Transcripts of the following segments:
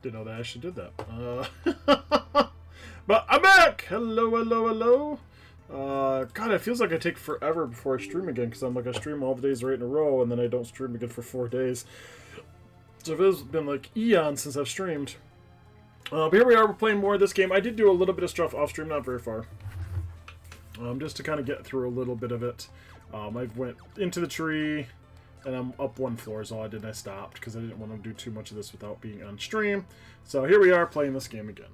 Didn't know that I actually did that. But I'm back! Hello, hello, hello. God, it feels like I take forever before I stream again, because I'm like, I stream all the days right in a row, and then I don't stream again for 4 days. So it's been like eons since I've streamed. But here we are, we're playing more of this game. I did do a little bit of stuff off stream, not very far. Just to kind of get through a little bit of it. I went into the tree, and I'm up 1 floor is all I did, and I stopped, because I didn't want to do too much of this without being on stream. So here we are, playing this game again.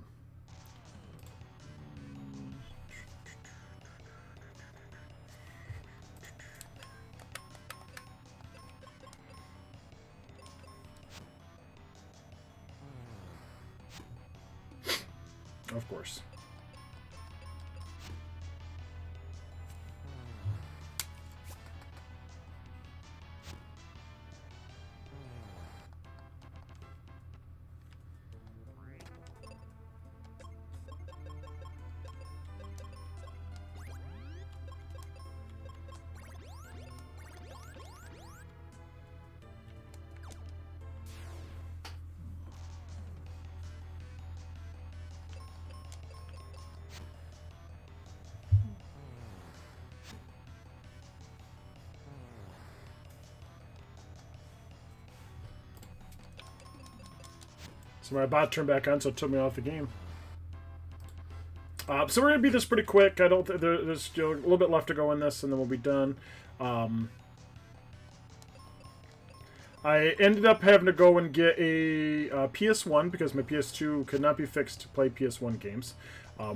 Of course. So my bot turned back on, so it took me off the game. So we're gonna beat this pretty quick. I don't think there's still a little bit left to go in this, and then we'll be done. I ended up having to go and get a PS1 because my PS2 could not be fixed to play PS1 games,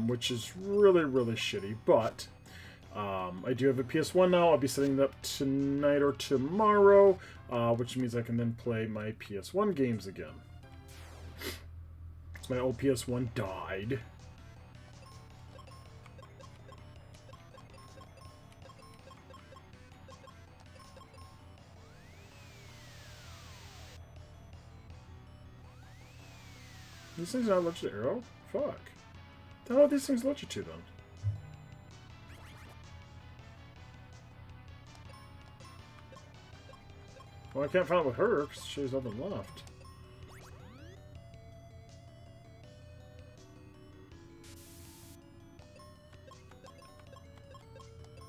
which is really, really shitty. But I do have a PS1 now. I'll be setting it up tonight or tomorrow, which means I can then play my PS1 games again. My old PS1 died. These things are not allergic to arrow? Fuck. The hell are these things allergic to then? Well, I can't find it with her because she has nothing left.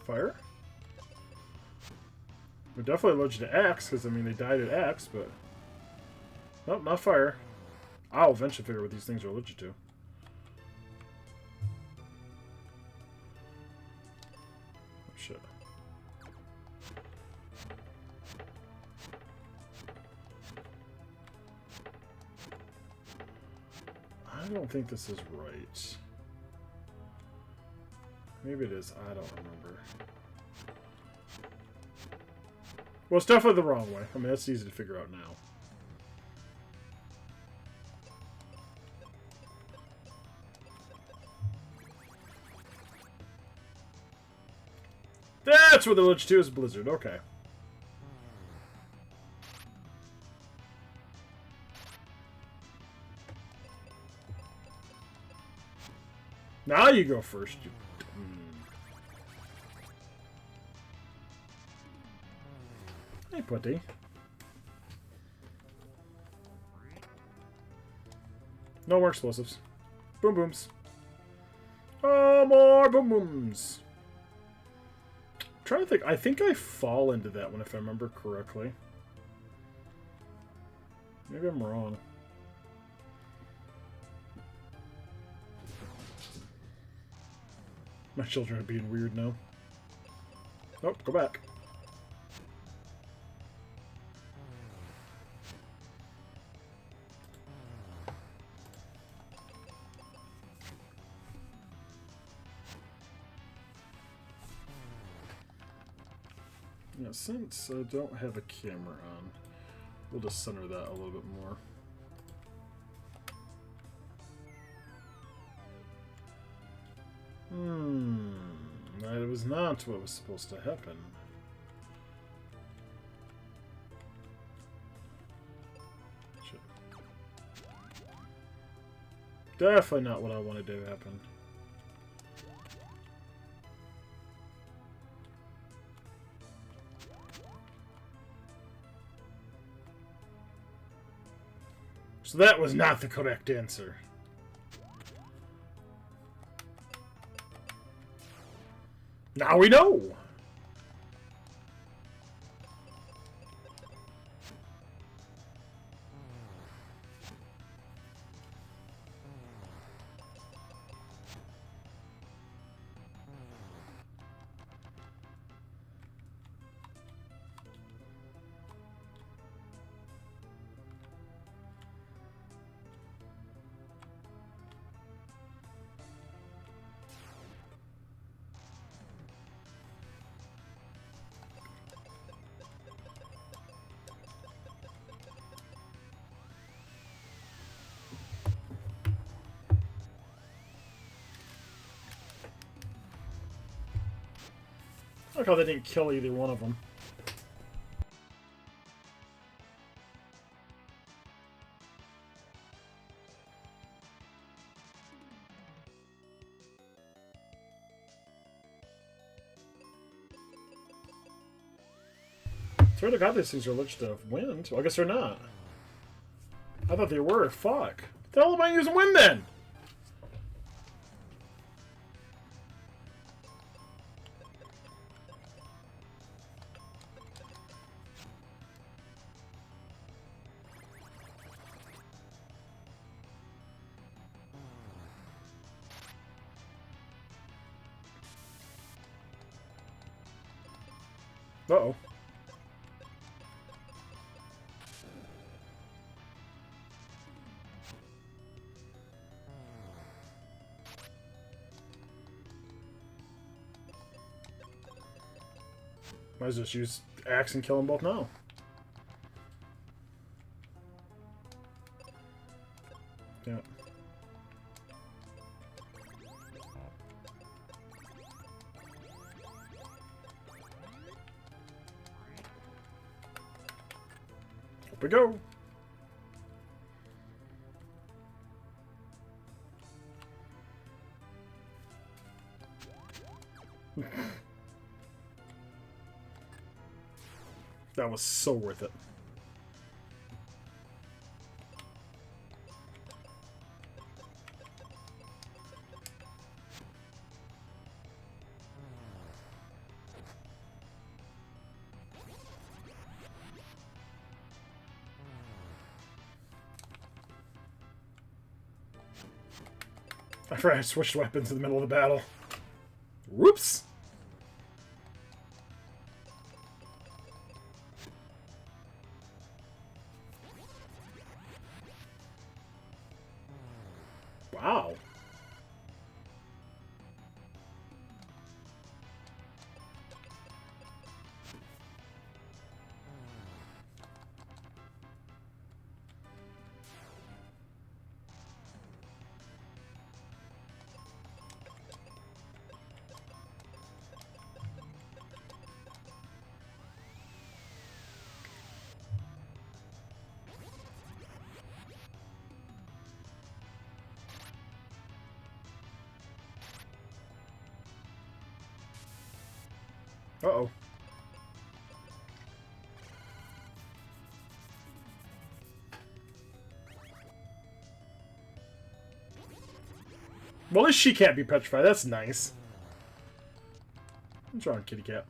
Fire? They're definitely allergic to axe, because, I mean, they died at axe, but... Nope, not fire. I'll eventually figure out what these things are allergic to. Oh, shit. I don't think this is right. Maybe it is. I don't remember. Well, it's definitely the wrong way. I mean, that's easy to figure out now. That's what the allergic to is, Blizzard. Okay. Now you go first, you... Hey, Putty. No more explosives. Boom booms. Oh, more boom booms. I'm trying to think. I think I fall into that one if I remember correctly. Maybe I'm wrong. My children are being weird now. Nope, go back. Yeah, since I don't have a camera on, we'll just center that a little bit more. That was not what was supposed to happen. Shit. Definitely not what I wanted to happen. So that was not the correct answer. Now we know! I like how they didn't kill either one of them. Swear to God, these things are allergic to wind. Well, I guess they're not. I thought they were. Fuck. What the hell am I using wind then? Uh-oh. Might as well just use axe and kill them both now. Yeah. Up we go. That was so worth it. I forgot I switched weapons in the middle of the battle. Whoops! Wow. Uh-oh. Well, at least she can't be petrified. That's nice. What's wrong, kitty cat?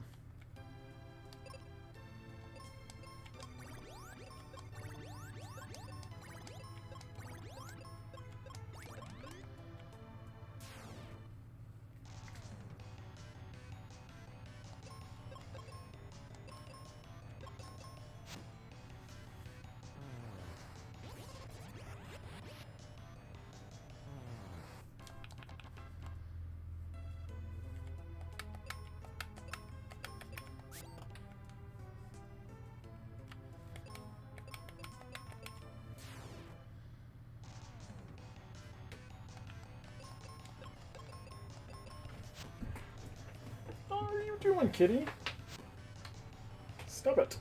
What are you doing, kitty? Stop it.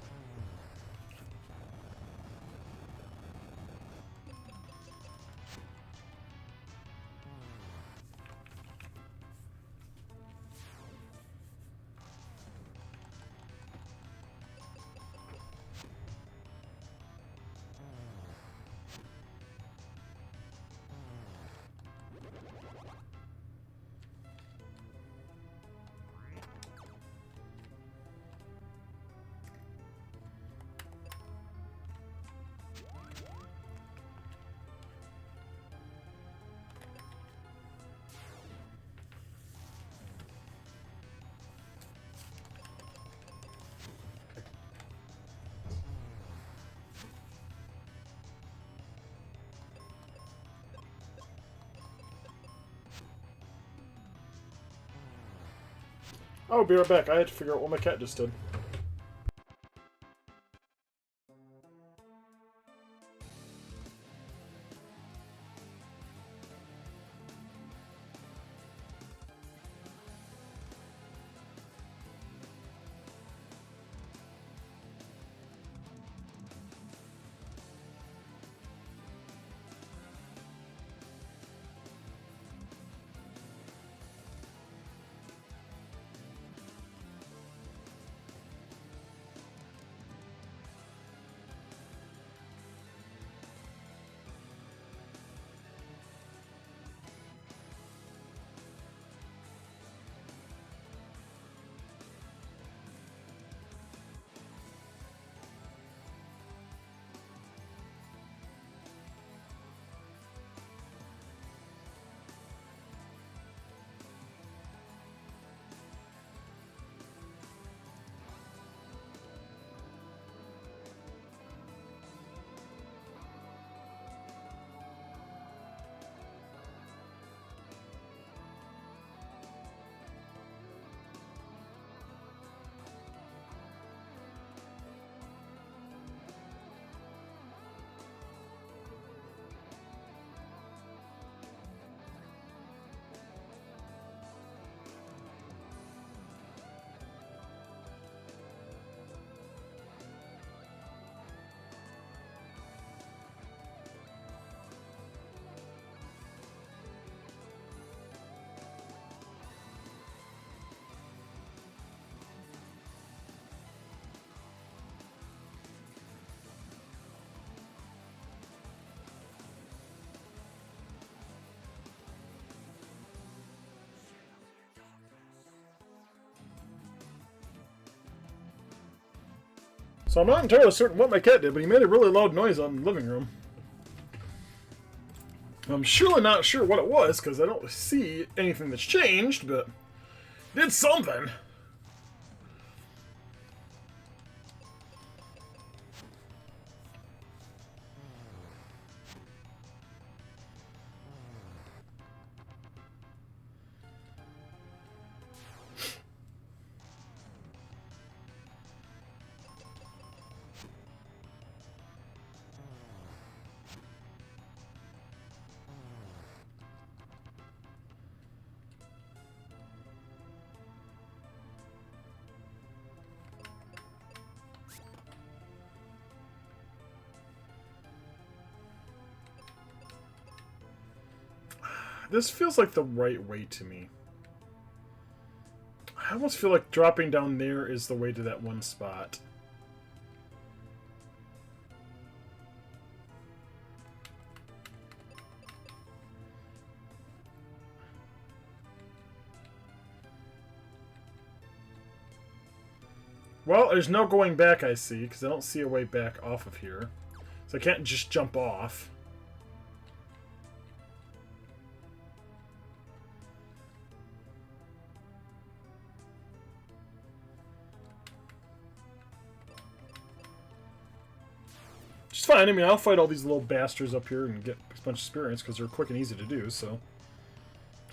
I'll be right back. I had to figure out what my cat just did. So I'm not entirely certain what my cat did, but he made a really loud noise on the living room. I'm surely not sure what it was, because I don't see anything that's changed, but it did something. This feels like the right way to me. I almost feel like dropping down there is the way to that one spot. Well, there's no going back, I see, because I don't see a way back off of here. So I can't just jump off. It's fine. I mean, I'll fight all these little bastards up here and get a bunch of experience because they're quick and easy to do, so.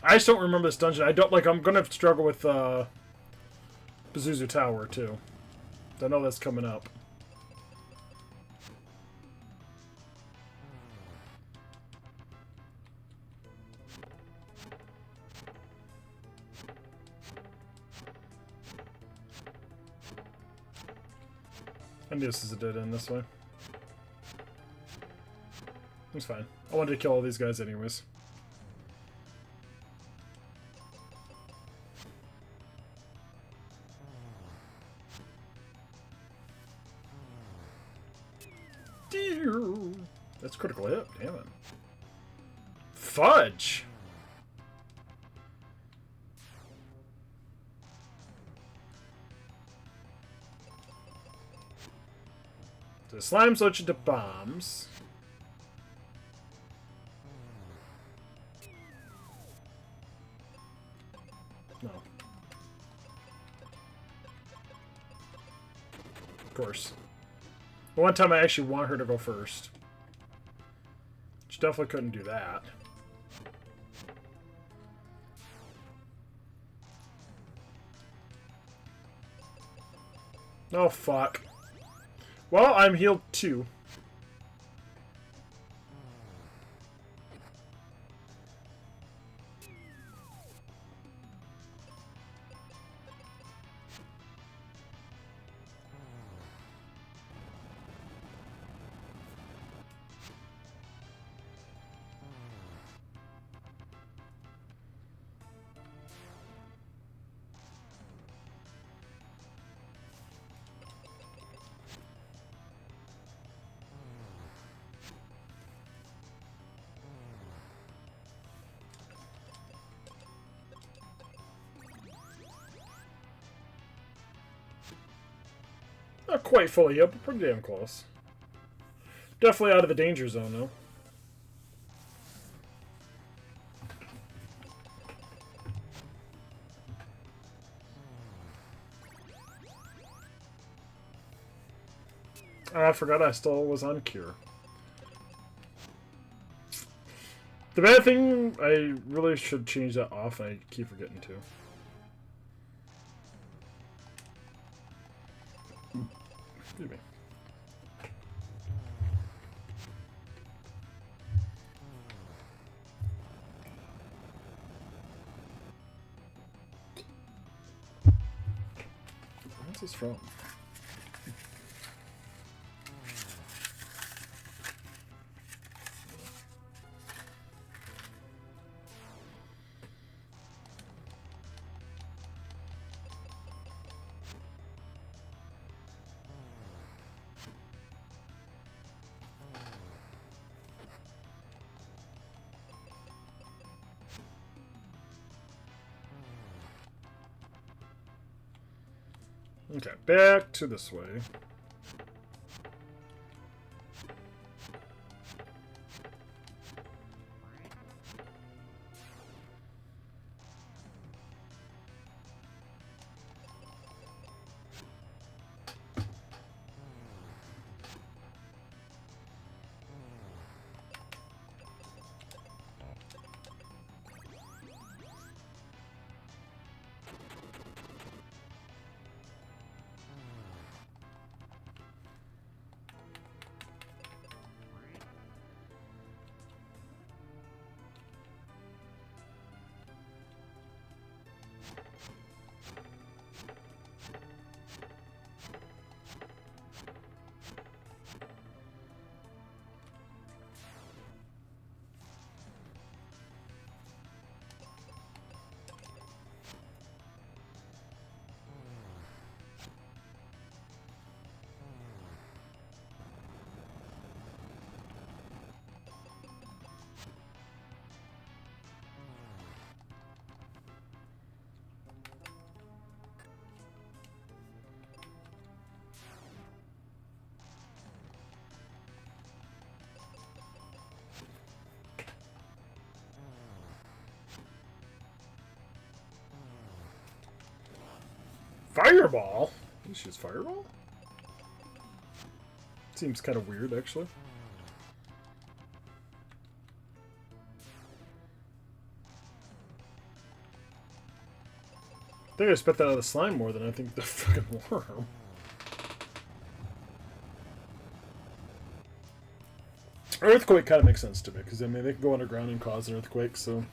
I just don't remember this dungeon. I'm gonna have to struggle with, Pazuzu Tower, too. I know that's coming up. I knew this is a dead end this way. It's fine. I wanted to kill all these guys anyways. That's critical hit. Damn it. Fudge! The slimes launch into bombs. No. Of course. The one time I actually want her to go first. She definitely couldn't do that. Oh, fuck. Well, I'm healed too. Not quite fully healed, but pretty damn close. Definitely out of the danger zone, though. I forgot I still was on cure. The bad thing, I really should change that off, and I keep forgetting to. Excuse me. Where's this from? Okay, back to this way. Fireball? You use fireball? Seems kind of weird, actually. I think I spit that out of the slime more than I think the fucking worm. Earthquake kind of makes sense to me, because I mean, they can go underground and cause an earthquake, so...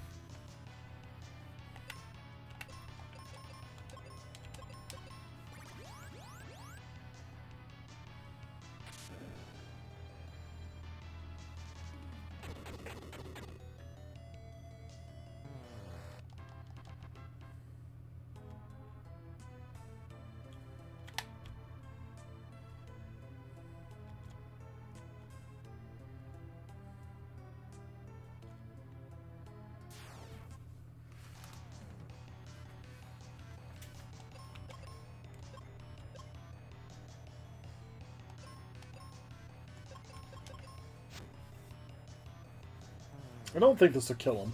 I don't think this will kill him.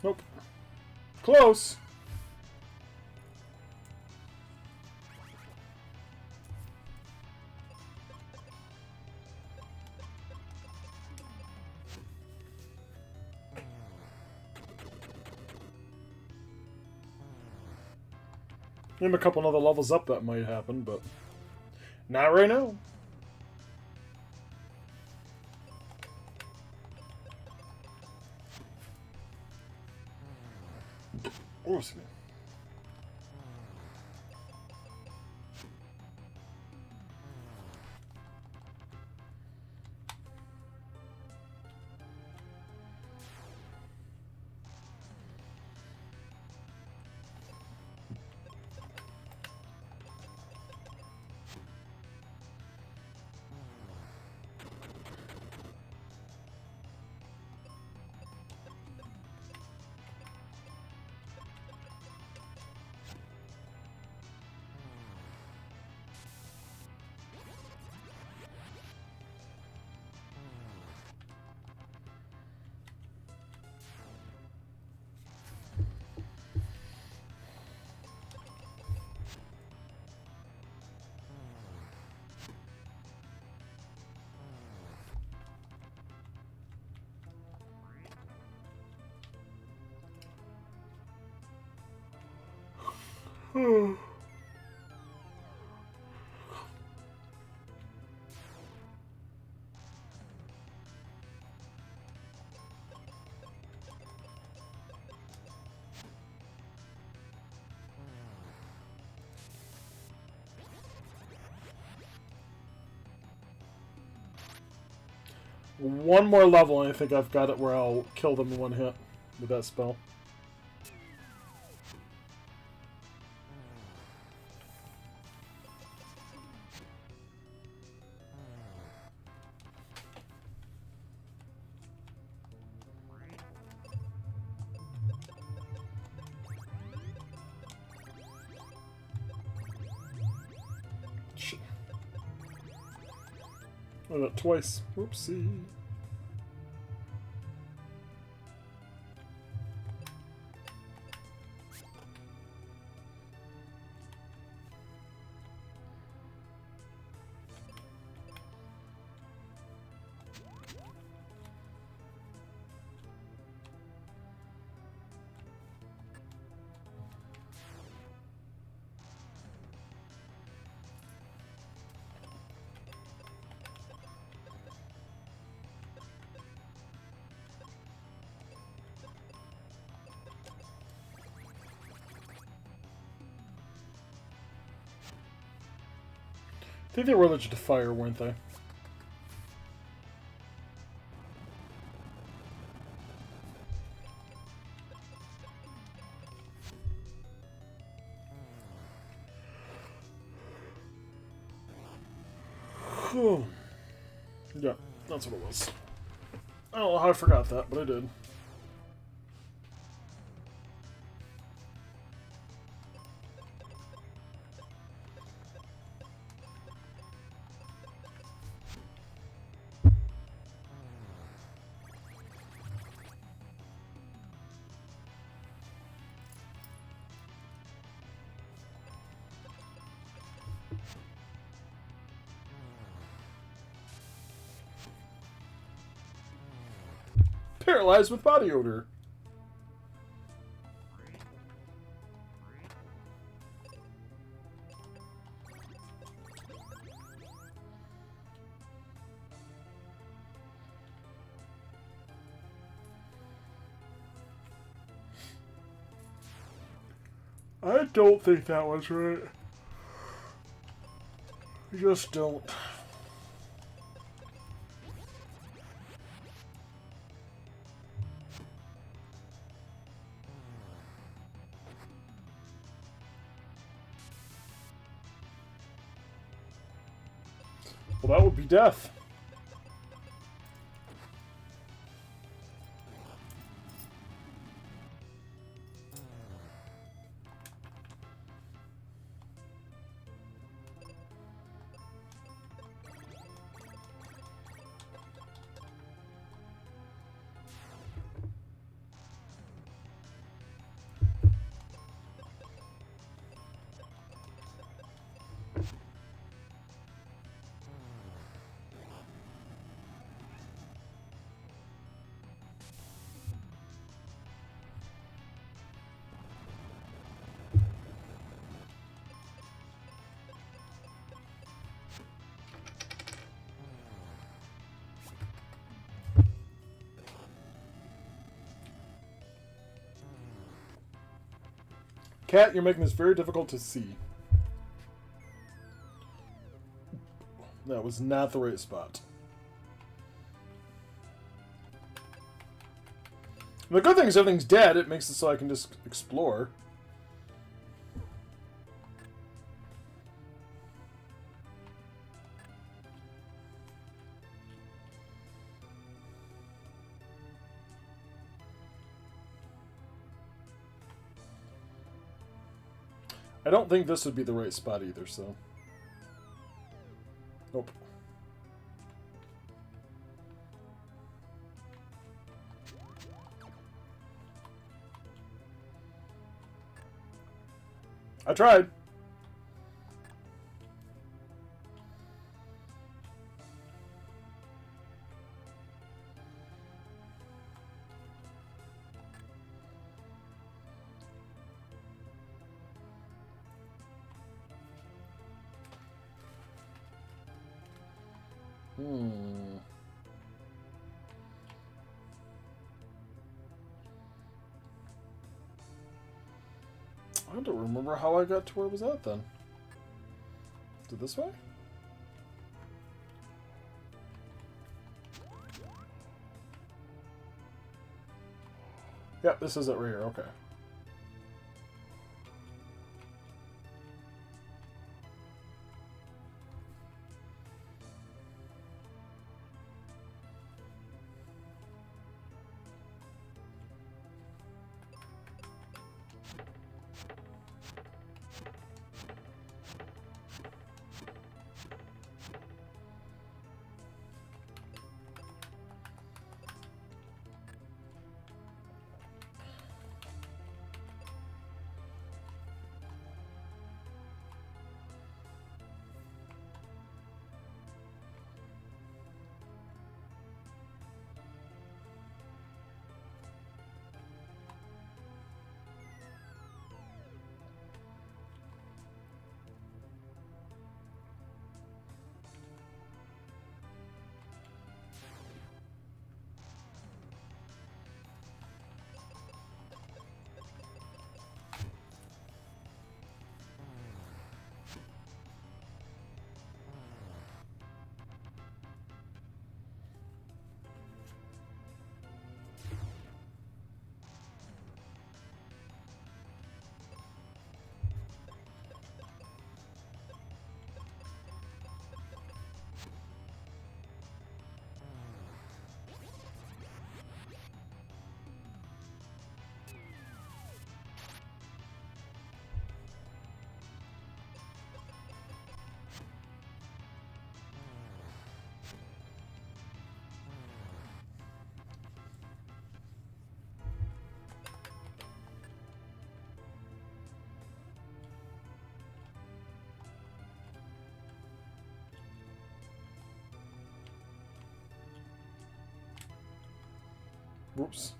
Nope. Close! Maybe a couple other levels up that might happen, but not right now. Oh, excuse me. One more level, and I think I've got it where I'll kill them in one hit with that spell. Shit. I got twice. Whoopsie. I think they were allergic to fire, weren't they? Yeah, that's what it was. I don't know how I forgot that, but I did. Paralyzed with body odor. I don't think that was right. I just don't. Well, that would be death. Cat, you're making this very difficult to see. That was not the right spot. The good thing is everything's dead. It makes it so I can just explore. I don't think this would be the right spot either, so... Nope. I tried. I don't remember how I got to where it was at then. Is it this way? Yeah, this is it right here. Okay. Whoops.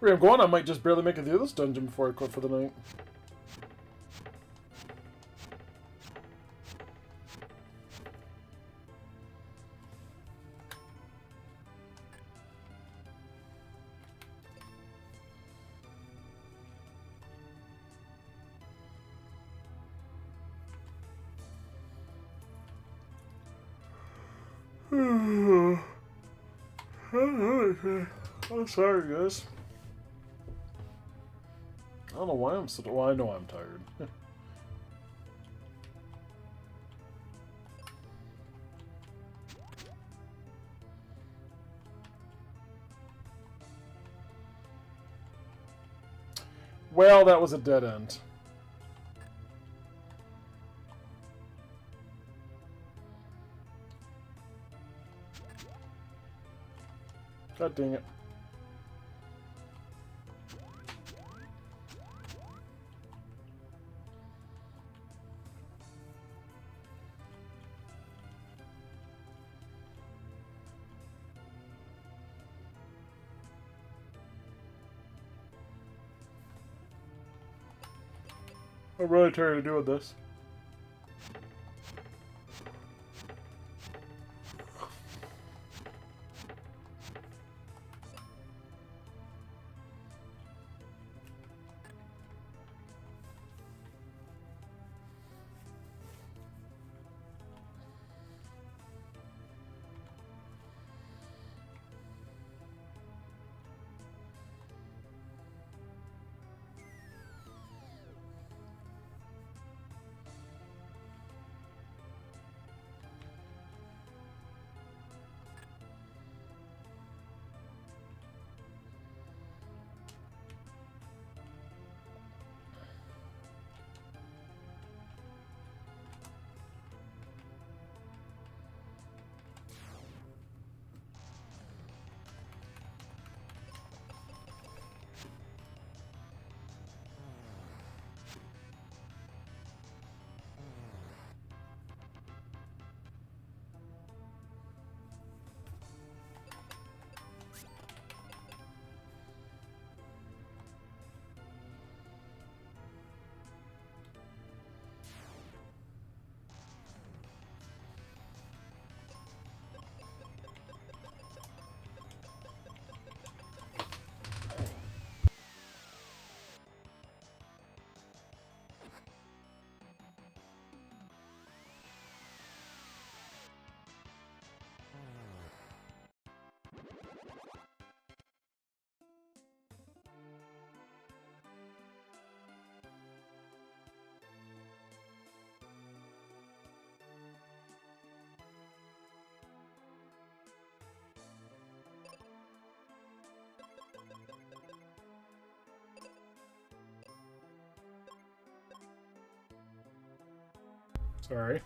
Where I'm going, I might just barely make it through this dungeon before I quit for the night. I'm sorry, guys. I don't know why I'm so... Well, I know I'm tired. Well, that was a dead end. God dang it. I'm really tired of doing this. Sorry.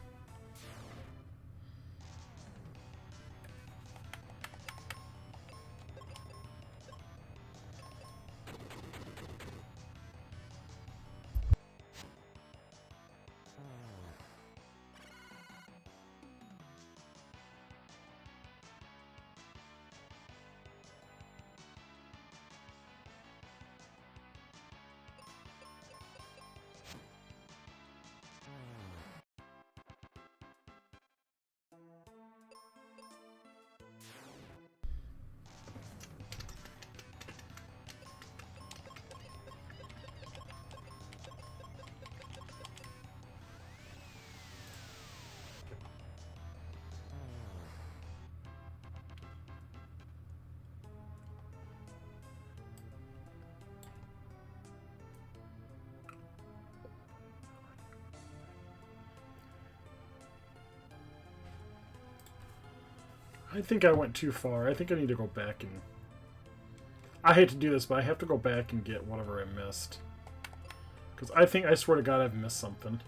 I think I went too far. I think I need to go back and... I hate to do this, but I have to go back and get whatever I missed. Because I swear to God, I've missed something.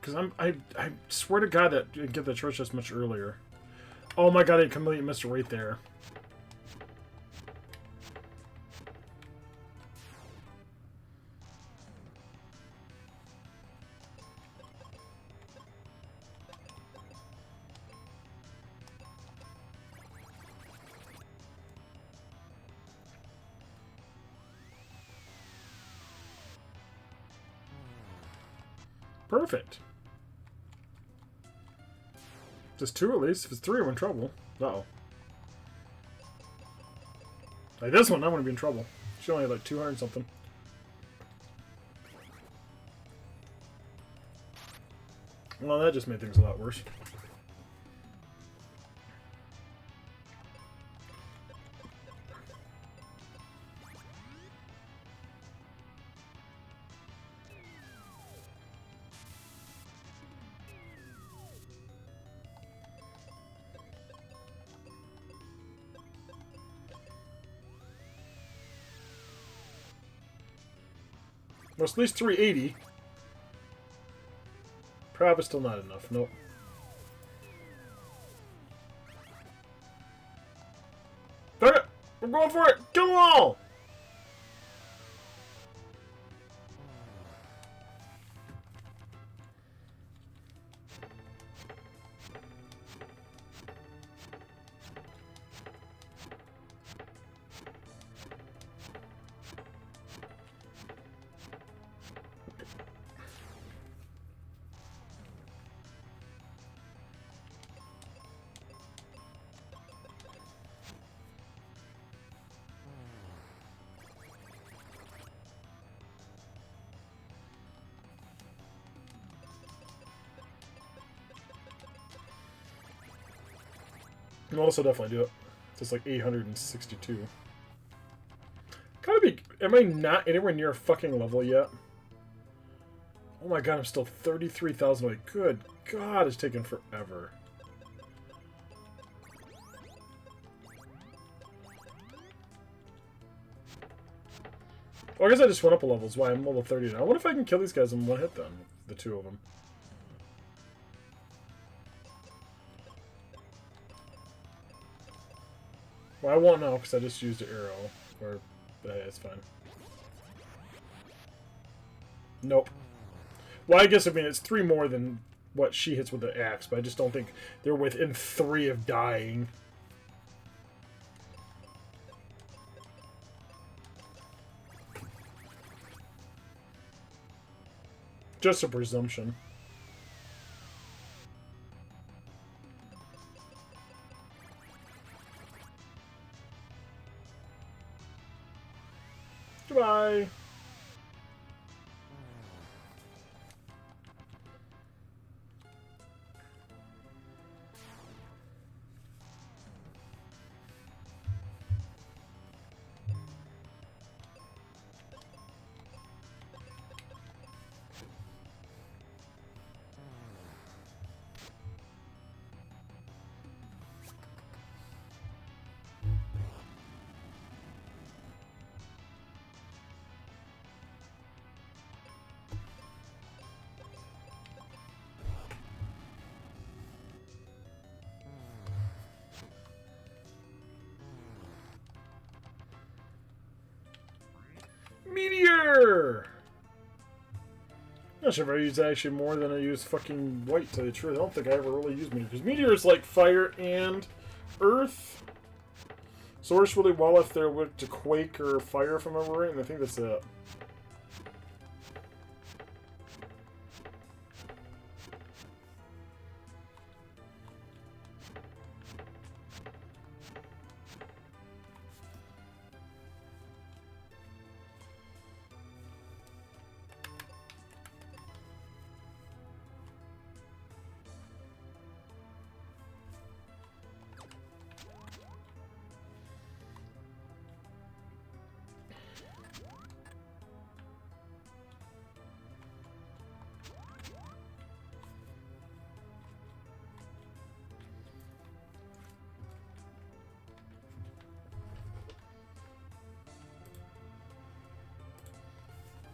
Because I swear to God that I get the church just much earlier. Oh my God, I completely missed it right there. Perfect. Just two at least. If it's three, I'm in trouble. Uh-oh. Like this one, I'm going to be in trouble. She only had like 200 something. Well, that just made things a lot worse. Well, it's at least 380. Probably still not enough. Nope. Darn it! We're going for it! Kill them all! I'll also definitely do it. It's like 862. Gotta be... Am I not anywhere near a fucking level yet? Oh my god, I'm still 33,000 away. Good god, it's taking forever. Well, I guess I just went up a level, is why I'm level 30 now. I wonder if I can kill these guys in one hit then. The two of them. Well, I won't know because I just used an arrow. Or, hey, it's fine. Nope. Well, I guess, I mean, it's 3 more than what she hits with the axe, but I just don't think they're within 3 of dying. Just a presumption. Goodbye. Meteor! I'm not sure if I use actually more than I use fucking white, to tell you the truth. I don't think I ever really used Meteor, because Meteor is like fire and earth. So it works really well if they're weak to quake or fire, if I remember right, and I think that's it.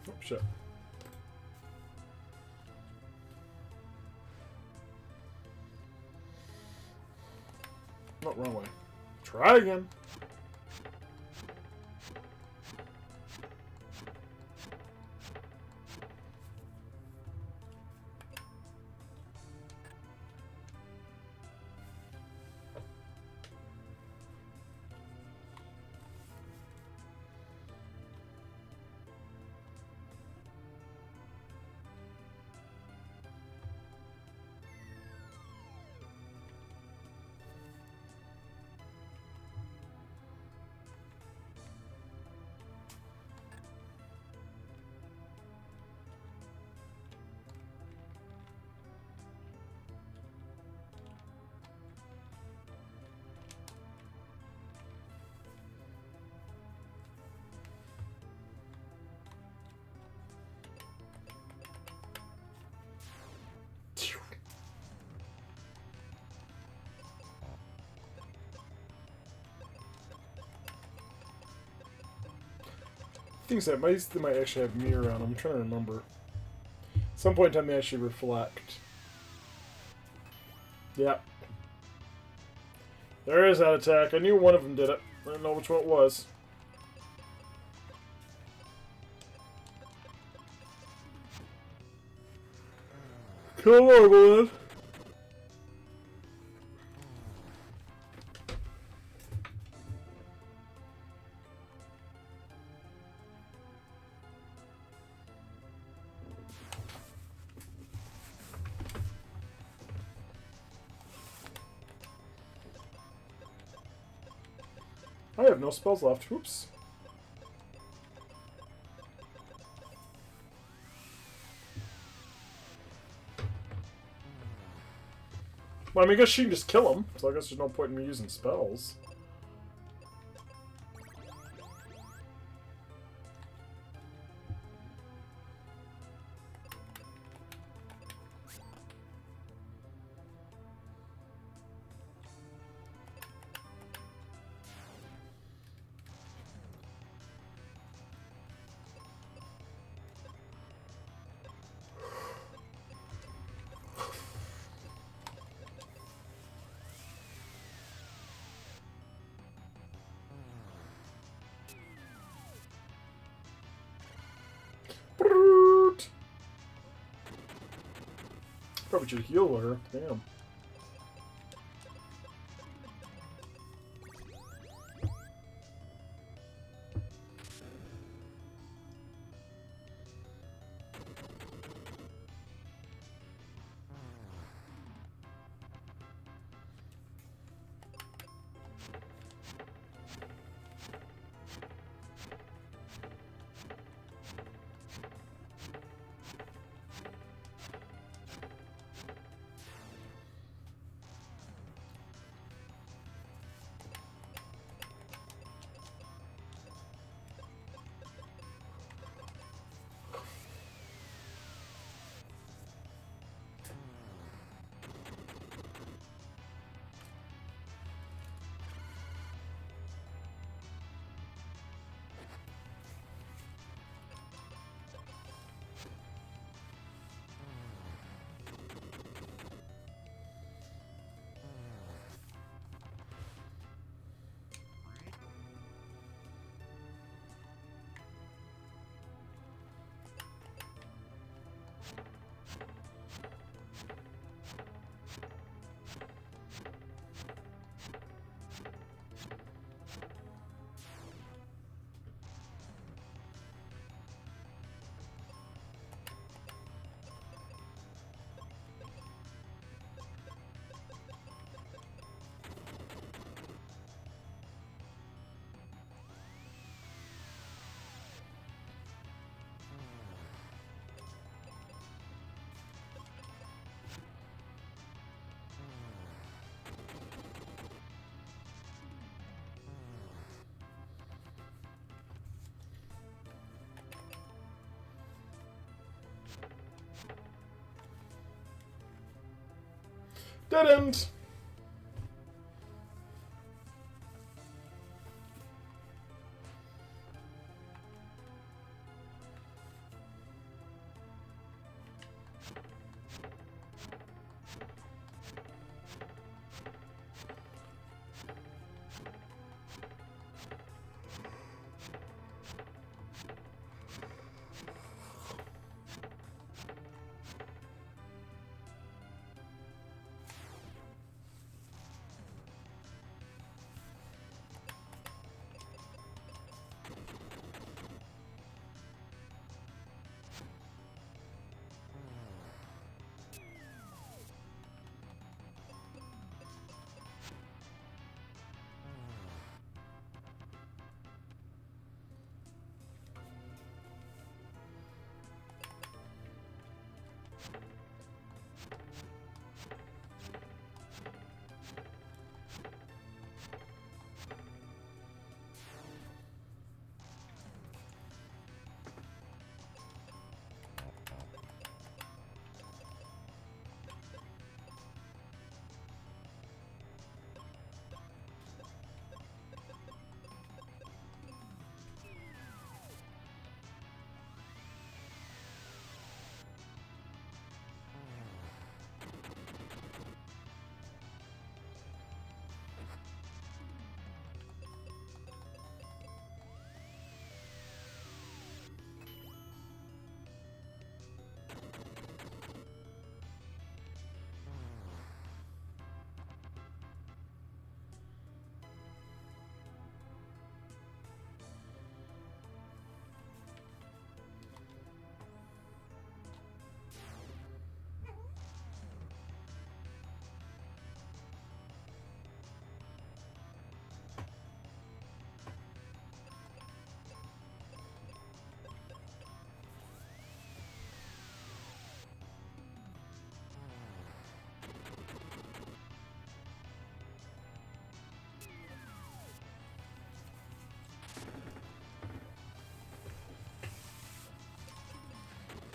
Oh, shit. No, wrong way. Try again. things that they might actually have mirror on them. I'm trying to remember. At some point in time, they actually reflect. Yep. There is that attack. I knew one of them did it. I didn't know which one it was. Come on, man. I have no spells left. Oops. Well, I mean, I guess she can just kill him, so I guess there's no point in me using spells. Probably should heal her. Damn. Didn't!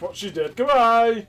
Oh, she's dead. Goodbye!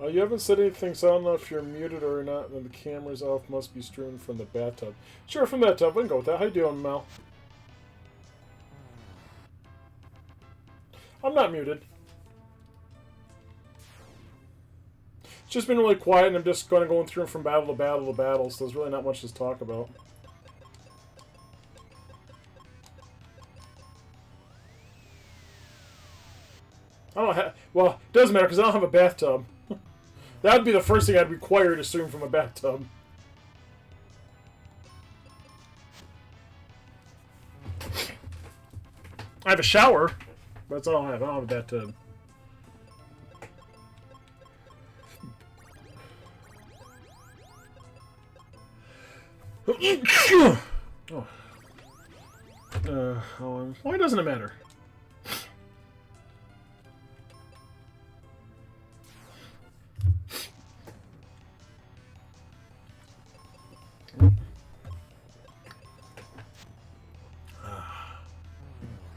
You haven't said anything, so I don't know if you're muted or not. When the camera's off, must be streamed from the bathtub. Sure, from the bathtub. We can go with that. How you doing, Mel? I'm not muted. It's just been really quiet, and I'm just going to go through from battle to battle to battle, so there's really not much to talk about. I don't have... Well, it doesn't matter, because I don't have a bathtub. That would be the first thing I'd require to stream from a bathtub. I have a shower, but that's all I have. I don't have a bathtub. Why doesn't it matter?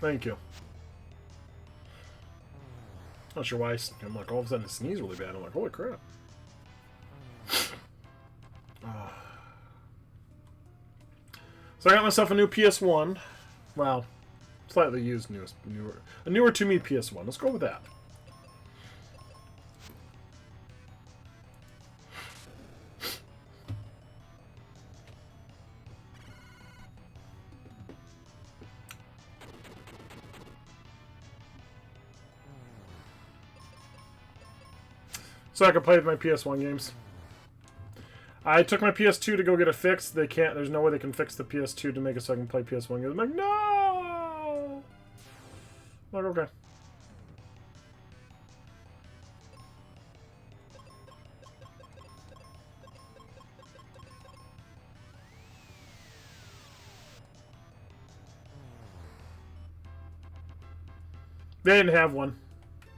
Thank you. Not sure why I'm like all of a sudden I sneeze really bad. I'm like, holy crap. So I got myself a new PS1. Well, slightly used a newer to me PS1. Let's go with that. So I can play with my PS1 games. I took my PS2 to go get it fixed. They can't. There's no way they can fix the PS2 to make it so I can play PS1 games. I'm like, no! I'm like, okay. They didn't have one.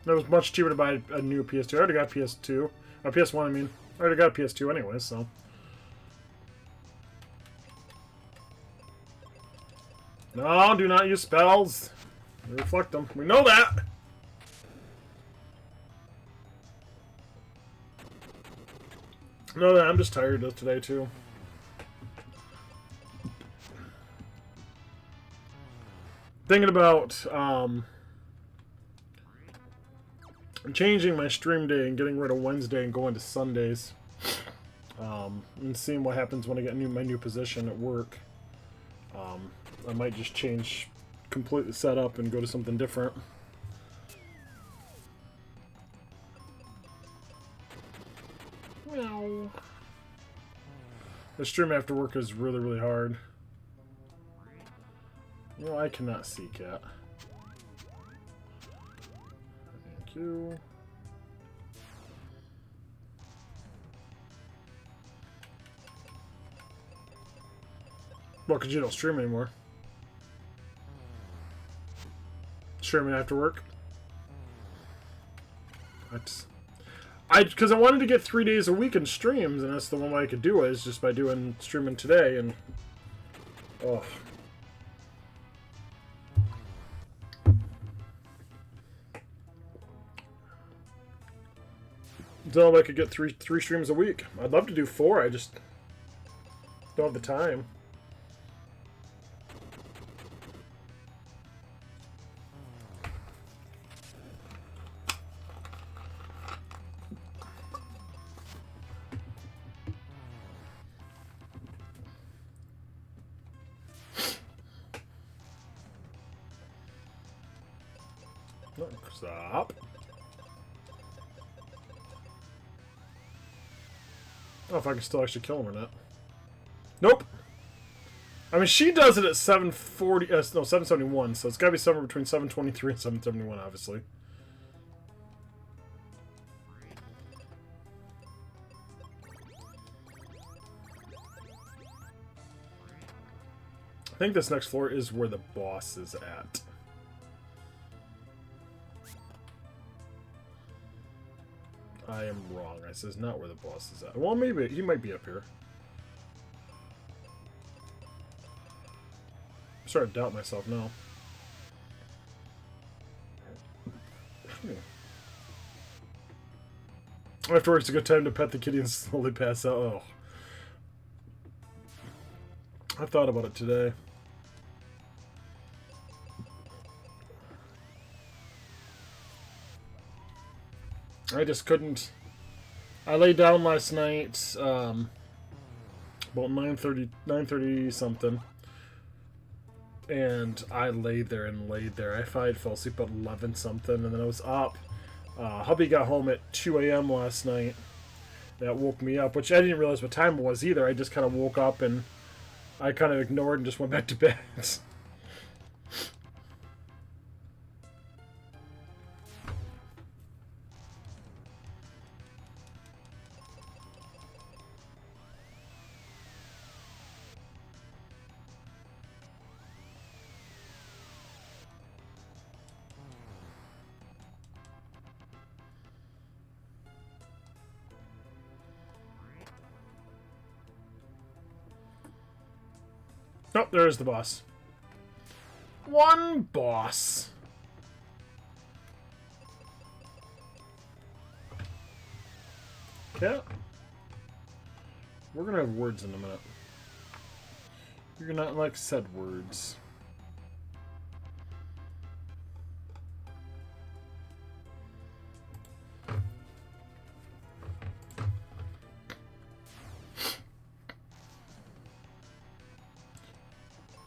It was much cheaper to buy a new PS2. I already got PS2. Or PS1, I mean. I already got a PS2 anyway, so. No, do not use spells. They reflect them. We know that! No, I'm just tired of today, too. Thinking about, changing my stream day and getting rid of Wednesday and going to Sundays. And seeing what happens when I get my new position at work. I might just change completely set up and go to something different. Meow. The stream after work is really, really hard. You know, I cannot see cat. Thank you. Well, because you don't stream anymore. Streaming after work. Because I wanted to get 3 days a week in streams, and that's the one way I could do it, is just by doing streaming today, and... Oh. Don't know if I could get three streams a week. I'd love to do 4, I just don't have the time. Stop. I don't know if I can still actually kill him or not. Nope. I mean, she does it at 740. No, 771. So it's got to be somewhere between 723 and 771, obviously. I think this next floor is where the boss is at. I am wrong. I says not where the boss is at. Well, maybe he might be up here. I'm starting to doubt myself now. After work's a good time to pet the kitty and slowly pass out. Oh. I thought about it today. I just couldn't. I laid down last night, about 9:30 something, and I laid there and laid there. I fell asleep at 11 something, and then I was up. Hubby got home at 2 a.m. last night. That woke me up, which I didn't realize what time it was either. I just kind of woke up and I kind of ignored and just went back to bed. Oh, there's the boss. One boss. Yeah. We're gonna have words in a minute. You're not like said words.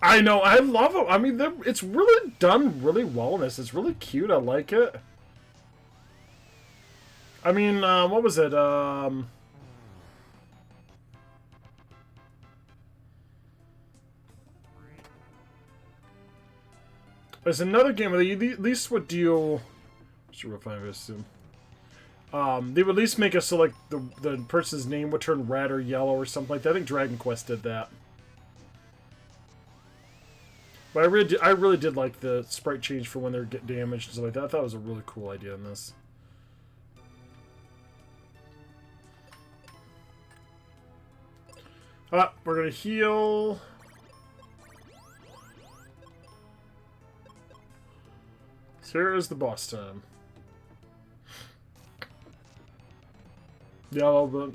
I know, I love it. I mean, it's really done really well in this. It's really cute. I like it. I mean, what was it? There's another game where they at least would deal. Sure, we'll find this soon. They would at least make it so like the person's name would turn red or yellow or something like that. I think Dragon Quest did that. But I really did like the sprite change for when they get damaged and stuff like that. I thought it was a really cool idea in this. We're gonna heal. So here is the boss time. Yellow, but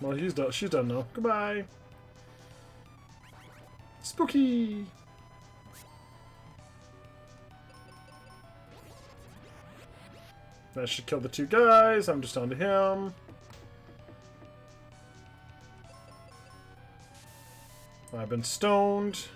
well, he's done. She's done now. Goodbye. Spooky. That should kill the two guys. I'm just on to him. I've been stoned.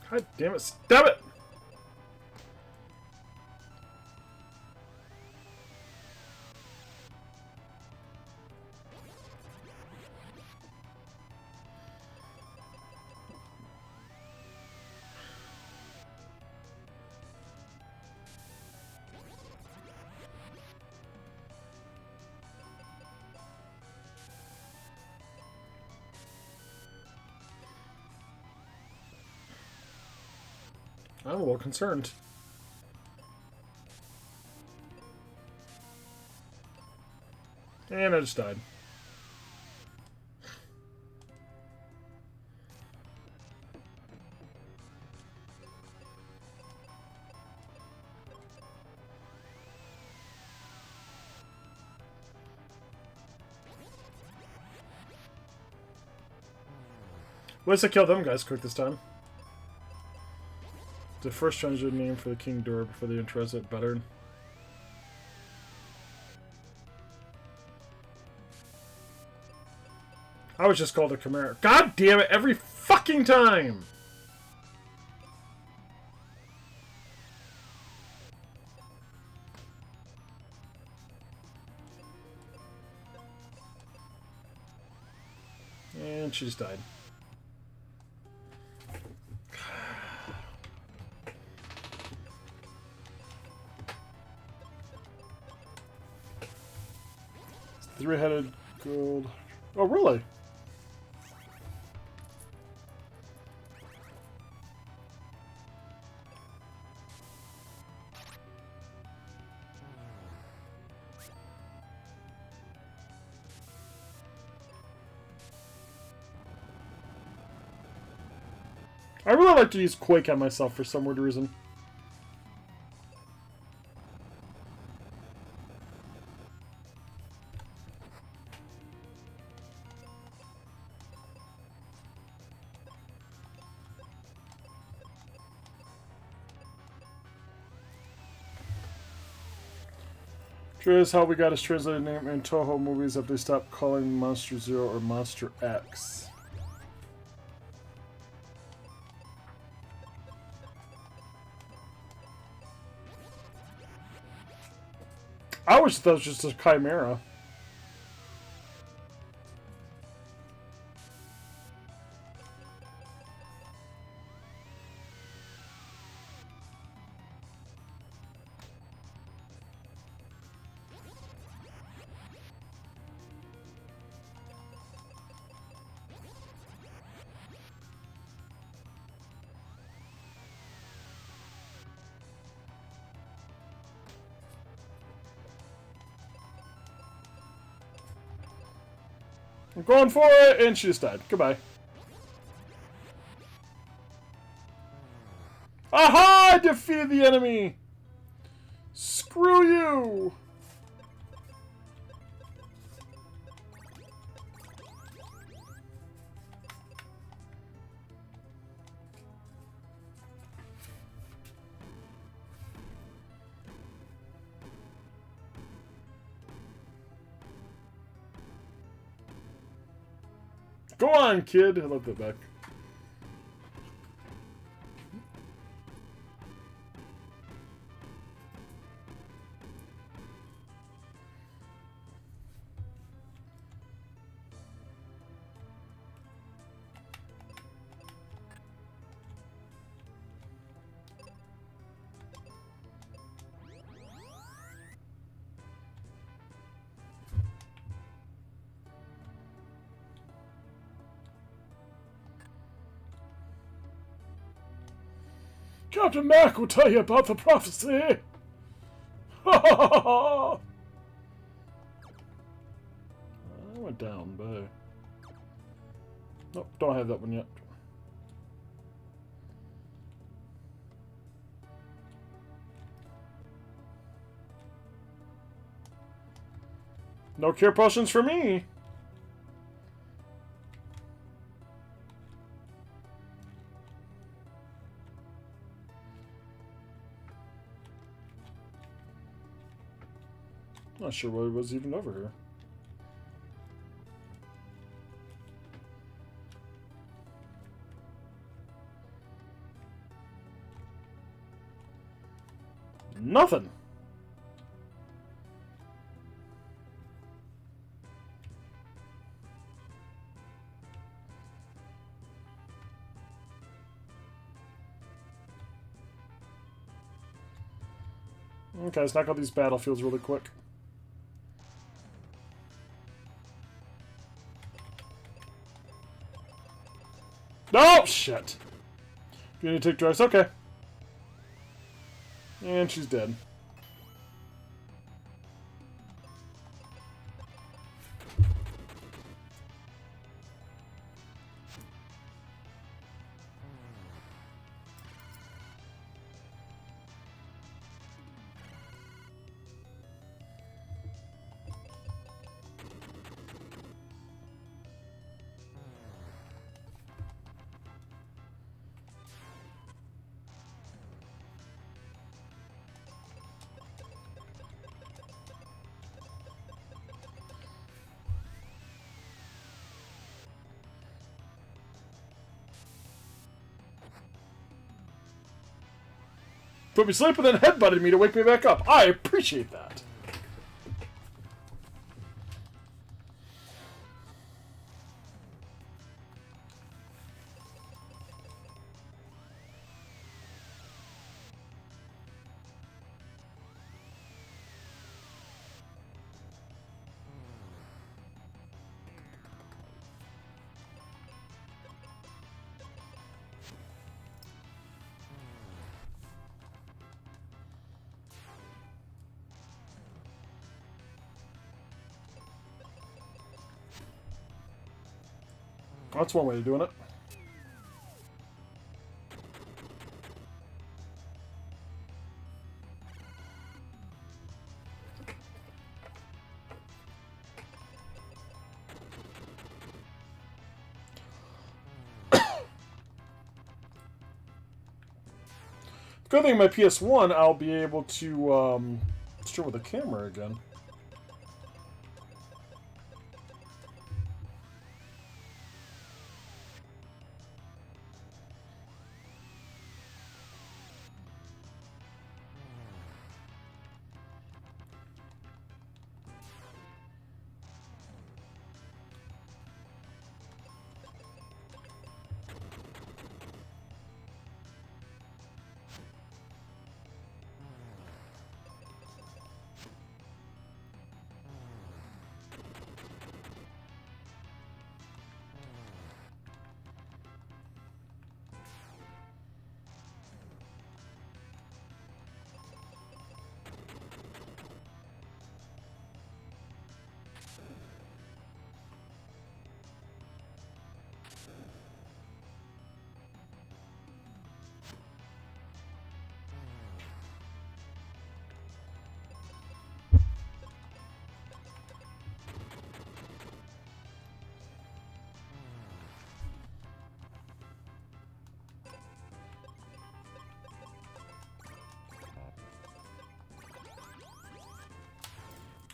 God damn it, stab it! I'm a little concerned. And I just died. Let's kill them guys quick this time. The first translated name for the King Door before they translate better. I was just called a Chimera. God damn it, every fucking time! And she just died. Three-headed gold. Oh, really? I really like to use Quake on myself for some weird reason. Curious how we got his translated name in Toho movies if they stopped calling Monster Zero or Monster X. I always thought it was just a chimera. I'm going for it, and she just died. Goodbye. Aha! I defeated the enemy! Screw you! Go on, kid! I love that back. Captain Mac will tell you about the prophecy! Ha ha ha ha! I went down, but... Nope, don't have that one yet. No cure potions for me. Not sure what was even over here. Nothing. Okay, let's knock out these battlefields really quick. Oh, shit. You need to take drugs? Okay. And she's dead. Put me sleep and then headbutted me to wake me back up. I appreciate that. That's one way of doing it. Good thing my PS1, I'll be able to show with the camera again.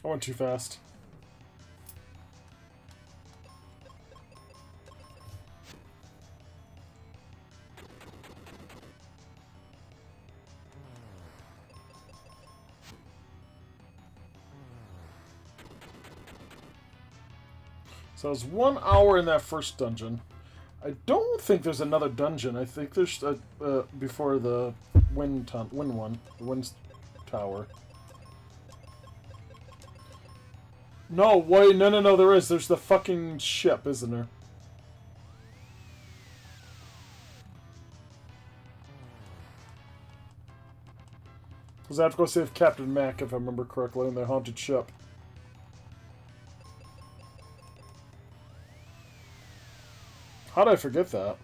I went too fast. So it was 1 hour in that first dungeon. I don't think there's another dungeon. I think there's before the wind one, the wind tower. No, wait, no, there is. There's the fucking ship, isn't there? Because I have to go save Captain Mac, if I remember correctly, in the haunted ship. How did I forget that?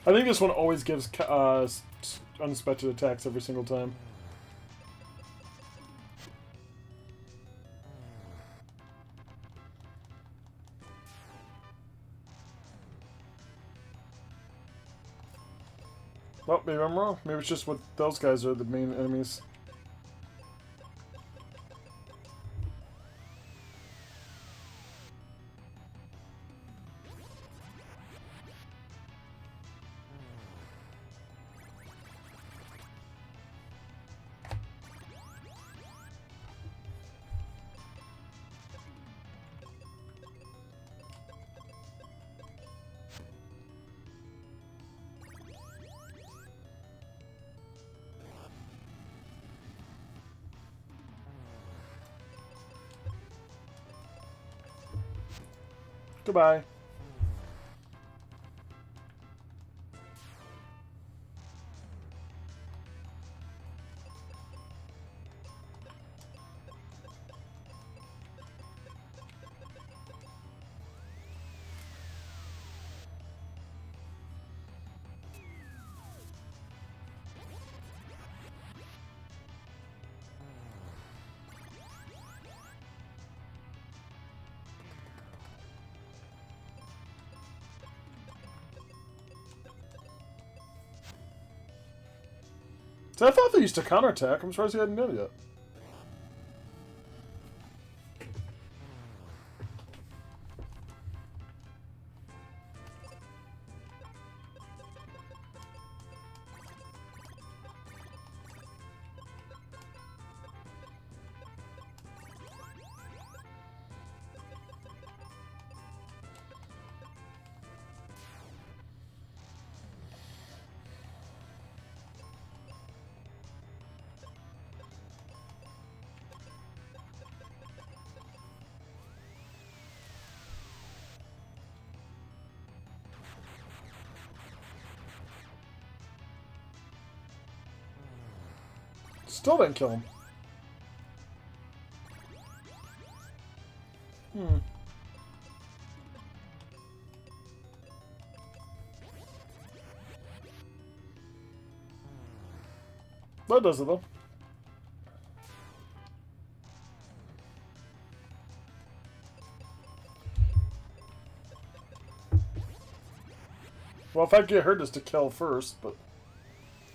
I think this one always gives unexpected attacks every single time. Oh, maybe I'm wrong. Maybe it's just what those guys are the main enemies. Goodbye. So I thought they used to counterattack. I'm surprised he hadn't done it yet. Still didn't kill him. Hmm. That does it though. Well, if I get hurt, it's to kill first, but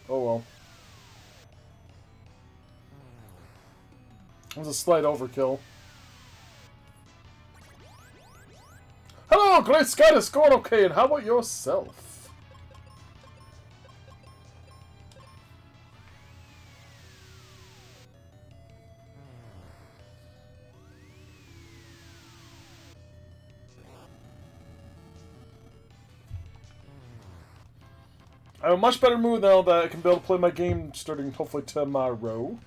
oh well. It was a slight overkill. Hello, Great Scott, it's going okay, and how about yourself? I'm in a much better mood now that I can be able to play my game starting hopefully tomorrow.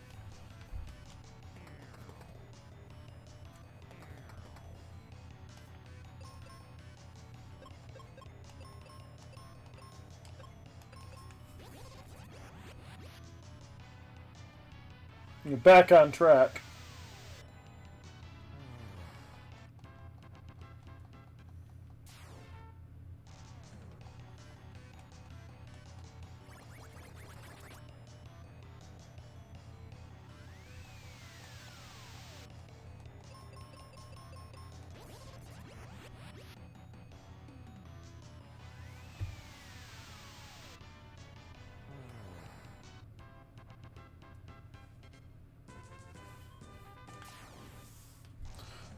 You're back on track.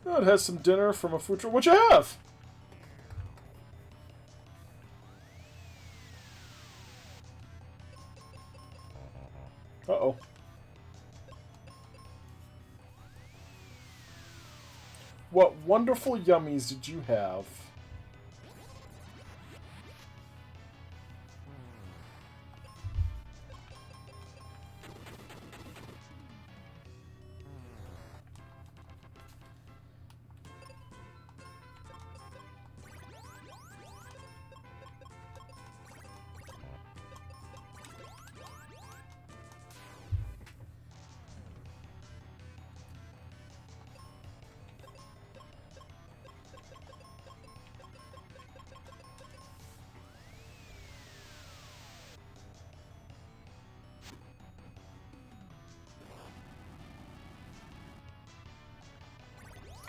Oh, it has some dinner from a food truck. What you have? Uh-oh. What wonderful yummies did you have?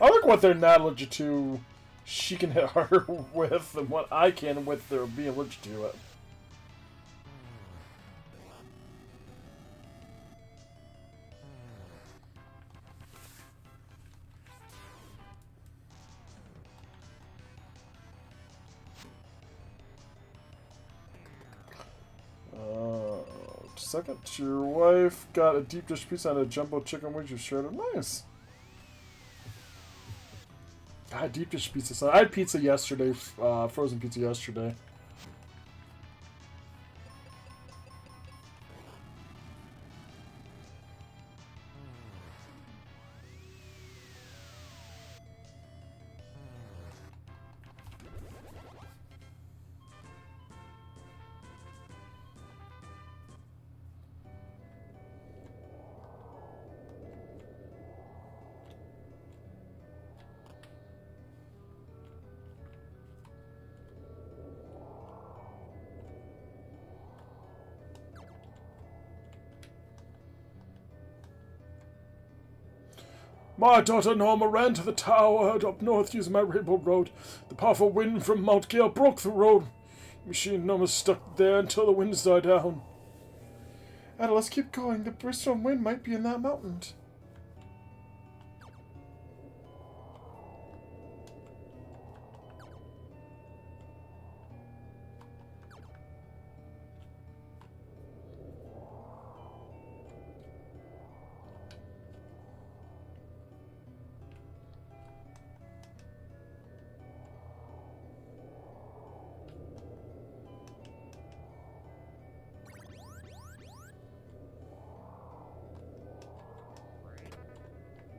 I like what they're not allergic to. She can hit harder with than what I can with their being allergic to it. Second, your wife got a deep dish pizza and a jumbo chicken wings you shared. Nice. I had deep dish pizza. So I had pizza yesterday, frozen pizza yesterday. My daughter Norma ran to the tower up north using my rainbow road. The powerful wind from Mount Gale broke the road. Machine Norma stuck there until the winds died down. Ada, let's keep going. The Bristol wind might be in that mountain.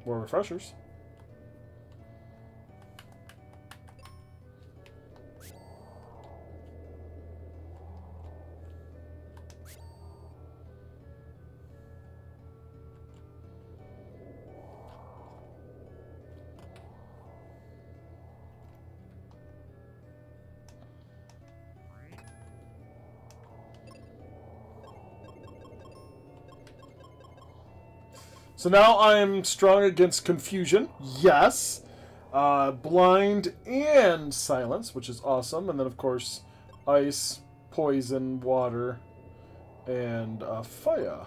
More refreshers. So now I'm strong against confusion. Yes. Blind and silence, which is awesome. And then, of course, ice, poison, water, and fire.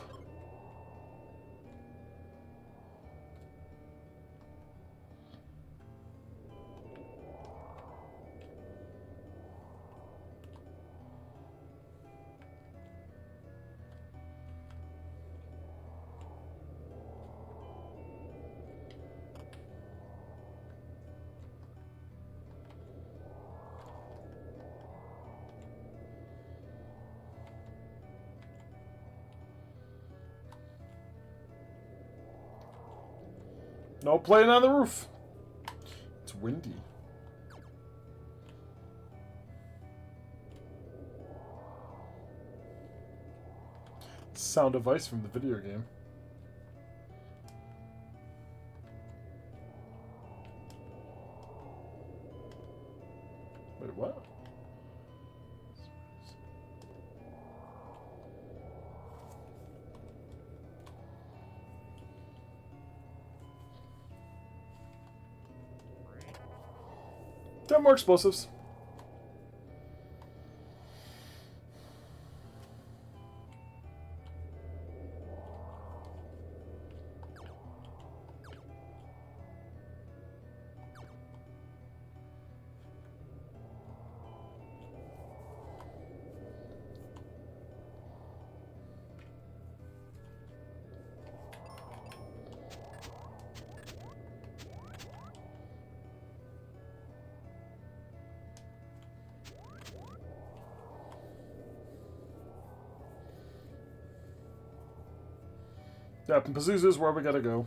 No playing on the roof. It's windy. Sound device from the video game. Wait, what? Got more explosives. Yep, and Pazuzu's where we gotta go.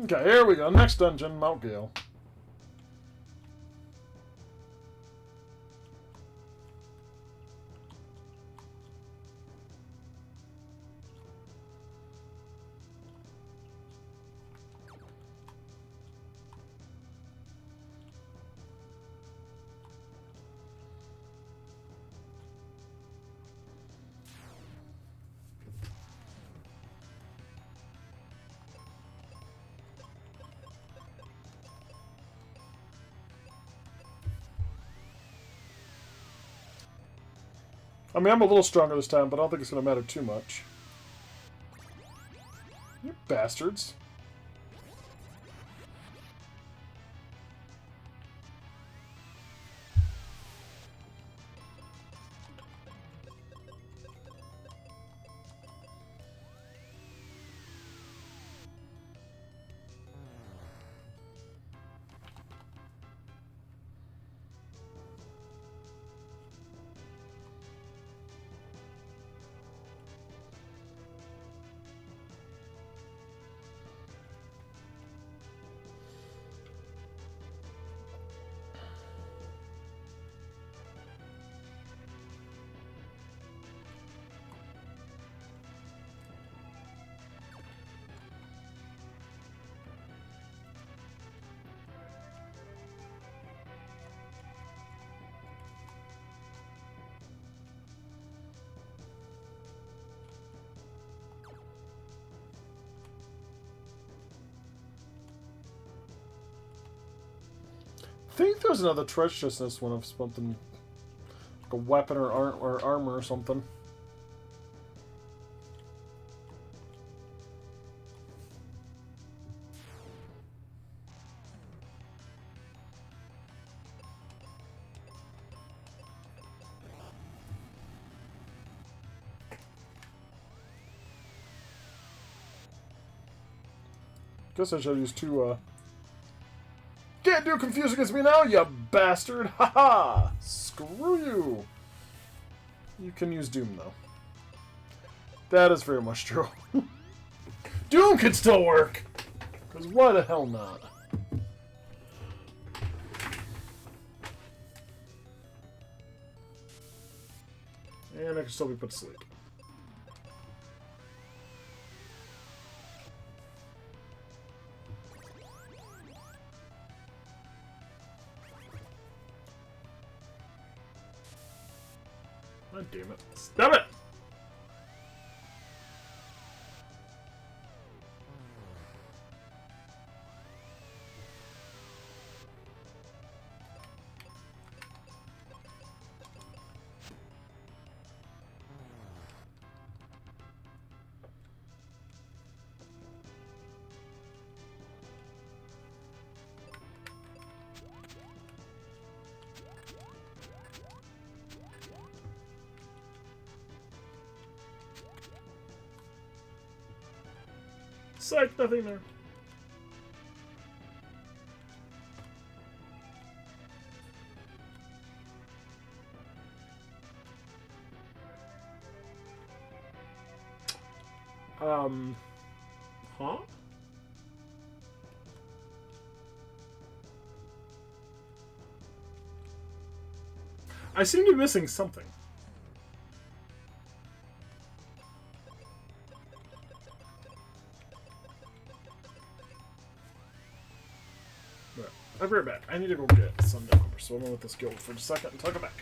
Okay, here we go. Next dungeon, Mount Gale. I mean, I'm a little stronger this time, but I don't think it's going to matter too much. You bastards. I think there's another treasure chest in this one of something like a weapon or armor or something. Guess I should use two, Can't do confuse against me now, you bastard! Haha! Screw you! You can use Doom, though. That is very much true. Doom can still work! Because why the hell not? And I can still be put to sleep. God damn it. Stop it! Psych, nothing there. Huh? I seem to be missing something. But I'll be right back. I need to go get some numbers, so I'm going with this guild for just a second until I come back.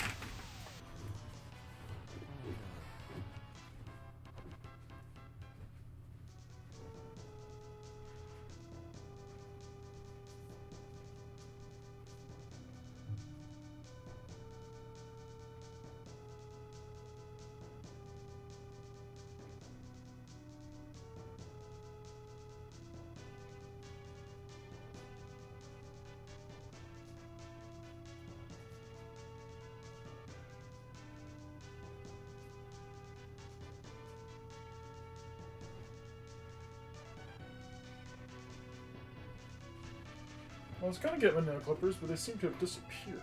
I was gonna get my nail clippers, but they seem to have disappeared.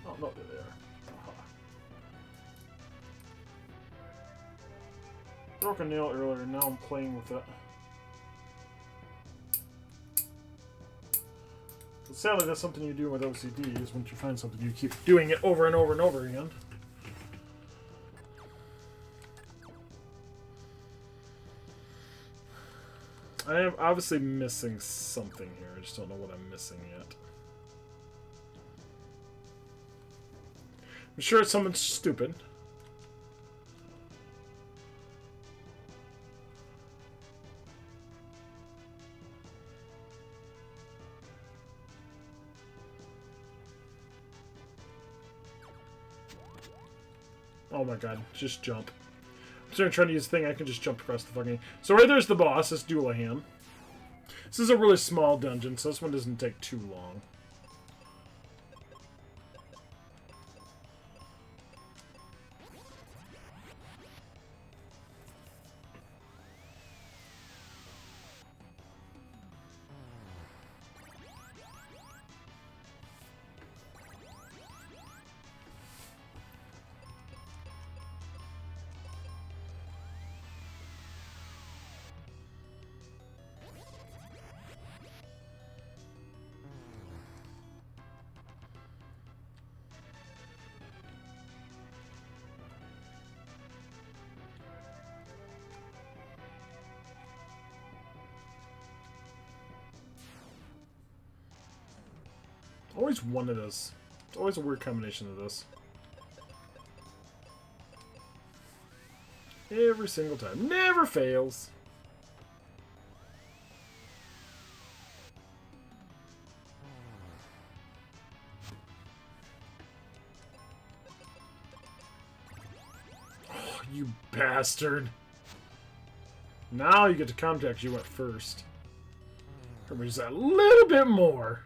Oh, no, there they are. Aha. Broke a nail earlier, now I'm playing with it. sadly, that's something you do with OCD, is once you find something, you keep doing it over and over and over again. I am obviously missing something here. I just don't know what I'm missing yet. I'm sure it's something stupid. Oh my god, just jump. I'm starting trying to use a thing, I can just jump across the fucking... So right there's the boss, this Dullahan. This is a really small dungeon, so this one doesn't take too long. Always one of those. It's always a weird combination of this. Every single time. Never fails. Oh, you bastard. Now you get to contact you went first. Just a little bit more.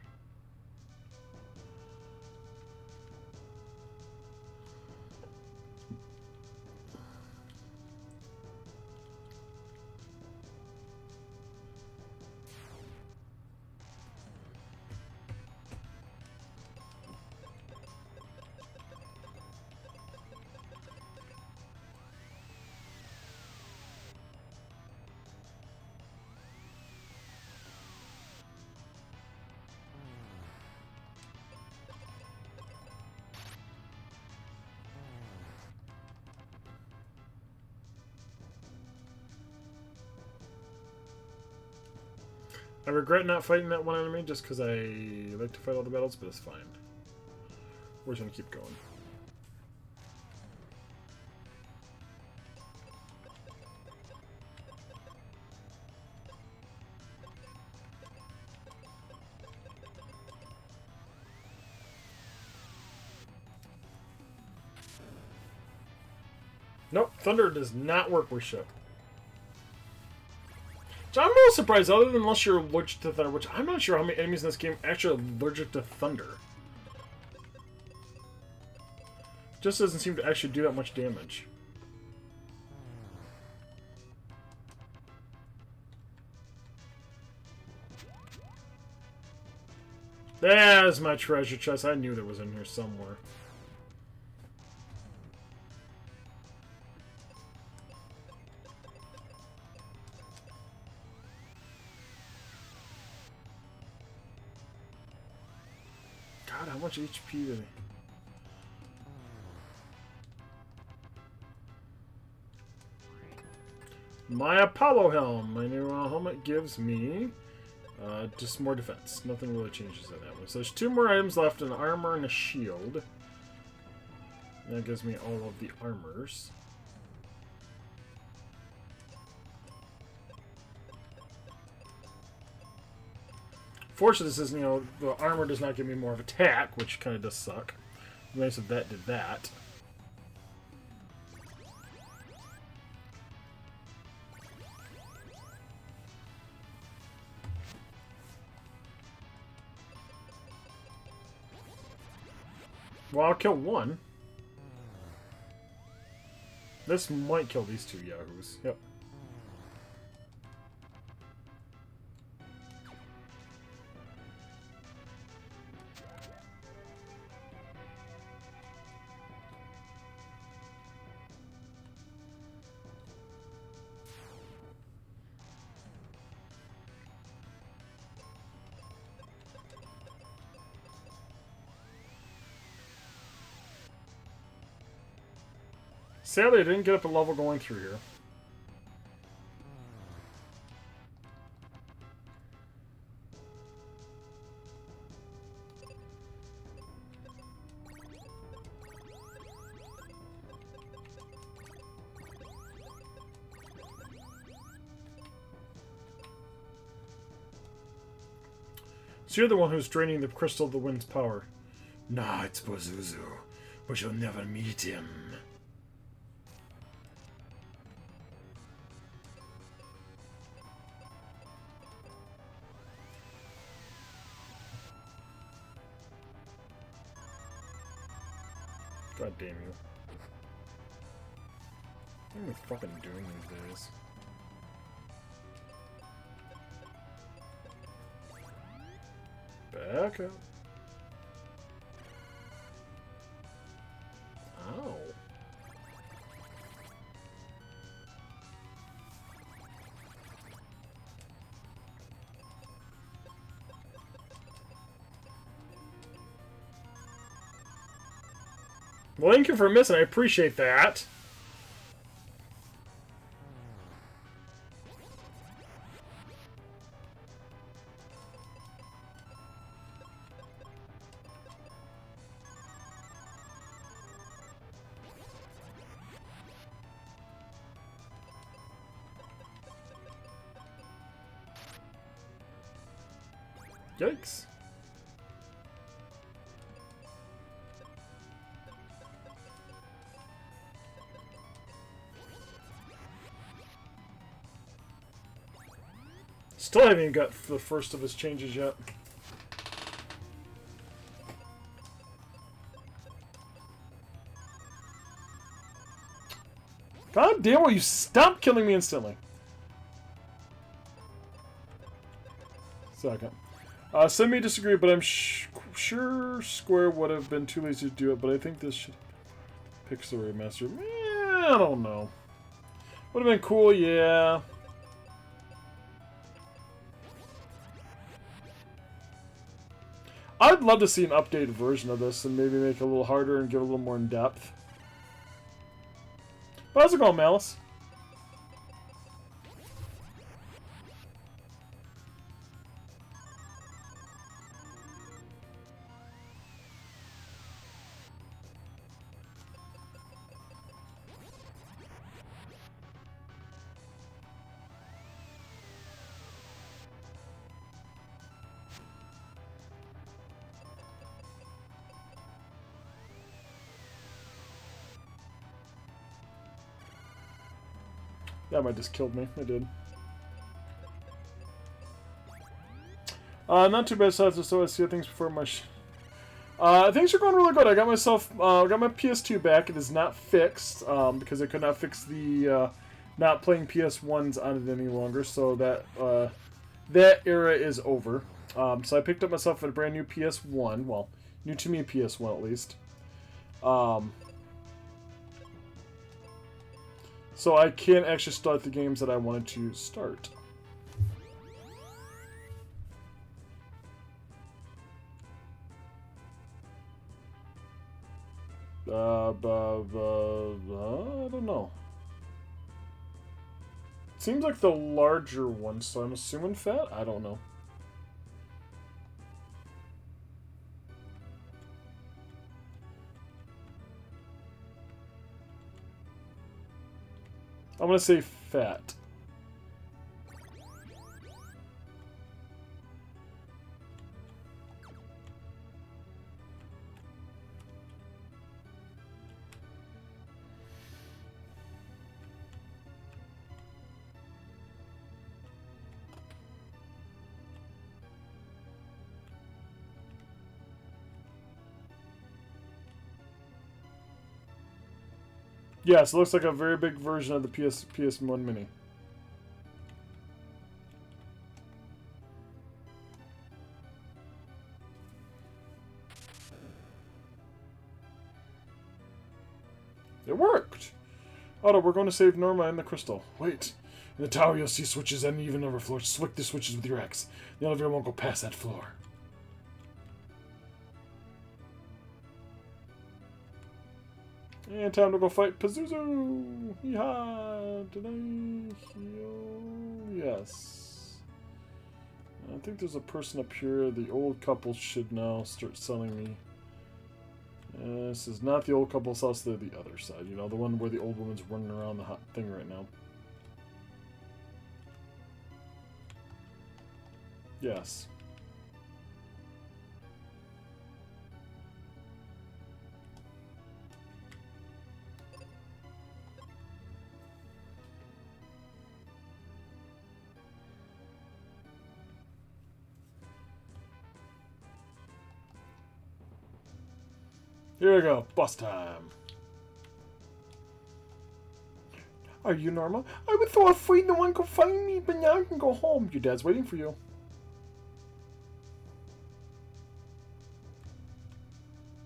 I regret not fighting that one enemy just because I like to fight all the battles, but it's fine. We're just gonna keep going. Nope, thunder does not work with ship. So I'm a little surprised, other than unless you're allergic to thunder, which I'm not sure how many enemies in this game are actually allergic to thunder. Just doesn't seem to actually do that much damage. There's my treasure chest. I knew there was in here somewhere. God, how much HP did he... My Apollo helm. My new helmet gives me just more defense. Nothing really changes in that one. So there's 2 more items left, an armor and a shield. That gives me all of the armors. Fortunately, this is, the armor does not give me more of attack, which kind of does suck. Nice if that did that. Well, I'll kill one. This might kill these 2 yahoos. Yep. Sadly, I didn't get up a level going through here. So you're the one who's draining the crystal of the wind's power. Nah, it's Pazuzu, but you'll never meet him. God damn you. What am I fucking doing these days? Back up. Ow. Well, thank you for missing. I appreciate that. Yikes. Still haven't even got the first of his changes yet. God damn, will you stop killing me instantly? Second. Some may disagree, but I'm sure Square would have been too lazy to do it, but I think this should pick the remaster. I don't know. Would have been cool, yeah. I'd love to see an updated version of this and maybe make it a little harder and give it a little more in depth. But how's it going, Malice? That might just killed me. It did. Not too bad. So I see things before my. Things are going really good. I got myself, got my PS2 back. It is not fixed because I could not fix the not playing PS1s on it any longer. So that that era is over. So I picked up myself a brand new PS1. Well, new to me PS1 at least. So I can actually start the games that I wanted to start. I don't know. Seems like the larger one, so I'm assuming fat? I don't know. I'm gonna say fat. Yes, it looks like a very big version of the PS1 Mini. It worked! Otto, we're going to save Norma and the crystal. Wait. In the tower you'll see switches and even over floors. Swick the switches with your X. The elevator won't go past that floor. And time to go fight Pazuzu! Yeehaw! Did I heal? Yes. I think there's a person up here. The old couple should now start selling me. This is not the old couple's house, they're the other side. You know, the one where the old woman's running around the hot thing right now. Yes. Here we go. Boss time. Are you normal? I was so afraid no one could find me, but now I can go home. Your dad's waiting for you.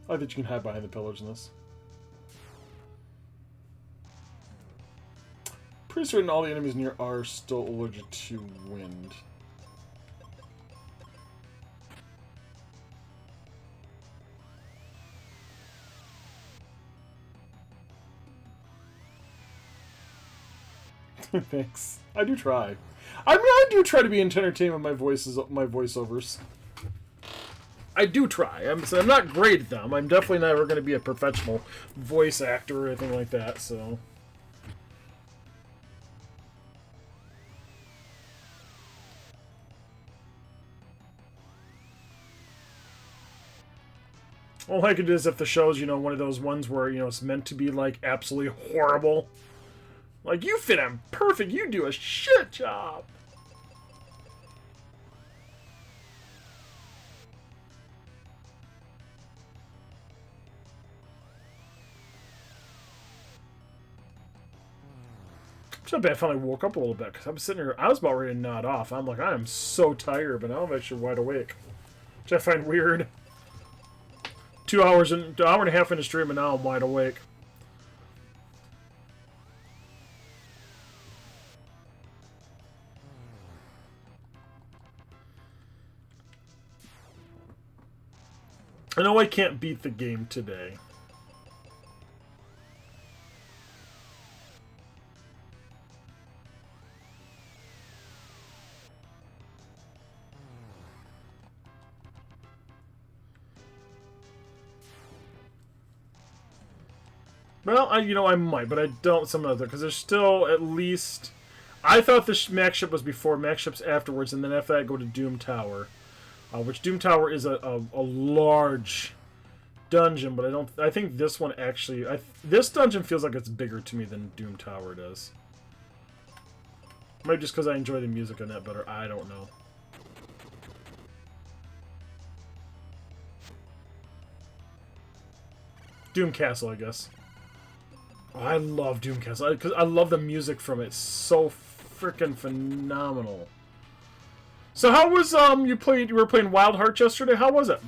I think you can hide behind the pillars in this. Pretty certain all the enemies near are still allergic to wind. Thanks. I do try. I mean, I do try to be entertaining with my voiceovers. I do try. I'm not great at them. I'm definitely never going to be a professional voice actor or anything like that, so... All I could do is if the show's, you know, one of those ones where, you know, it's meant to be, like, absolutely horrible. Like, you fit in perfect, you do a shit job! It's not bad I finally woke up a little bit, because I'm sitting here, I was about ready to nod off. I'm like, I am so tired, but now I'm actually wide awake. Which I find weird. 2 hours, an hour and a half into stream, and now I'm wide awake. I know I can't beat the game today. Well, you know, I might, but I don't some other, because there's still at least... I thought the Max Ship was before, Max Ship's afterwards, and then after that I go to Doom Tower. Which Doom Tower is a large dungeon, but I think this one actually... this dungeon feels like it's bigger to me than Doom Tower does. Maybe just because I enjoy the music on that better, I don't know. Doom Castle, I guess. Oh, I love Doom Castle because I love the music from it. It's so freaking phenomenal. So how was you were playing Wild Hearts yesterday? How was it?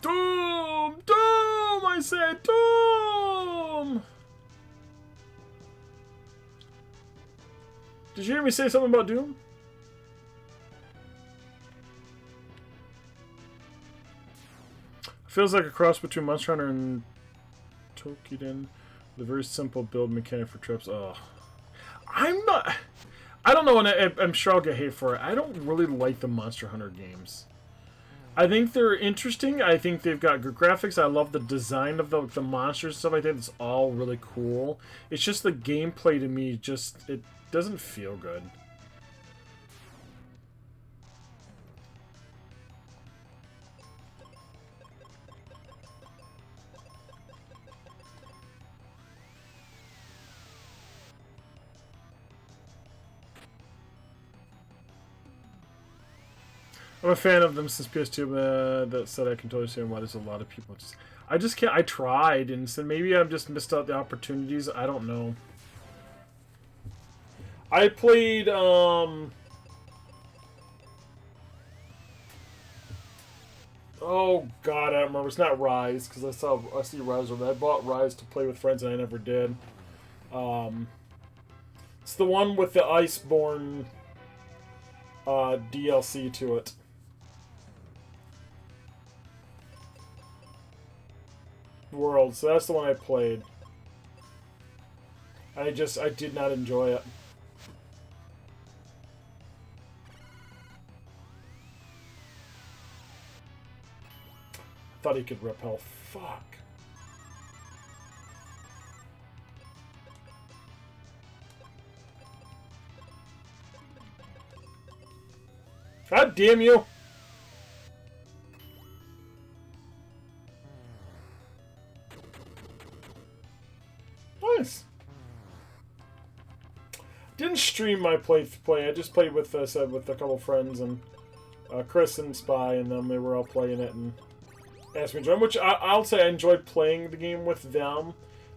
Doom! Doom! I said Doom! Did you hear me say something about Doom? Feels like a cross between Monster Hunter and Tokiden. The very simple build mechanic for trips. Oh. I'm not... I don't know, and I'm sure I'll get hate for it. I don't really like the Monster Hunter games. I think they're interesting. I think they've got good graphics. I love the design of the monsters and stuff like that. It's all really cool. It's just the gameplay to me, just... it doesn't feel good. I'm a fan of them since PS2. That said, I can totally see why there's a lot of people. I just can't. I tried, and so maybe I've just missed out the opportunities. I don't know. I played, Oh god, I don't remember. It's not Rise because I see Rise over there. I bought Rise to play with friends and I never did. It's the one with the Iceborne DLC to it. World. So that's the one I played. I did not enjoy it. I thought he could repel. Fuck. God damn you! Nice. Didn't stream my play. I just played with with a couple friends and Chris and Spy and them. They were all playing it and asked me to join. Which I'll say I enjoyed playing the game with them.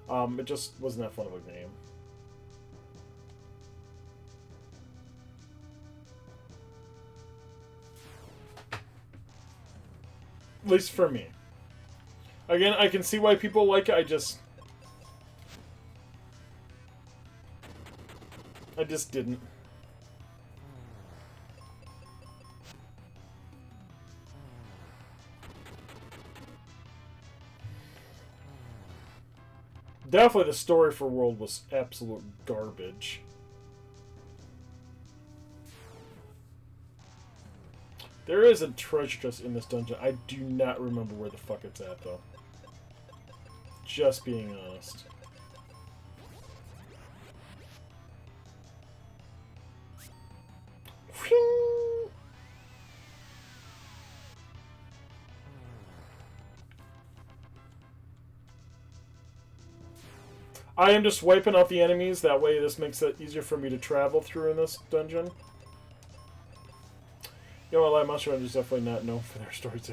It just wasn't that fun of a game. At least for me. Again, I can see why people like it. I just didn't. Definitely the story for World was absolute garbage. There is a treasure chest in this dungeon. I do not remember where the fuck it's at, though. Just being honest. I am just wiping out the enemies. That way this makes it easier for me to travel through in this dungeon. You know what, Mushroom is definitely not known for their stories.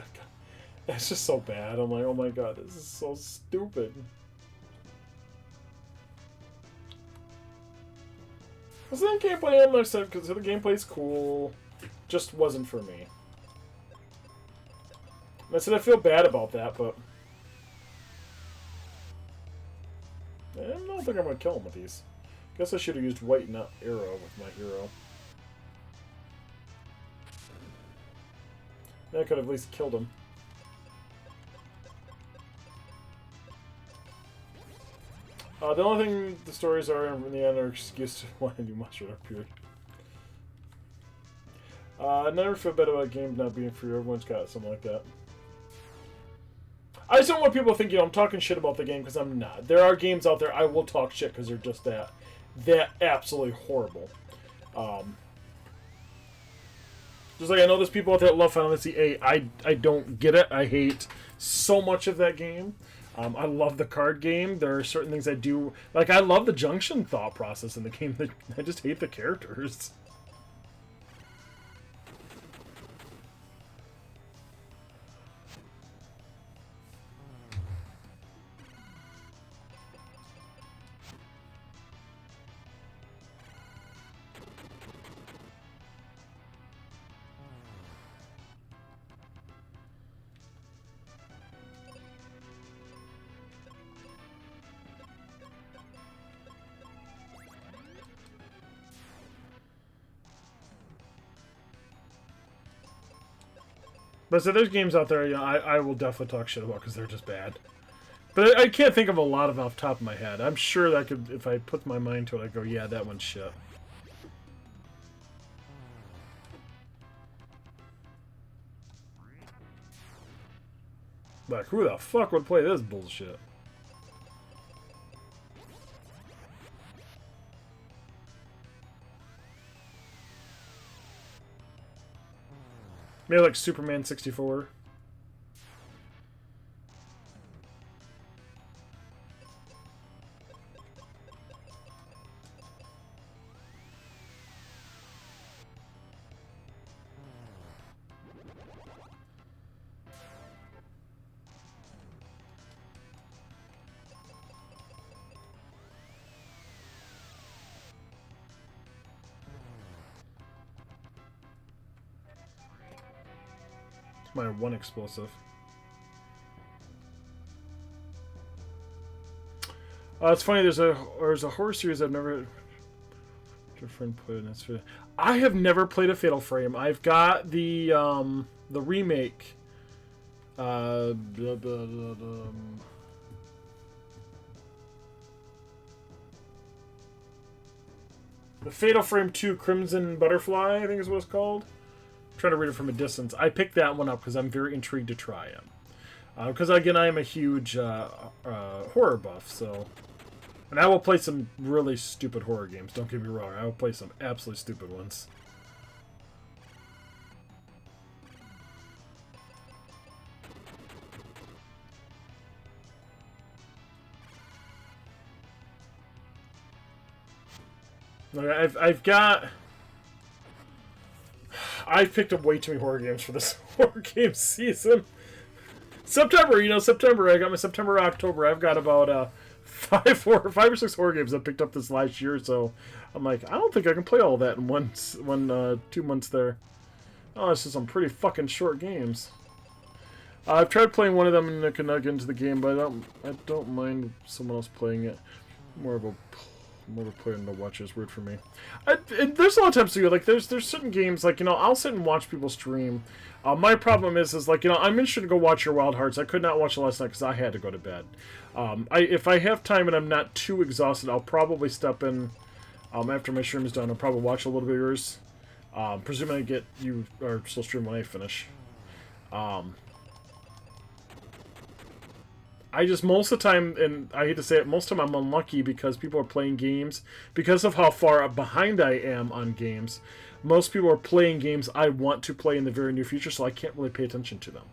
It's just so bad. I'm like, oh my god, this is so stupid. Because the gameplay, I'm upset because the gameplay's cool. Just wasn't for me. And I said I feel bad about that, but I don't think I'm going to kill him with these. Guess I should have used white, not arrow, with my hero. I could have at least killed him. The only thing the stories are in the end are excuse to why a new mushroom appeared. I never feel bad about games not being free. Everyone's got something like that. I just don't want people to think, I'm talking shit about the game, because I'm not. There are games out there I will talk shit because they're just that absolutely horrible. Just like I know there's people out there that love Final Fantasy VIII. I don't get it. I hate so much of that game. I love the card game. There are certain things I do. Like, I love the junction thought process in the game. I just hate the characters. But so there's games out there, I will definitely talk shit about because they're just bad. But I can't think of a lot of off the top of my head. I'm sure that I could, if I put my mind to it, I'd go, yeah, that one's shit. Like, who the fuck would play this bullshit? Maybe like Superman 64. My one explosive. It's funny. There's a horror series I've never. Your friend put in this. I have never played a Fatal Frame. I've got the remake. The Fatal Frame 2 Crimson Butterfly, I think is what it's called. I'm trying to read it from a distance. I picked that one up because I'm very intrigued to try it. Because again, I am a huge horror buff, so. And I will play some really stupid horror games, don't get me wrong. I will play some absolutely stupid ones. I've picked up way too many horror games for this horror game season. September, September. I got my September, October. I've got about 5 or 6 horror games I picked up this last year. So I'm like, I don't think I can play all that in 2 months there. Oh, this is some pretty fucking short games. I've tried playing one of them and I could not get into the game, but I don't mind someone else playing it. More of a player to watch is weird for me. There's a lot of times too, like there's certain games like I'll sit and watch people stream. My problem is like I'm interested to go watch your Wild Hearts. I could not watch it last night because I had to go to bed. If I have time and I'm not too exhausted, I'll probably step in after my stream is done. I'll probably watch a little bit of yours. Presuming you are still streaming when I finish. I just, most of the time, and I hate to say it, most of the time I'm unlucky because people are playing games. Because of how far behind I am on games, most people are playing games I want to play in the very near future, so I can't really pay attention to them.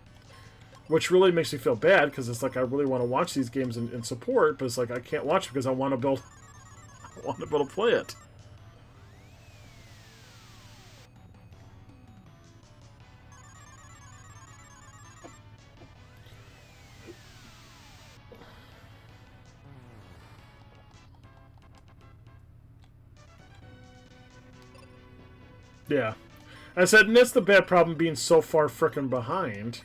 Which really makes me feel bad, because it's like I really want to watch these games and support, but it's like I can't watch because I want to build, I want to be able to play it. Yeah. I said, and that's the bad problem being so far frickin' behind.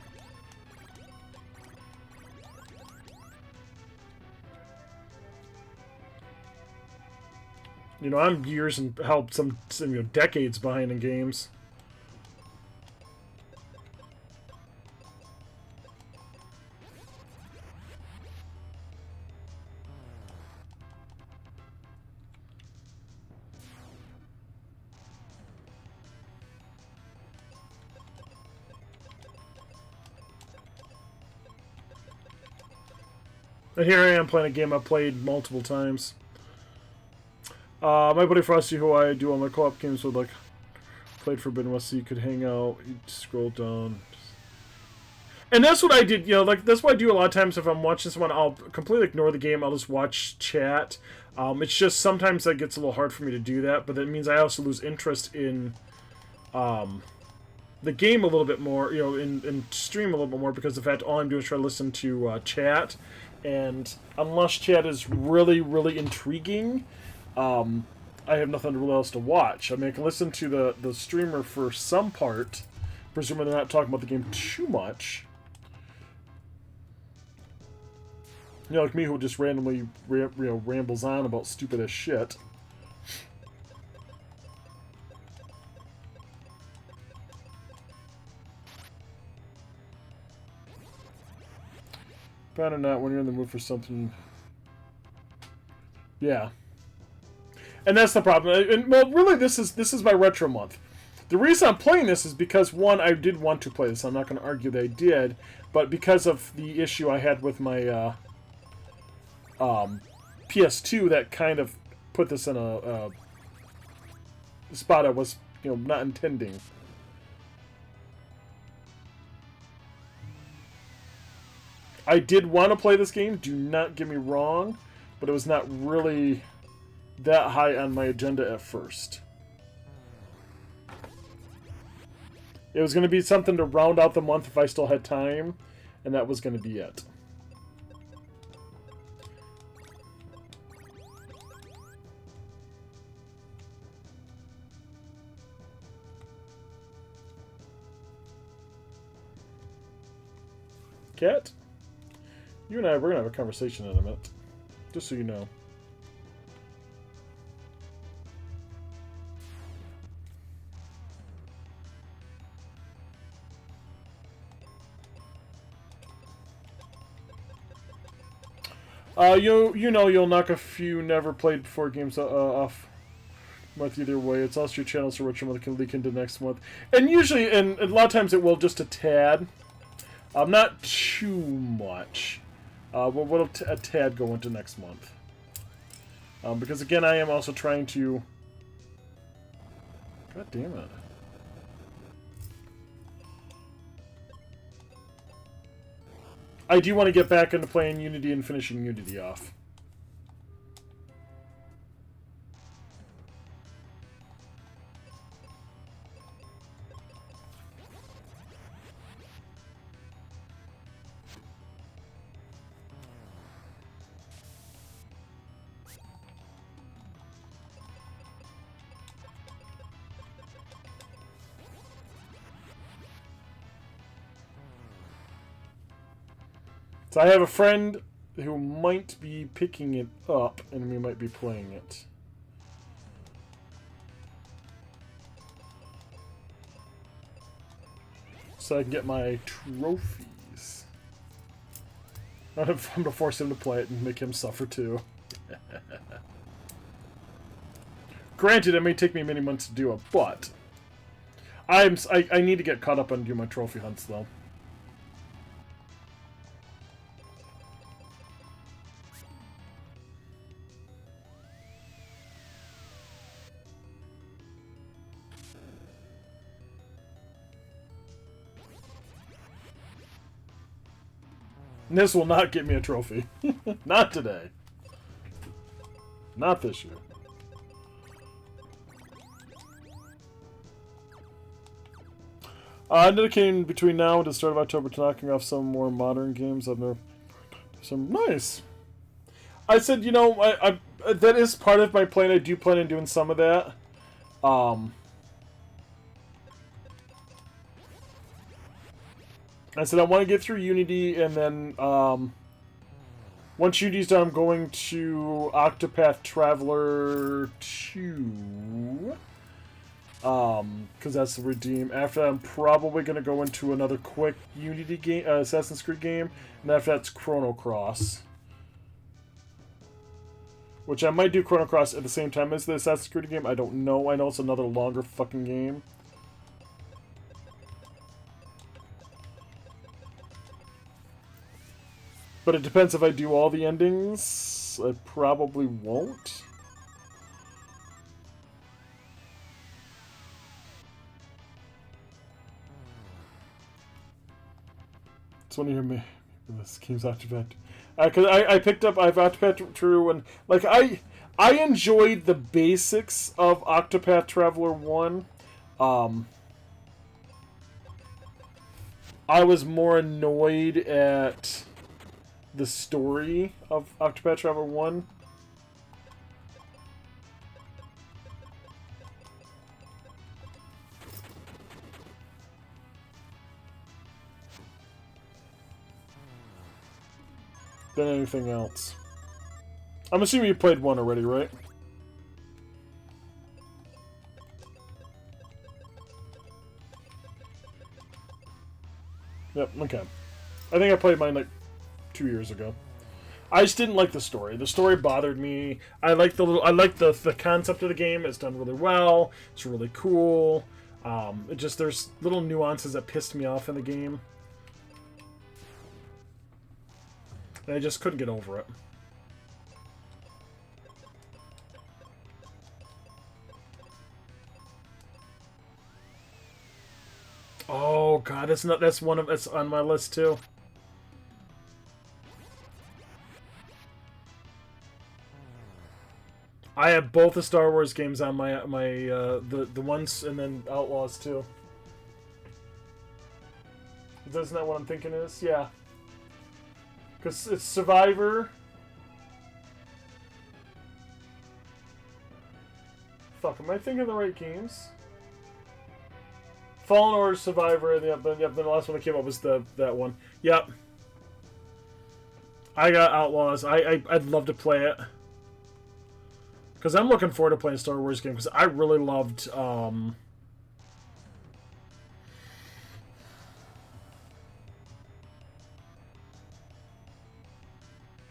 I'm years and help some decades behind in games. And here I am playing a game I've played multiple times. My buddy Frosty, who I do all my co-op games with, played Forbidden West so you could hang out. You scroll down. And that's what I did, that's what I do a lot of times if I'm watching someone. I'll completely ignore the game. I'll just watch chat. It's just sometimes that gets a little hard for me to do that, but that means I also lose interest in the game a little bit more, and stream a little bit more because of the fact all I'm doing is try to listen to chat. And unless chat is really, really intriguing, I have nothing really else to watch. I mean, I can listen to the streamer for some part, presuming they're not talking about the game too much. Like me, who just randomly rambles on about stupid as shit. Better not when you're in the mood for something. Yeah. And that's the problem. And well, really, this is my retro month. The reason I'm playing this is because, one, I did want to play this. I'm not going to argue that I did, but because of the issue I had with my PS2, that kind of put this in a spot I was, not intending. I did want to play this game. Do not get me wrong, but it was not really that high on my agenda at first. It was going to be something to round out the month if I still had time, and that was going to be it. Cat, you and I, we're going to have a conversation in a minute. Just so you know. You know you'll knock a few never played before games off month either way. It's also your channel, so which month can leak into next month. And usually, and a lot of times it will just a tad. Not too much. But will a tad go into next month. Because again, I am also trying to... God damn it. I do want to get back into playing Unity and finishing Unity off. So I have a friend who might be picking it up, and we might be playing it. So I can get my trophies. I'm going to force him to play it and make him suffer too. Granted, it may take me many months to do it, but I need to get caught up and do my trophy hunts though. This will not get me a trophy. Not today. Not this year. I'm dedicating between now and the start of October to knocking off some more modern games. I've never... Some... Nice! I said, you know, I that is part of my plan. I do plan on doing some of that. I said I want to get through Unity, and then once Unity's done, I'm going to Octopath Traveler 2. Because that's the redeem. After that, I'm probably going to go into another quick Unity game, Assassin's Creed game, and after that's Chrono Cross. Which I might do Chrono Cross at the same time as the Assassin's Creed game. I don't know. I know it's another longer fucking game. But it depends if I do all the endings. I probably won't. It's one of your this game's Octopath. Because I picked up Octopath True, and like I enjoyed the basics of Octopath Traveler 1. I was more annoyed at the story of Octopath Traveler 1. Than anything else. I'm assuming you played 1 already, right? Yep, okay. I think I played mine like 2 years ago. I just didn't like the story. The story bothered me. I like the concept of the game. It's done really well. It's really cool. It just there's little nuances that pissed me off in the game. And I just couldn't get over it. Oh god, that's on my list too. I have both the Star Wars games on my the ones and then Outlaws too. Isn't that what I'm thinking is? Yeah. Because it's Survivor. Fuck, am I thinking of the right games? Fallen Order, Survivor, and then the last one that came up was that one. Yep. I got Outlaws. I'd love to play it. Because I'm looking forward to playing a Star Wars game. Because I really loved...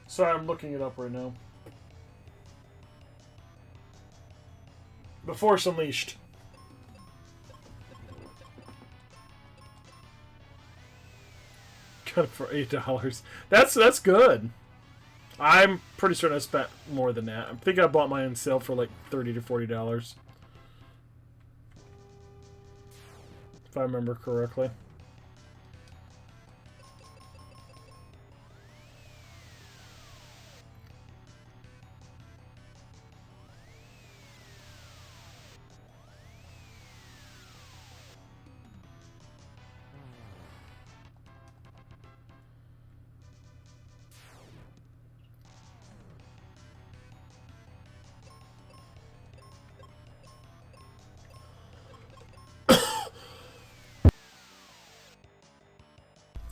Sorry, I'm looking it up right now. The Force Unleashed. Got it for $8. That's good. I'm pretty certain I spent more than that. I think I bought mine on sale for like $30 to $40. If I remember correctly.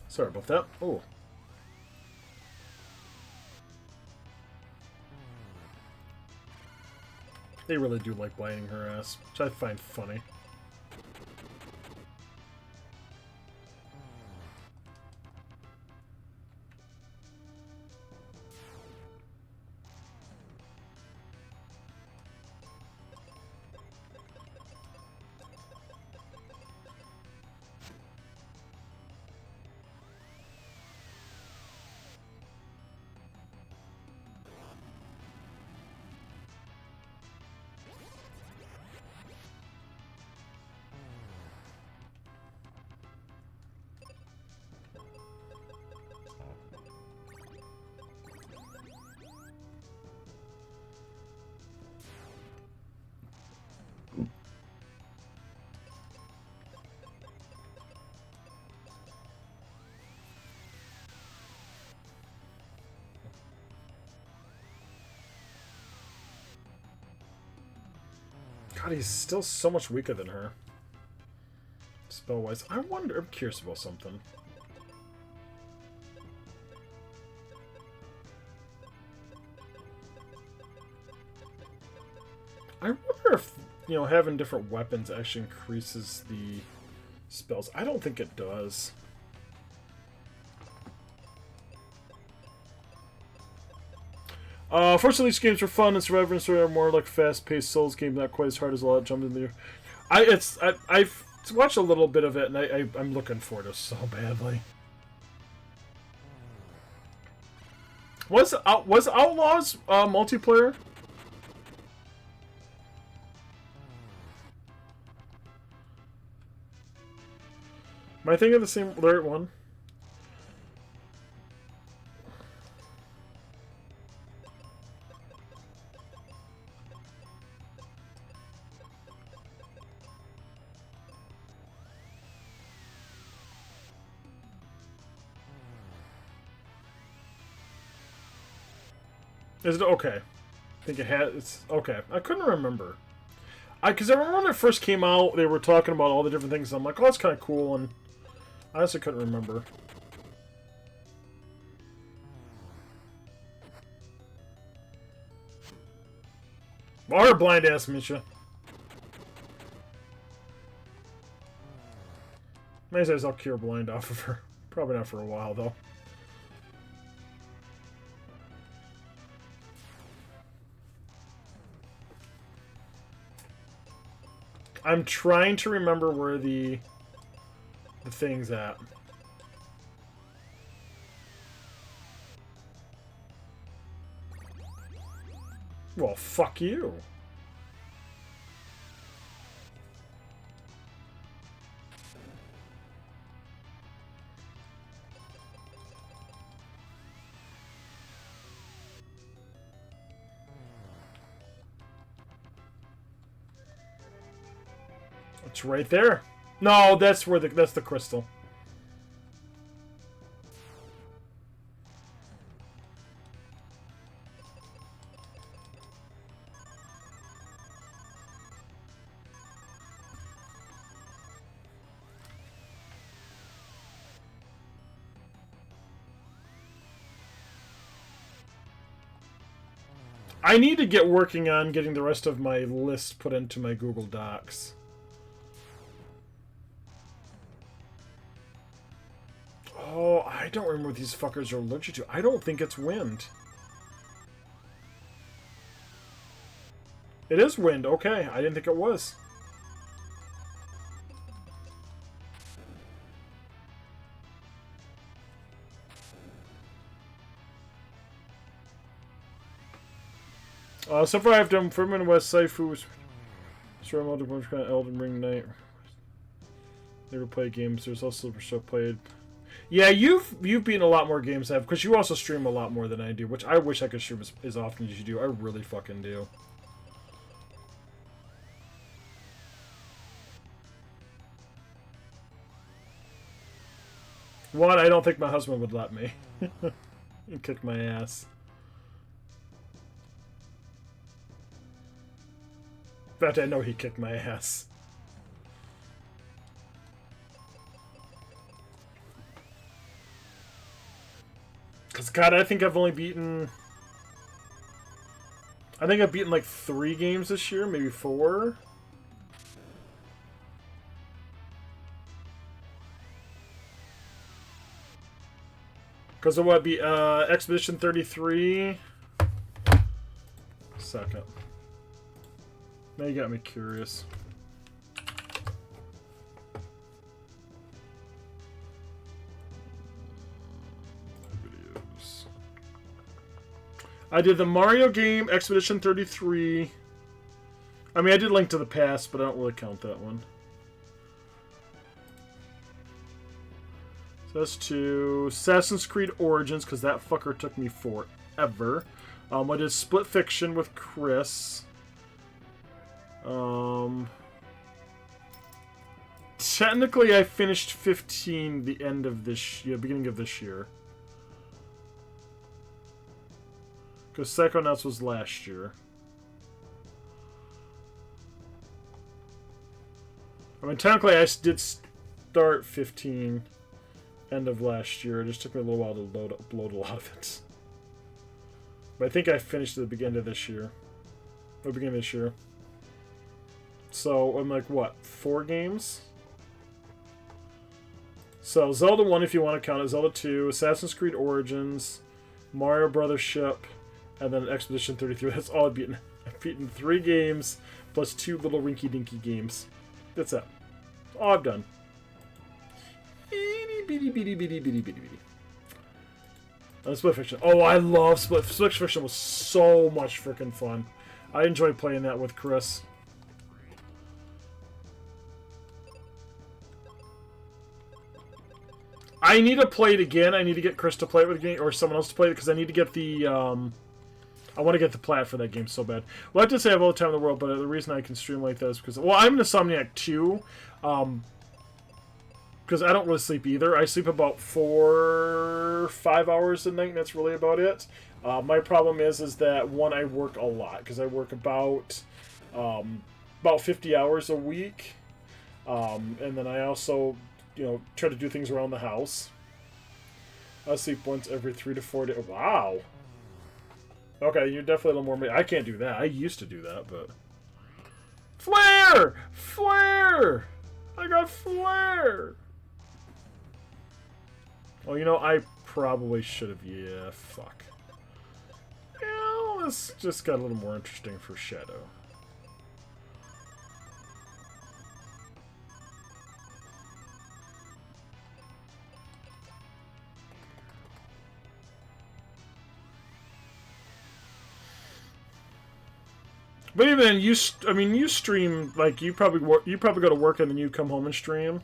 Sorry about that. Oh. They really do like biting her ass, which I find funny. God, he's still so much weaker than her. Spell-wise. I wonder... I'm curious about something. I wonder if, you know, having different weapons actually increases the spells. I don't think it does. Fortunately, these games are fun and Survivor and Story are more like fast-paced Souls game, not quite as hard as a lot of jumping in the air. I've watched a little bit of it, and I'm looking forward to it so badly. Was Outlaws multiplayer? Am I thinking of the same right one? Is it okay? I think it had. It's okay. I couldn't remember. Because I remember when it first came out, they were talking about all the different things. And I'm like, oh, that's kind of cool, and I honestly couldn't remember. Or blind ass Misha. Maybe I'll cure blind off of her. Probably not for a while though. I'm trying to remember where the thing's at. Well, fuck you. It's right there. No, that's where that's the crystal. I need to get working on getting the rest of my list put into my Google Docs. Oh, I don't remember what these fuckers are allergic to. I don't think it's wind. It is wind. Okay, I didn't think it was. So far I've done Forbidden West, Saifu, Story Mode, Elden Ring Night. Never played games. There's also Super Show played. Yeah, you've beaten a lot more games, I've, because you also stream a lot more than I do, which I wish I could stream as often as you do. I really fucking do. One, I don't think my husband would let me. He'd kick my ass. In fact, I know he kicked my ass. Because, God, I think I've only beaten... I think I've beaten like 3 games this year, maybe 4. Because of what be Expedition 33. Second. Now you got me curious. Videos. I did the Mario game, Expedition 33. I mean, I did Link to the Past, but I don't really count that one. So that's 2. Assassin's Creed Origins, because that fucker took me forever. I did Split Fiction with Chris. Technically, I finished 15 the end of this year, beginning of this year. Because Psychonauts was last year. I mean, technically, I did start 15 end of last year. It just took me a little while to upload a lot of it. But I think I finished at the beginning of this year. Or beginning of this year. So, I'm like, what, 4 games? So, Zelda 1, if you want to count it, Zelda 2, Assassin's Creed Origins, Mario Brothers Ship, and then Expedition 33. That's all I've beaten. I've beaten 3 games, plus 2 little rinky-dinky games. That's it. That's all I've done. Split Fiction. Oh, I love Split Fiction. Was so much freaking fun. I enjoyed playing that with Chris. I need to play it again. I need to get Chris to play it with me, or someone else to play it, because I need to get the, I want to get the plat for that game so bad. Well, I have to say I have all the time in the world, but the reason I can stream like that is because, well, I'm an Insomniac too, because I don't really sleep either. I sleep about 4-5 hours a night, and that's really about it. My problem is that, one, I work a lot, because I work about 50 hours a week, and then I also, you know, try to do things around the house. I sleep once every 3 to 4 days. Wow. Okay, you're definitely a little more... I can't do that. I used to do that, but... Flare! Flare! I got flare! Well, you know, I probably should have... Yeah, fuck. Yeah, this just got a little more interesting for Shadow. But even then, you stream, like, you probably go to work and then you come home and stream.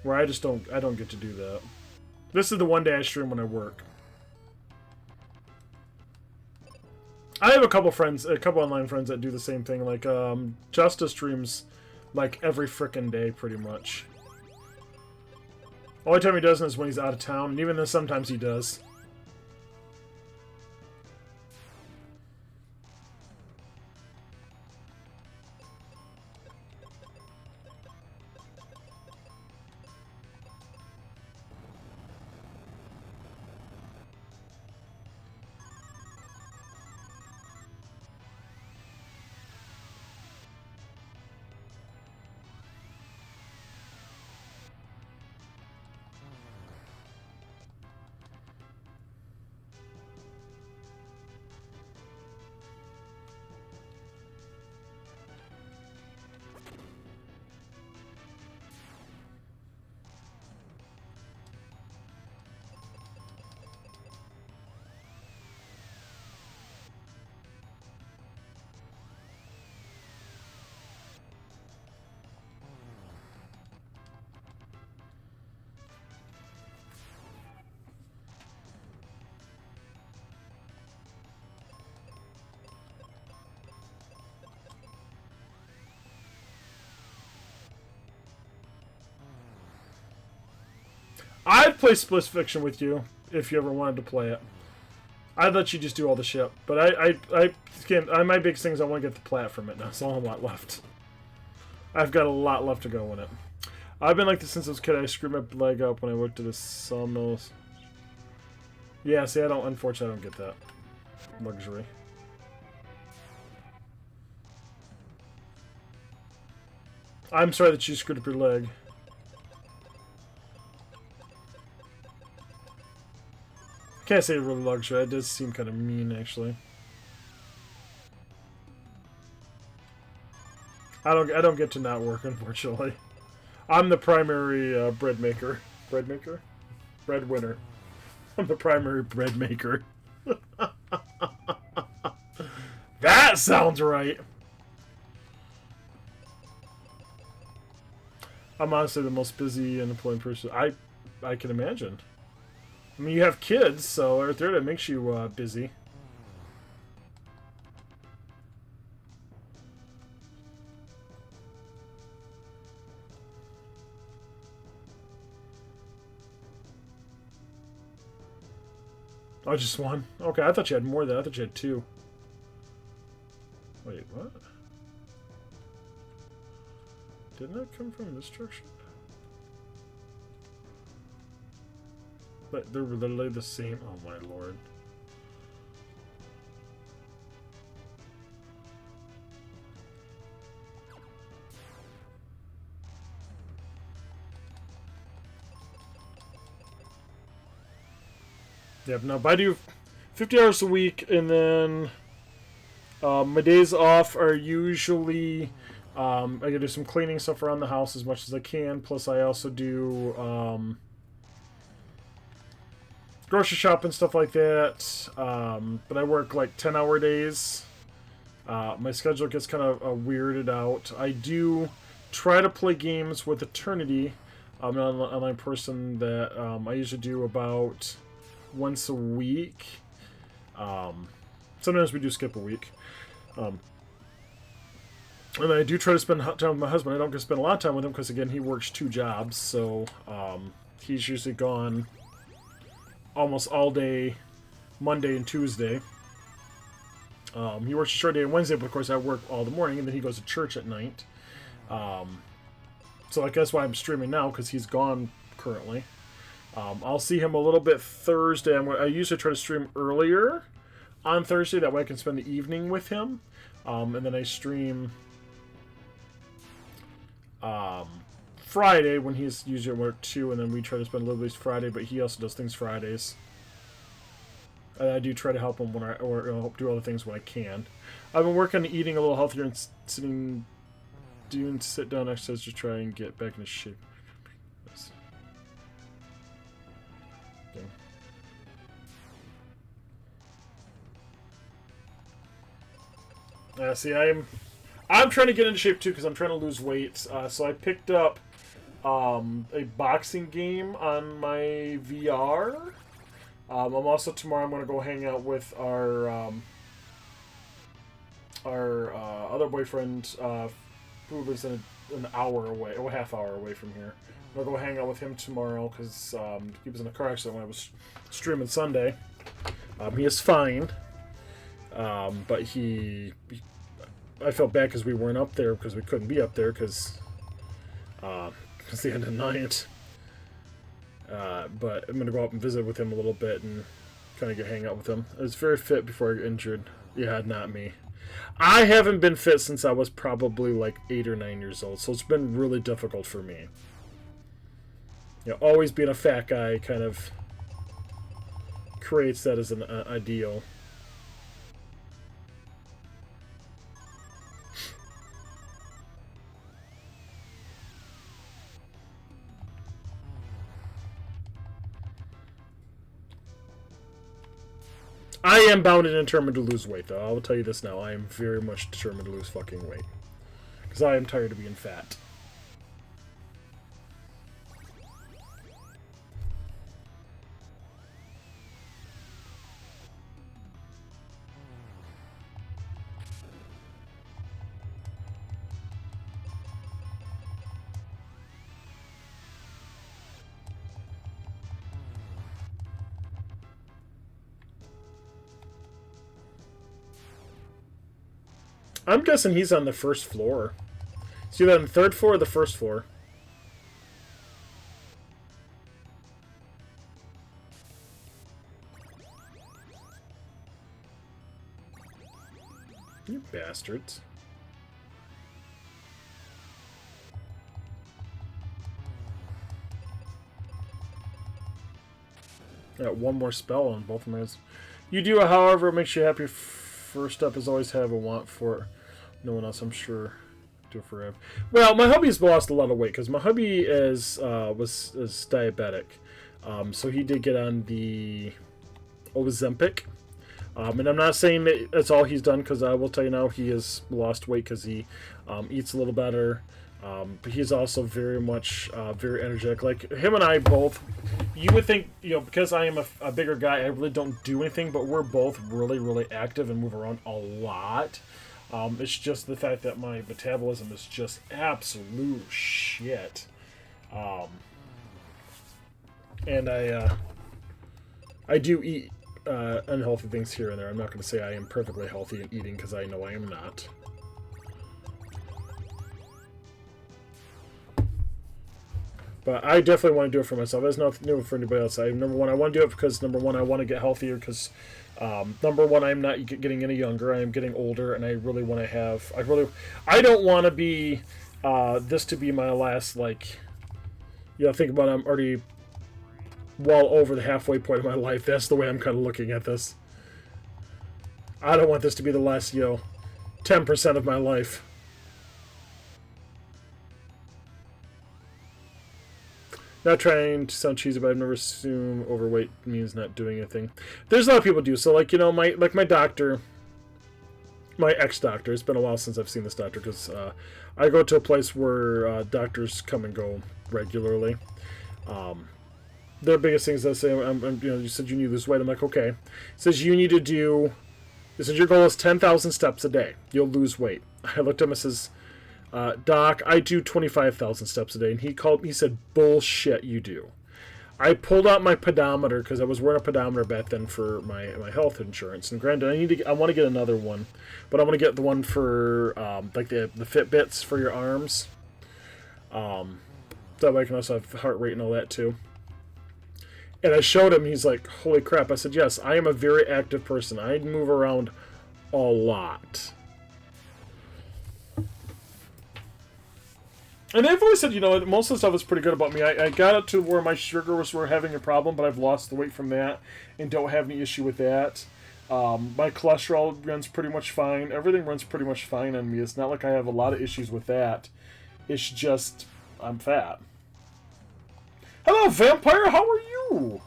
Where I don't get to do that. This is the one day I stream when I work. I have a couple online friends that do the same thing. Like, Justice streams, like, every frickin' day, pretty much. Only time he doesn't is when he's out of town, and even then, sometimes he does. I'd play Split Fiction with you if you ever wanted to play it. I'd let you just do all the shit, but I can't. My biggest thing is I want to get the plat from it now. That's all I want left. I've got a lot left to go in it. I've been like this since I was a kid. I screwed my leg up when I worked at a sawmill. Yeah, see, unfortunately, I don't get that luxury. I'm sorry that you screwed up your leg. Can't say really luxury. It does seem kind of mean, actually. I don't get to not work, unfortunately. I'm the primary bread maker. Bread maker? Breadwinner. I'm the primary bread maker. That sounds right. I'm honestly the most busy and employed person. I can imagine. I mean, you have kids, so right there that makes you busy. Oh, just one? Okay, I thought you had more than that. I thought you had two. Wait, what? Didn't that come from this direction? But they're literally the same. Oh my lord. Yep, no, but I do 50 hours a week, and then my days off are usually I can do some cleaning stuff around the house as much as I can. Plus, I also do grocery shopping, stuff like that. But I work like 10-hour days. My schedule gets kind of weirded out. I do try to play games with Eternity. I'm an online person that I usually do about once a week. Sometimes we do skip a week. And I do try to spend time with my husband. I don't get to spend a lot of time with him because, again, he works 2 jobs. So he's usually gone almost all day Monday and Tuesday. He works a short day on Wednesday, but of course I work all the morning, and then he goes to church at night. So I guess why I'm streaming now, because he's gone currently. I'll see him a little bit Thursday. I usually try to stream earlier on Thursday. That way I can spend the evening with him. And then I stream Friday when he's usually at work too. And then we try to spend a little bit Friday, but he also does things Fridays. And I do try to help him when or do other things when I can. I've been working on eating a little healthier and doing sit-down exercise to try and get back into shape. See, I'm trying to get into shape too because I'm trying to lose weight. So I picked up a boxing game on my VR. I'm also tomorrow. I'm going to go hang out with our other boyfriend who lives in an hour away, or a half hour away from here. I'm going to go hang out with him tomorrow because he was in a car accident when I was streaming Sunday. He is fine. But I felt bad because we weren't up there because we couldn't be up there because it's the end of the night. But I'm gonna go up and visit with him a little bit and kind of hang out with him. I was very fit before I got injured. Yeah, not me. I haven't been fit since I was probably like 8 or 9 years old, so it's been really difficult for me. You know, always being a fat guy kind of creates that as an ideal. I am bound and determined to lose weight, though. I will tell you this now. I am very much determined to lose fucking weight. Because I am tired of being fat. I'm guessing he's on the first floor. Is he on the third floor or the first floor? You bastards. Got one more spell on both of my hands. You do, however, it makes you happy. First up is always have a want for no one else, I'm sure. Do it forever. Well, my hubby's lost a lot of weight because my hubby is diabetic. So he did get on the Ozempic. And I'm not saying that that's all he's done, because I will tell you now he has lost weight because he eats a little better. But he's also very much very energetic. Like him and I both, you would think, because I am a bigger guy, I really don't do anything, but we're both really, really active and move around a lot. It's just the fact that my metabolism is just absolute shit. And I do eat unhealthy things here and there. I'm not going to say I am perfectly healthy in eating, because I know I am not. But I definitely want to do it for myself. There's nothing new for anybody else. Number one, I want to do it because, number one, I want to get healthier because, number one, I'm not getting any younger. I am getting older, and I really want to have... I don't want to be... this to be my last, think about it, I'm already well over the halfway point of my life. That's the way I'm kind of looking at this. I don't want this to be the last, 10% of my life. Not trying to sound cheesy, but I've never assumed overweight means not doing anything. There's a lot of people do. So, my doctor, my ex-doctor, it's been a while since I've seen this doctor, because I go to a place where doctors come and go regularly. Their biggest thing is they say, you said you need to lose weight. I'm like, okay. It says you need to do, it says your goal is 10,000 steps a day. You'll lose weight. I looked at him and says, Doc, I do 25,000 steps a day. And he said, bullshit, you do. I pulled out my pedometer, because I was wearing a pedometer back then for my health insurance. And granted, I want to get another one, but I want to get the one for the Fitbits for your arms. That way I can also have heart rate and all that too. And I showed him. He's like, holy crap. I said, yes, I am a very active person. I move around a lot. And they've always said, most of the stuff is pretty good about me. I got it to where my sugars were having a problem, but I've lost the weight from that and don't have any issue with that. My cholesterol runs pretty much fine. Everything runs pretty much fine on me. It's not like I have a lot of issues with that. It's just, I'm fat. Hello, Vampire! How are you?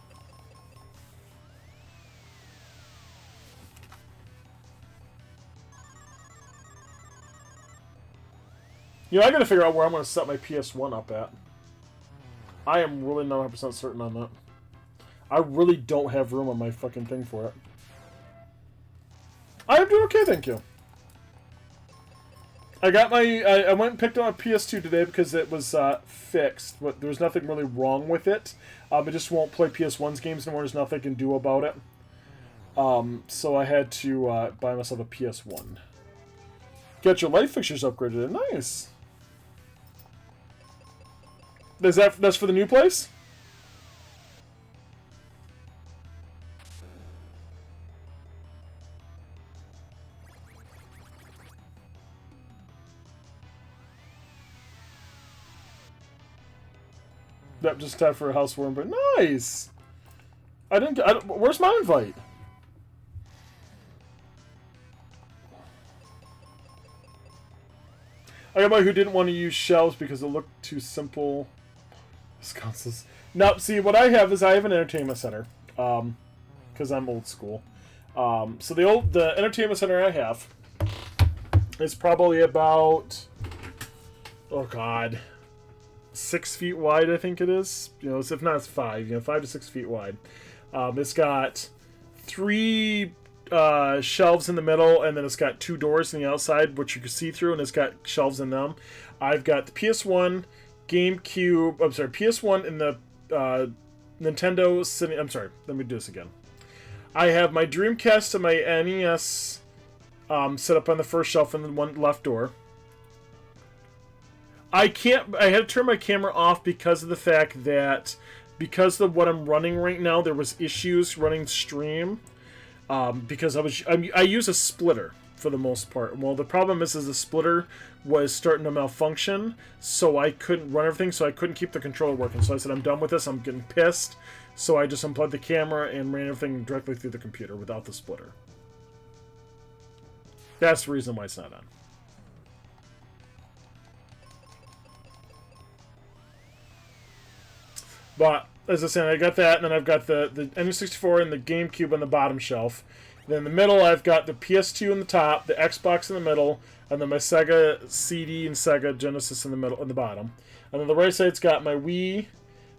I gotta figure out where I'm gonna set my PS1 up at. I am really not 100% certain on that. I really don't have room on my fucking thing for it. I am doing okay, thank you. I got I went and picked up a PS2 today because it was fixed, but there was nothing really wrong with it. It just won't play PS1's games anymore. There's nothing I can do about it. So I had to buy myself a PS1. Get your light fixtures upgraded. Nice. That's for the new place? Yep, just time for a housewarming, but nice! Where's my invite? I got my who didn't want to use shelves because it looked too simple. Consoles. Now, see, what I have is I have an entertainment center, because I'm old school. So the entertainment center I have is probably about, oh god, 6 feet wide, I think it is. If not, it's 5. 5 to 6 feet wide. It's got 3 shelves in the middle, and then it's got 2 doors on the outside, which you can see through, and it's got shelves in them. I've got the PS1, GameCube, PS1 and the Nintendo Cine... I'm sorry, let me do this again. I have my Dreamcast and my NES set up on the first shelf in the one left door. I had to turn my camera off because of the fact that, because of what I'm running right now, there was issues running stream. Because I use a splitter for the most part. Well, the problem is the splitter was starting to malfunction, so I couldn't run everything, so I couldn't keep the controller working. So I said, I'm done with this, I'm getting pissed. So I just unplugged the camera and ran everything directly through the computer without the splitter. That's the reason why it's not on. But, as I said, I got that, and then I've got the N64 and the GameCube on the bottom shelf. Then in the middle, I've got the PS2 in the top, the Xbox in the middle, and then my Sega CD and Sega Genesis in the middle, on the bottom. And then the right side's got my Wii,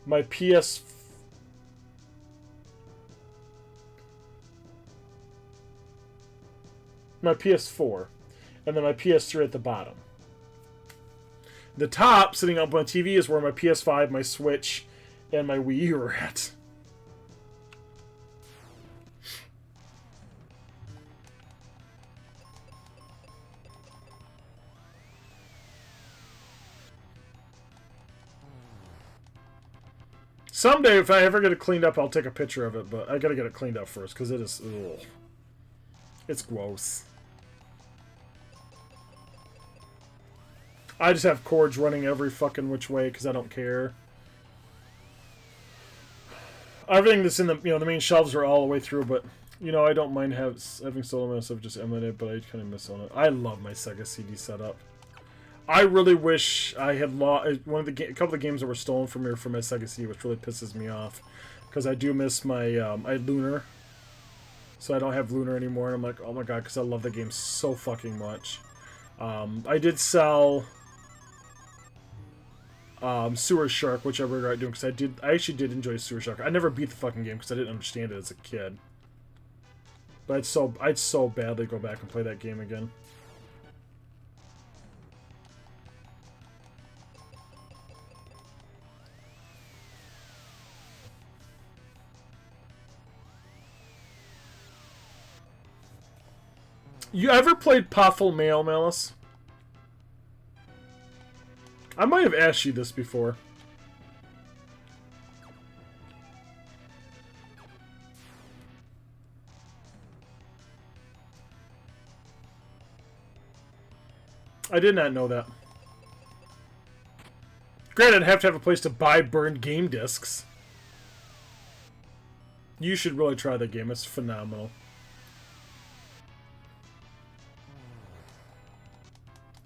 my PS4, and then my PS3 at the bottom. The top, sitting up on my TV, is where my PS5, my Switch, and my Wii U are at. Someday, if I ever get it cleaned up, I'll take a picture of it, but I gotta get it cleaned up first, because it is... Ugh. It's gross. I just have cords running every fucking which way, because I don't care. Everything that's in the, the main shelves are all the way through, but, I don't mind having stolen my stuff just emulated, but I kind of miss on it. I love my Sega CD setup. I really wish I had lost a couple of games that were stolen from me from my Sega CD, which really pisses me off, because I do miss my I had Lunar, so I don't have Lunar anymore, and I'm like, oh my god, because I love the game so fucking much. I did sell Sewer Shark, which I regret doing, because I actually did enjoy Sewer Shark. I never beat the fucking game because I didn't understand it as a kid, but I'd so badly go back and play that game again. You ever played Poffle Mail, Malice? I might have asked you this before. I did not know that. Granted, I'd have to have a place to buy burned game discs. You should really try that game. It's phenomenal.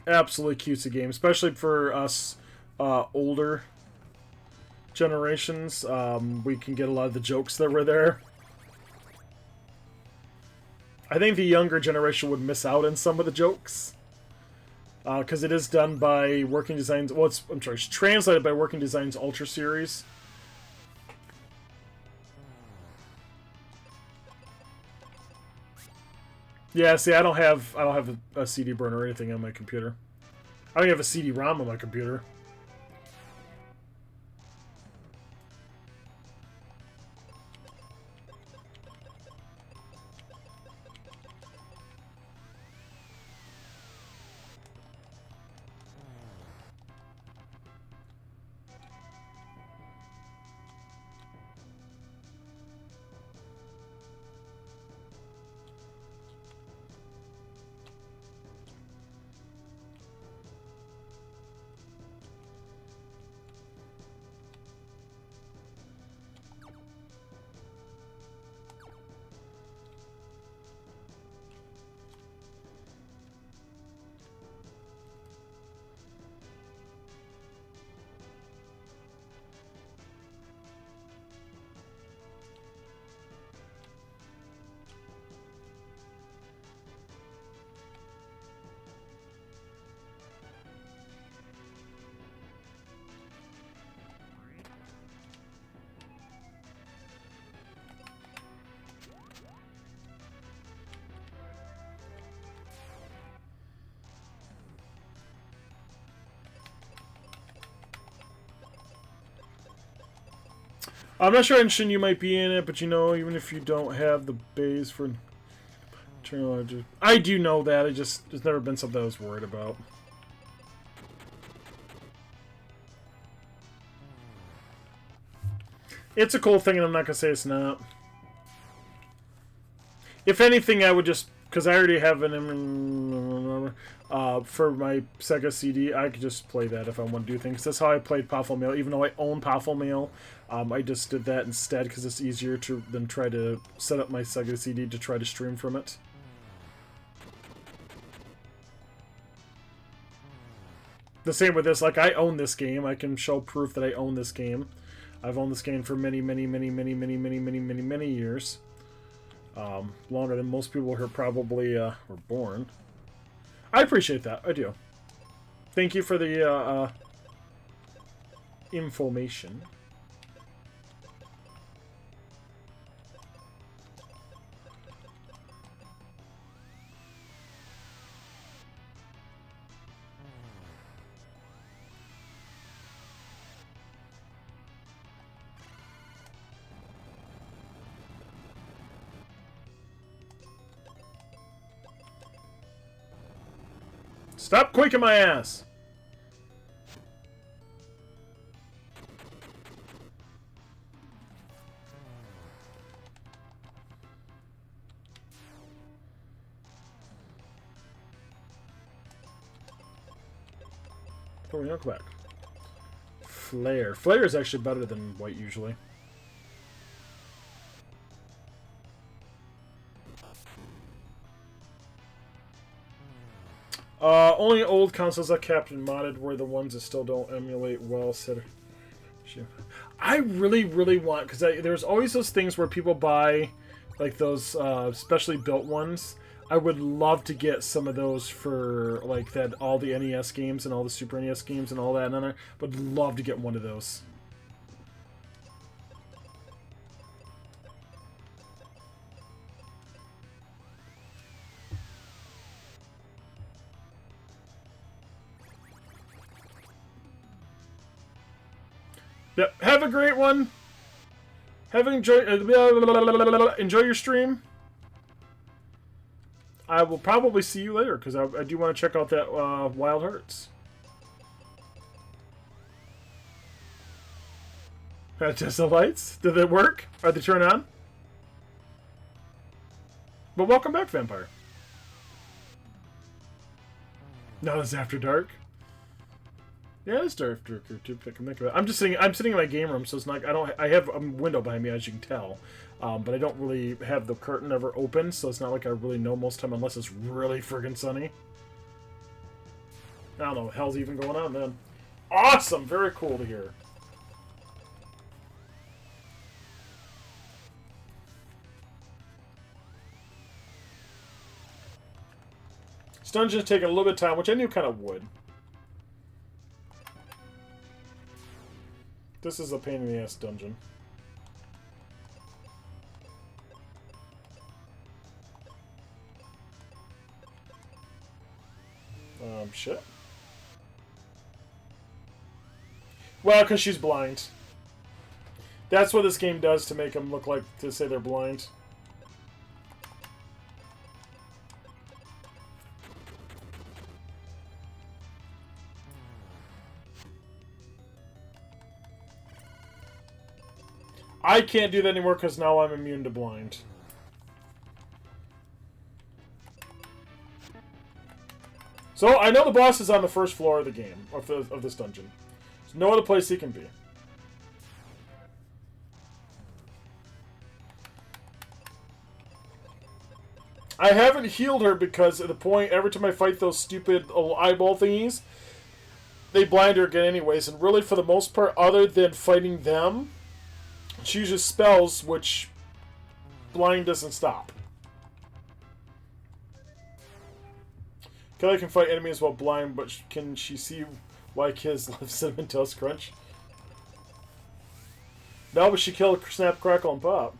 Absolutely cutesy game, especially for us older generations. We can get a lot of the jokes that were there. I think the younger generation would miss out on some of the jokes, because it is done by Working Designs. Well, it's translated by Working Designs Ultra Series. Yeah, see, I don't have a CD burner or anything on my computer. I don't even have a CD-ROM on my computer. I'm not sure, Inshin, you might be in it, but even if you don't have the base for... I do know that. It's never been something I was worried about. It's a cool thing, and I'm not gonna say it's not. If anything, I would just, because I already have an for my Sega CD, I could just play that if I want to do things. That's how I played Powerful Mail. Even though I own Powerful Mail, I just did that instead because it's easier than try to set up my Sega CD to try to stream from it. The same with this. Like, I own this game. I can show proof that I own this game. I've owned this game for many years. Longer than most people who probably were born. I appreciate that. I do. Thank you for the information. Stop quaking my ass! Oh, we don't go back. Flare. Flare is actually better than white usually. Only old consoles that Captain modded were the ones that still don't emulate well. Said, I really want, because there's always those things where people buy, like those specially built ones. I would love to get some of those for like that, all the NES games and all the Super NES games and all that. And I would love to get one of those. Yep. Have a great one. Enjoy your stream. I will probably see you later because I do want to check out that Wild Hearts. Just the lights. Did they work? Are they turned on? But welcome back, Vampire. Now it's after dark. Yeah, it's dark. I'm just sitting. I'm sitting in my game room, so it's not. I have a window behind me, as you can tell, but I don't really have the curtain ever open, so it's not like I really know most time unless it's really friggin' sunny. I don't know what the hell's even going on then. Awesome, very cool to hear. This dungeon's taking a little bit of time, which I knew kind of would. This is a pain in the ass dungeon. Shit. Well, because she's blind. That's what this game does to make them look like, to say they're blind. I can't do that anymore because now I'm immune to blind. So, I know the boss is on the first floor of the game, of this dungeon. There's no other place he can be. I haven't healed her because at the point, every time I fight those stupid eyeball thingies, they blind her again anyways. And really, for the most part, other than fighting them, she uses spells which blind doesn't stop. Kelly can fight enemies while blind, but can she see why kids love Cinnamon Toast Crunch? No, but she killed Snap, Crackle, and Pop.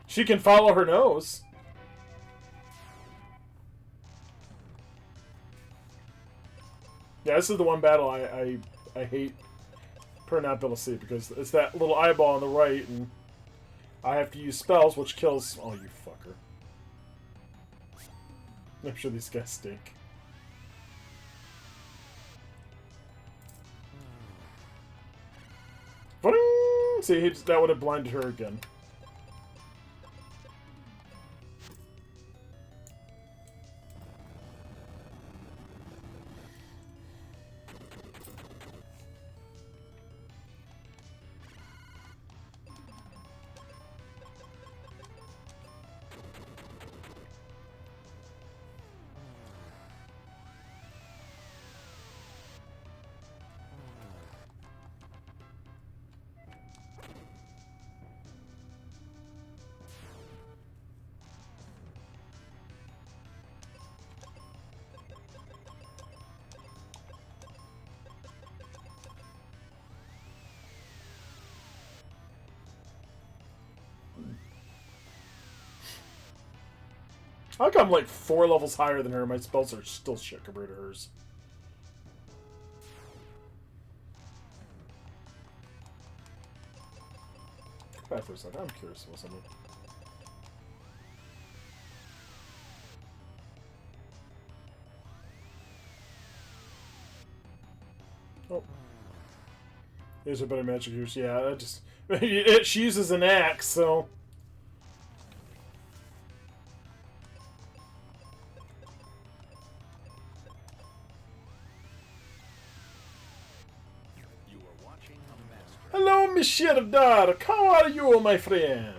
She can follow her nose. Yeah, this is the one battle I hate per not be able to see because it's that little eyeball on the right, and I have to use spells, which kills. Oh, you fucker! I'm sure these guys stink. See, that would have blinded her again. I think I'm like 4 levels higher than her. My spells are still shit compared to hers. Go back for a second. I'm curious about something. Oh. There's a better magic use. Yeah, she uses an axe, so. Hello, Monsieur Dark. How are you, my friend?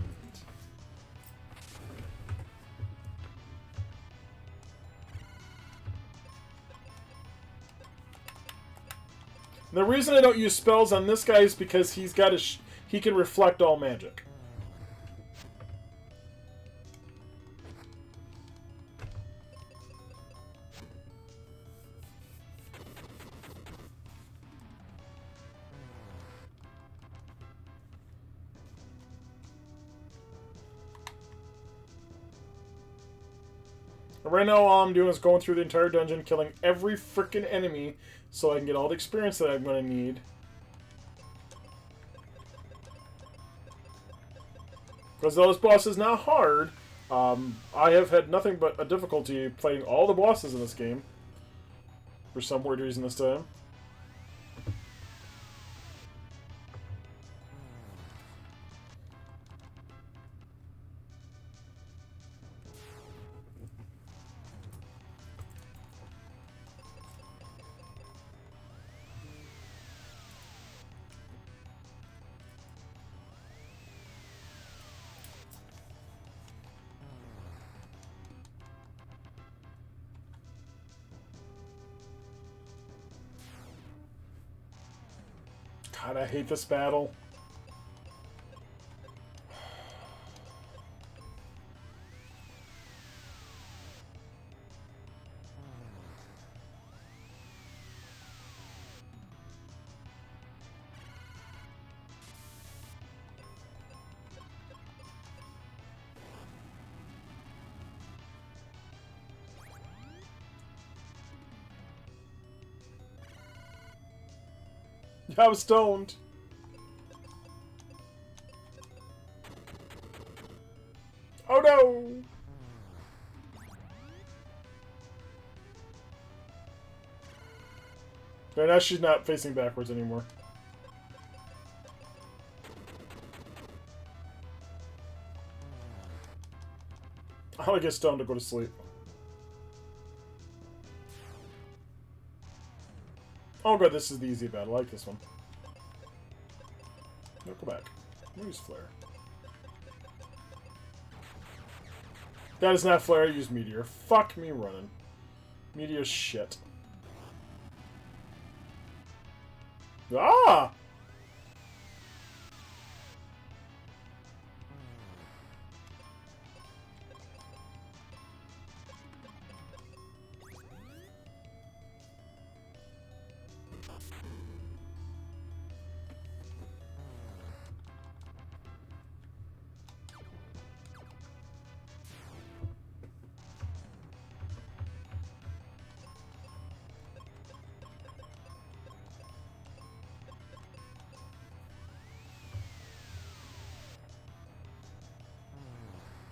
The reason I don't use spells on this guy is because he's got he can reflect all magic. Right now, all I'm doing is going through the entire dungeon, killing every freaking enemy, so I can get all the experience that I'm going to need. Because though this boss is not hard, I have had nothing but a difficulty playing all the bosses in this game. For some weird reason this time. God, I hate this battle. I was stoned. Oh no! No, now she's not facing backwards anymore. I want to get stoned to go to sleep. Oh god, this is the easy battle. I like this one. No, go back. Use Flare. That is not Flare, I use Meteor. Fuck me running. Meteor's shit. Ah!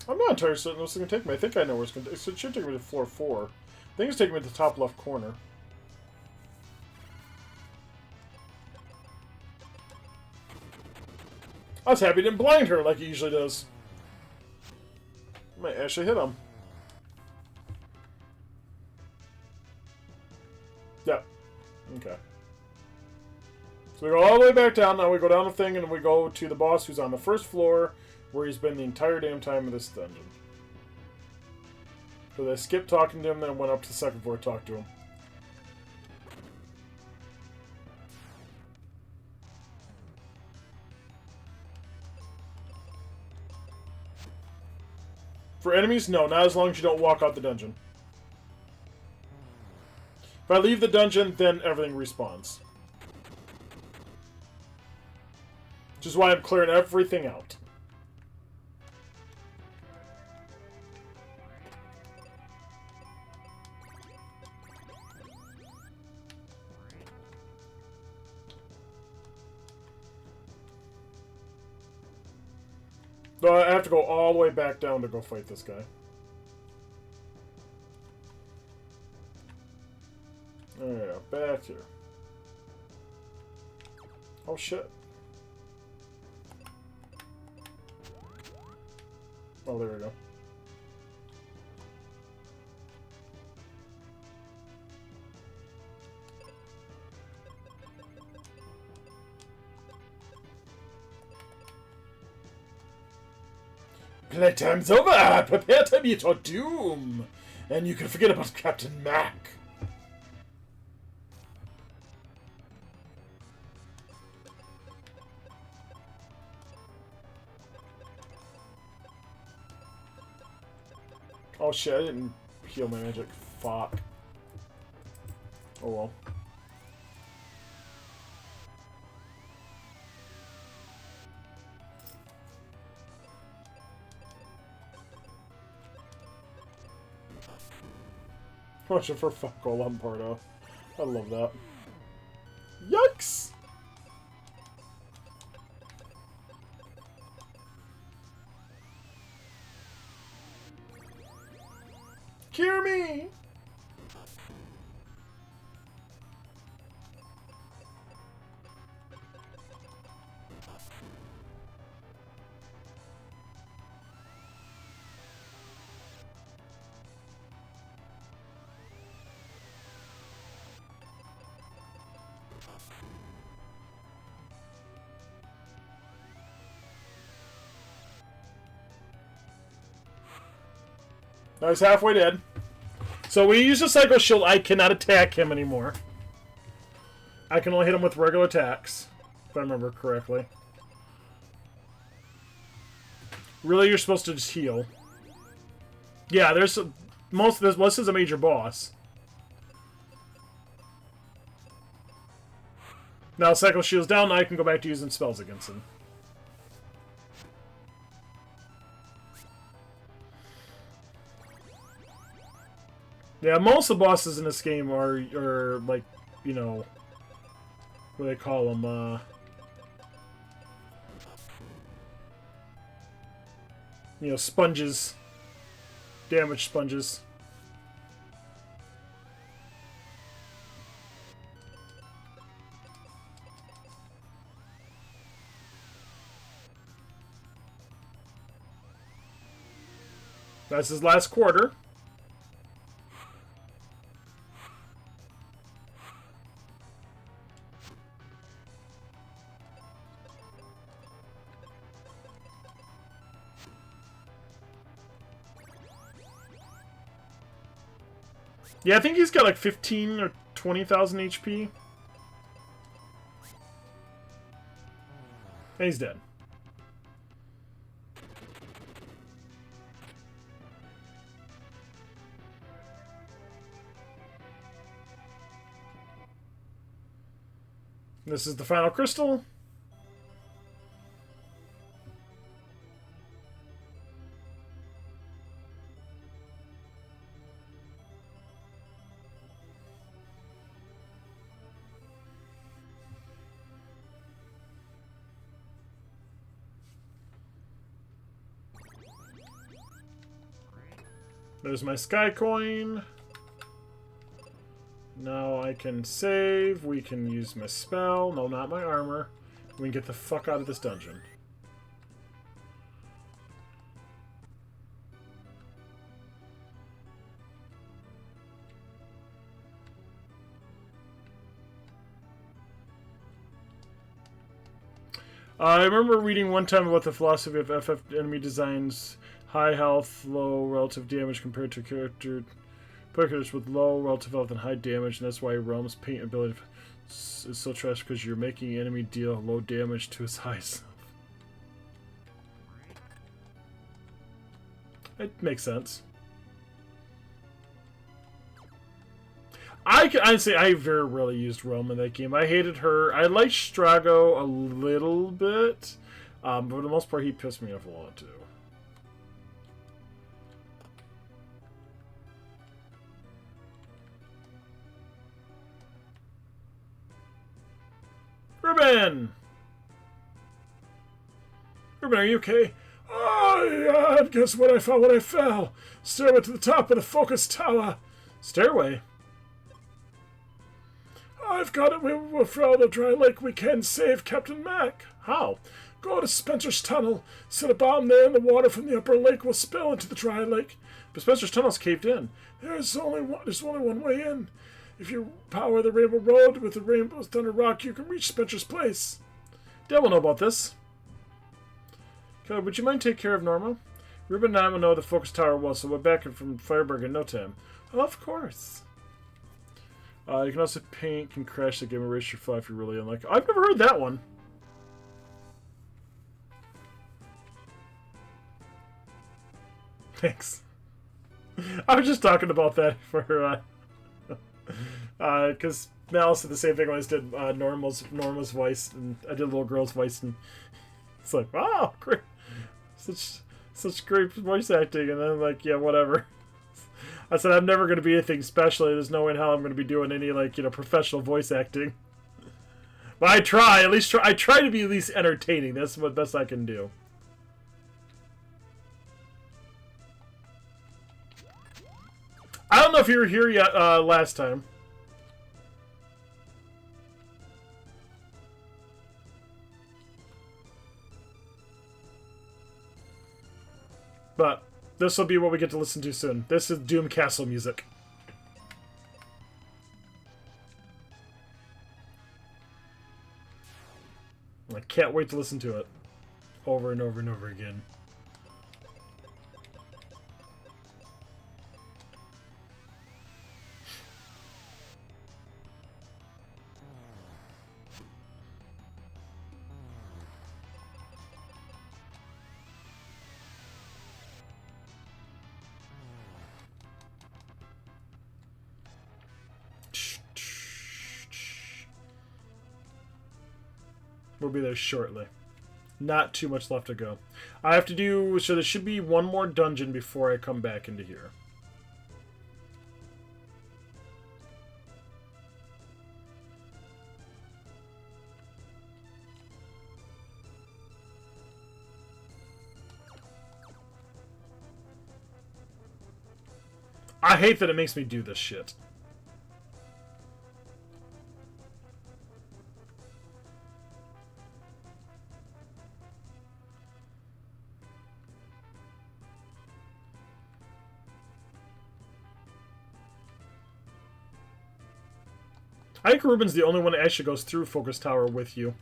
I'm not entirely certain what's going to take me. I think I know where it's going to... It should take me to floor 4. I think it's taking me to the top left corner. I was happy it didn't blind her like it usually does. Might actually hit him. Yep. Okay. So we go all the way back down. Now we go down the thing and we go to the boss who's on the first floor where he's been the entire damn time of this dungeon. So I skipped talking to him, then went up to the second floor to talk to him. For enemies, no, not as long as you don't walk out the dungeon. If I leave the dungeon, then everything respawns. Which is why I'm clearing everything out. No, I have to go all the way back down to go fight this guy. Yeah, back here. Oh shit. Oh, there we go. Playtime's over! Prepare to meet your doom! And you can forget about Captain Mac. Oh shit, I didn't heal my magic. Fuck. Oh well. Watch it for fuck all Lampardo. I love that. Yikes! Cure me! Now he's halfway dead. So when you use the Psycho Shield, I cannot attack him anymore. I can only hit him with regular attacks, if I remember correctly. Really, you're supposed to just heal. Yeah, there's most of this. This is a major boss. Now Psycho Shield's down. Now I can go back to using spells against him. Yeah, most of the bosses in this game are like, you know, what do they call them? You know, sponges. Damage sponges. That's his last quarter. Yeah, I think he's got like 15 or 20,000 HP. And he's dead. This is the final crystal. There's my sky coin. Now I can save. We can use my spell. No, not my armor. We can get the fuck out of this dungeon. I remember reading one time about the philosophy of FF enemy designs. High health, low relative damage compared to characters with low relative health and high damage, and that's why Realm's paint ability is so trash, because you're making enemy deal low damage to his high self. It makes sense. Honestly, I very rarely used Realm in that game. I hated her. I liked Strago a little bit, but for the most part, he pissed me off a lot too. Ruben! Ruben, are you okay? Oh, yeah, guess what I found when I fell? Stairway to the top of the Focus Tower. Stairway? I've got it. We're from the Dry Lake. We can save Captain Mac. How? Go to Spencer's Tunnel. Set a bomb there, and the water from the upper lake will spill into the Dry Lake. But Spencer's Tunnel's caved in. There's only one way in. If you power the Rainbow Road with the Rainbow's Thunder Rock, you can reach Spencer's place. Dale will know about this. Okay, would you mind take care of Norma? Ruben and I will know the Focus Tower well, so we're back from Fireburg in no time. Of course. You can also paint, can crash the game, erase your file if you're really unlucky. I've never heard that one. Thanks. I was just talking about that for because Malice did the same thing when I did Norma's voice, and I did a little girl's voice, and it's like, wow, great, such great voice acting, and then like, yeah, whatever. I said I'm never going to be anything special. There's no way in hell I'm going to be doing any professional voice acting. But I try, I try to be at least entertaining. That's what best I can do. I don't know if you were here yet last time. But this will be what we get to listen to soon. This is Doom Castle music. I can't wait to listen to it over and over and over again. We'll be there shortly. Not too much left to go. I have to do... So there should be one more dungeon before I come back into here. I hate that it makes me do this shit. I think Ruben's the only one that actually goes through Focus Tower with you.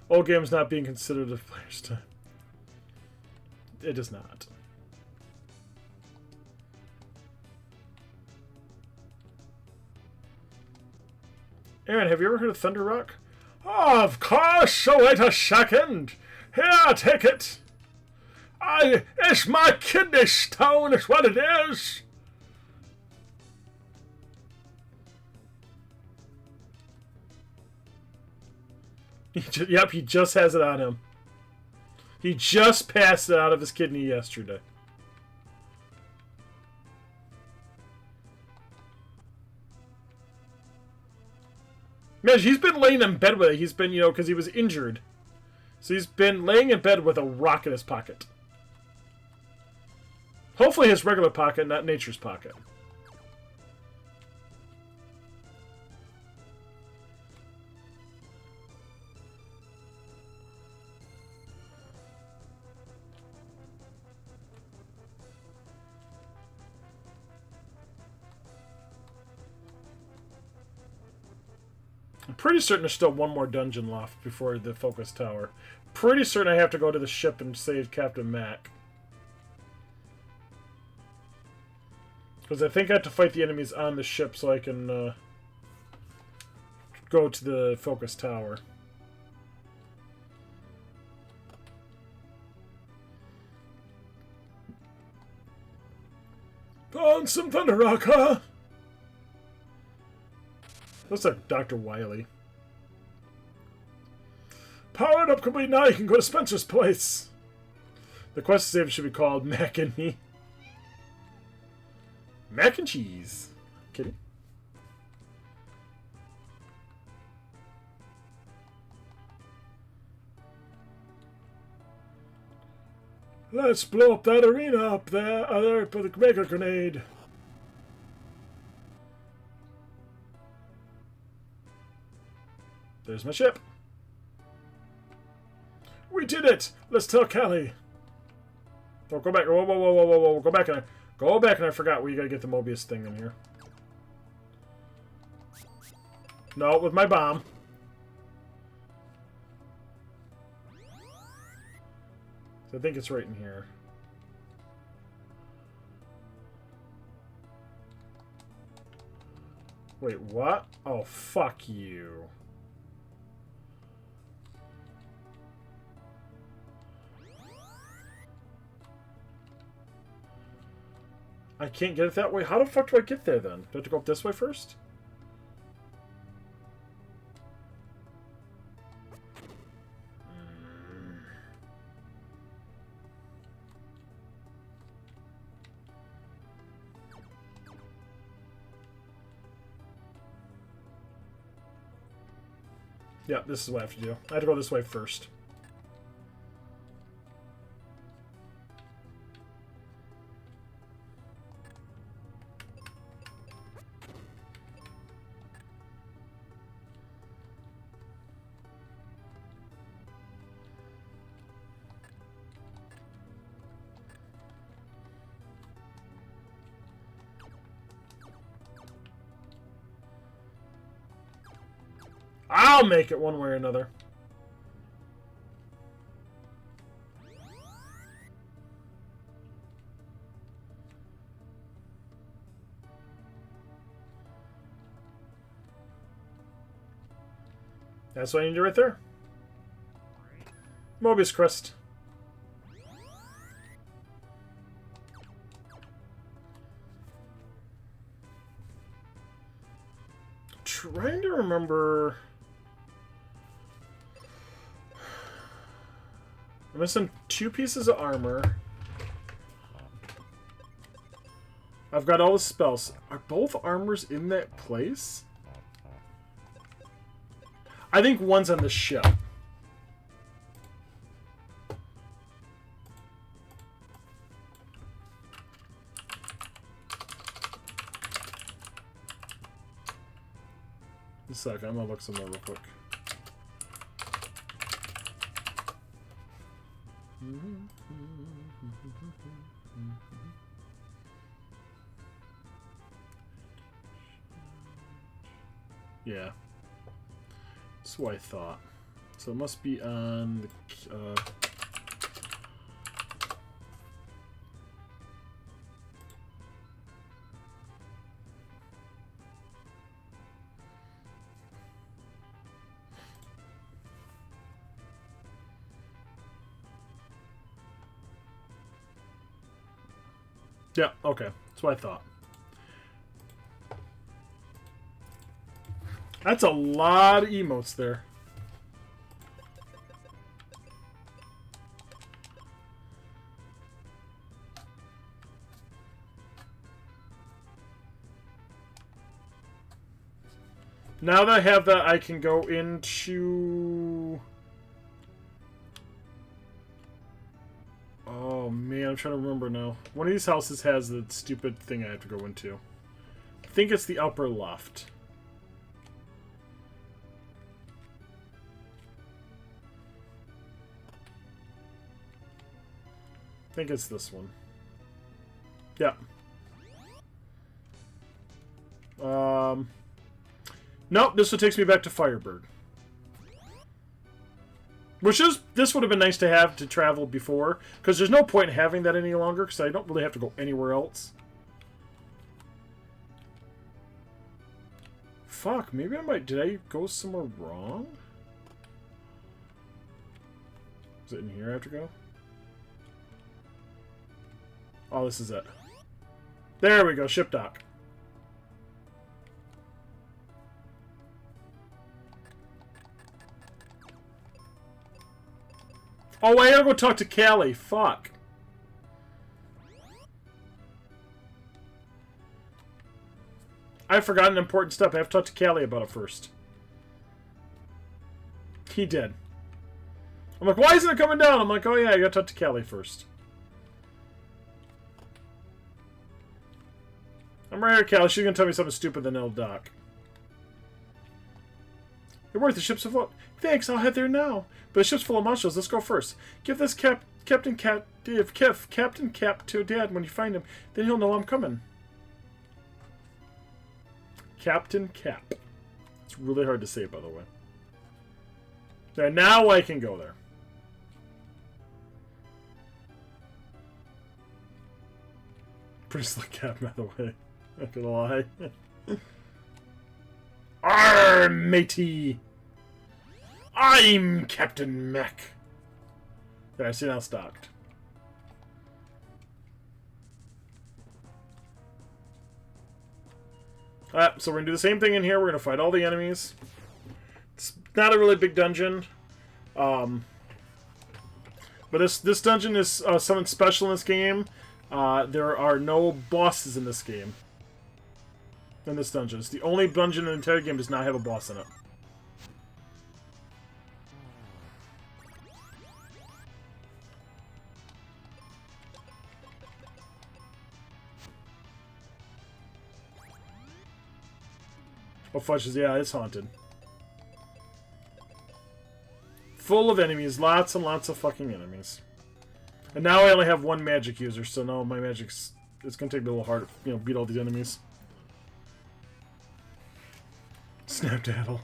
Old game's not being considered a player's time. It is not. Aaron, have you ever heard of Thunder Rock? Oh, of course! So wait a second! Here, take it! It's my kidney stone, is what it is! Yep, he just has it on him. He just passed it out of his kidney yesterday. Man, he's been laying in bed with it. He's been, because he was injured. So he's been laying in bed with a rock in his pocket. Hopefully his regular pocket, not nature's pocket. I'm pretty certain there's still one more dungeon left before the focus tower. Pretty certain I have to go to the ship and save Captain Mac. Because I think I have to fight the enemies on the ship so I can go to the focus tower. On some Thunder Rock, huh? Looks like Dr. Wily. Powered up complete now, you can go to Spencer's place. The quest to save should be called Mac and Me. Mac and cheese. Kidding. Let's blow up that arena up there for the mega grenade. There's my ship. We did it! Let's tell Callie. Oh, go back. Whoa, whoa, whoa, whoa, whoa, whoa. Go back and I forgot we gotta get the Mobius thing in here. No, with my bomb. So I think it's right in here. Wait, what? Oh, fuck you. I can't get it that way? How the fuck do I get there then? Do I have to go up this way first? Yeah, this is what I have to do. I have to go this way first. I'll make it one way or another. That's what I need to do right there. Mobius Crest. Trying to remember. I'm missing 2 pieces of armor. I've got all the spells. Are both armors in that place? I think one's on the ship. A sec, I'm gonna look some more real quick. Yeah. That's what I thought. So it must be on the... Yeah, okay. That's what I thought. That's a lot of emotes there. Now that I have that, I can go into... Oh man, I'm trying to remember now. One of these houses has the stupid thing I have to go into. I think it's the upper left. I think it's this one. Yeah. Nope, this one takes me back to Fireburg. This would have been nice to have to travel before, because there's no point in having that any longer, because I don't really have to go anywhere else. Fuck, maybe I might... Did I go somewhere wrong? Is it in here I have to go? Oh, this is it. There we go, ship dock. Oh, I gotta go talk to Callie. Fuck. I forgot an important step. I have to talk to Callie about it first. He did. I'm like, why isn't it coming down? I'm like, oh yeah, I gotta talk to Callie first. I'm right here, Callie. She's gonna tell me something stupid, then it'll dock. You're worth the ship's afloat. Thanks, I'll head there now. But the ship's full of monsters. Let's go first. Give this Captain Cap to Dad when you find him. Then he'll know I'm coming. Captain Cap. It's really hard to say, by the way. There, now I can go there. Pretty slick cap, by the way. Not gonna lie. Arr, matey! I'm Captain Mac. There, I see now stocked. So we're gonna do the same thing in here. We're gonna fight all the enemies. It's not a really big dungeon. But this dungeon is something special in this game. There are no bosses in this game. In this dungeon. It's the only dungeon in the entire game that does not have a boss in it. Oh, fudges, yeah, it's haunted. Full of enemies. Lots and lots of fucking enemies. And now I only have one magic user, so now my magic's... It's gonna take me a little hard to, you know, beat all these enemies. Snapdaddle.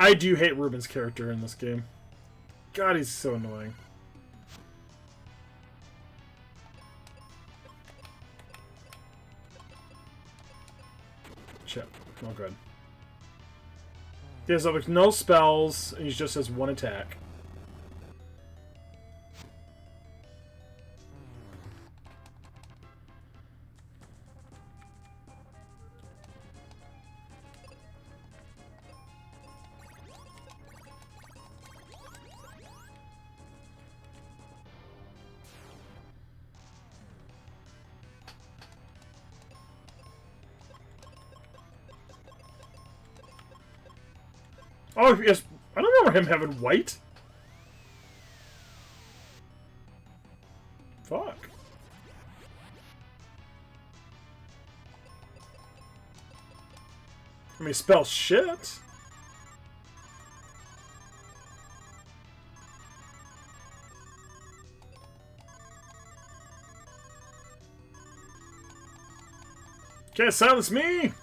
I do hate Ruben's character in this game. God, he's so annoying. Shit. Oh, good. He has like no spells, and he just has one attack. Oh, yes. I don't remember him having white. Fuck. I mean, spell shit. Can't silence me!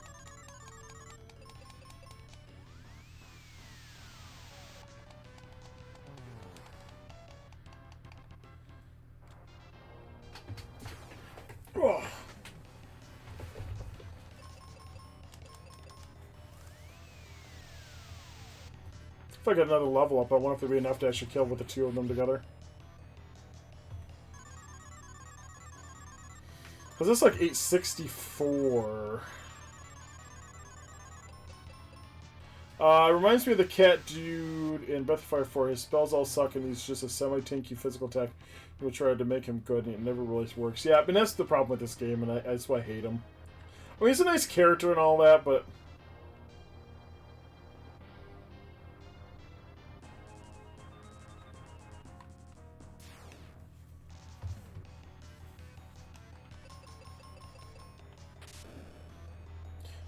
If I get another level up, I wonder if there'd be enough to actually kill with the two of them together. Because it's like 864. It reminds me of the cat dude in Breath of Fire 4. His spells all suck and he's just a semi-tanky physical attack. People try to make him good and it never really works. Yeah, I mean, that's the problem with this game, and that's why I hate him. I mean, he's a nice character and all that, but...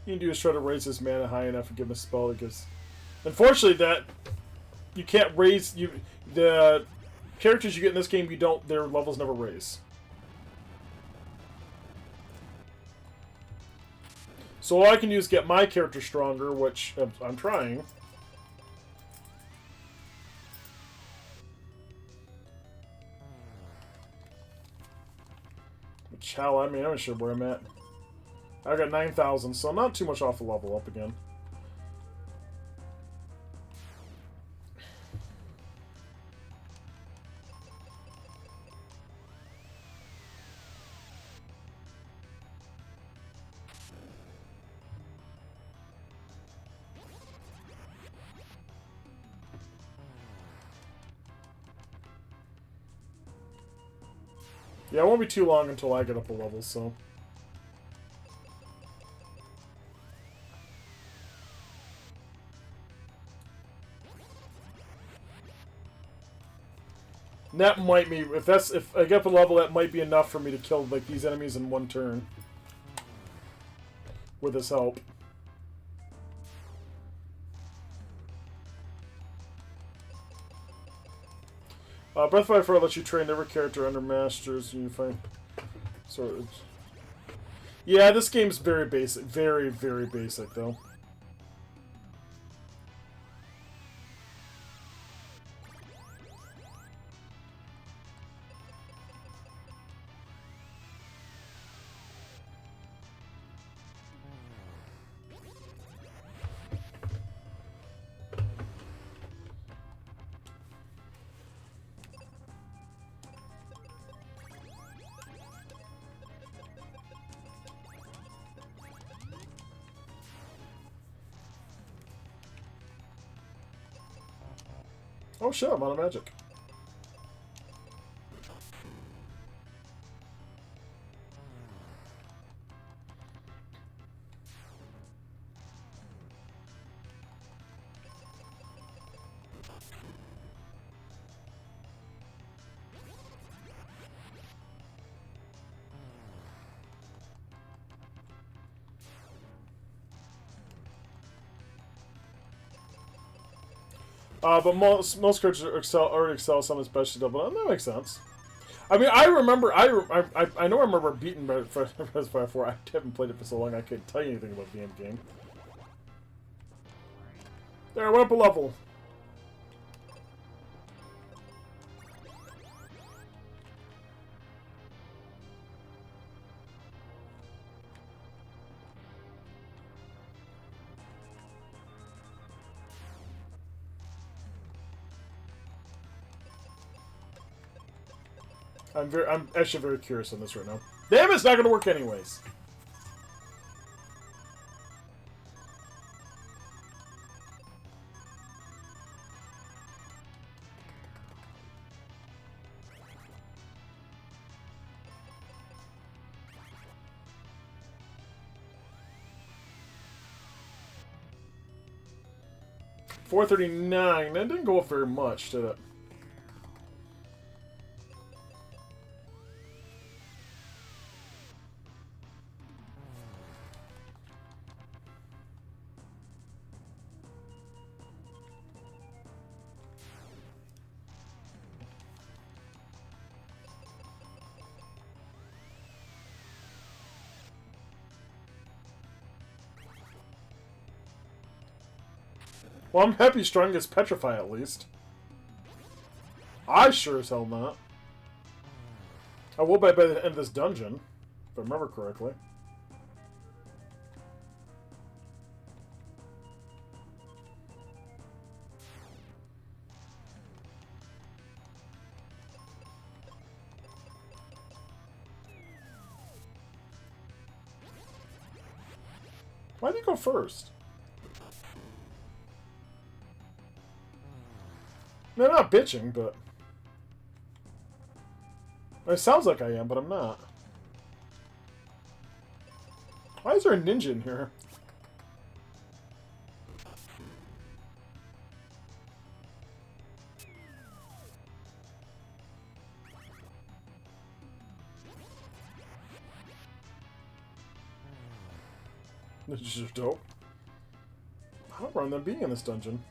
you can do is try to raise his mana high enough and give him a spell that gives... Unfortunately, that... you can't raise... the characters you get in this game, their levels never raise. So all I can do is get my character stronger, which I'm trying. Which, hell, I mean, I'm not sure where I'm at. I got 9,000, so I'm not too much off the level up again. Yeah, it won't be too long until I get up a level, so... And that might be... if I get up a level, that might be enough for me to kill, like, these enemies in one turn. With his help. Breath of Fire 4 lets you train every character under masters, and you find sort of... Yeah, this game's very basic. Very, very basic, though. Oh shit, I'm out of magic. But most characters already excel some especially double, and that makes sense. I mean, I remember, I know I remember beating Breath of Fire 4. I haven't played it for so long, I couldn't tell you anything about the game. There, I went up a level. I'm actually very curious on this right now. Damn, it's not gonna work anyways. $439. That didn't go up very much, did it? Well, I'm happy Strong gets Petrify at least. I sure as hell not. I will by the end of this dungeon, if I remember correctly. Why did you go first? No, I'm not bitching, but... It sounds like I am, but I'm not. Why is there a ninja in here? Ninjas are dope. I don't remember them being in this dungeon.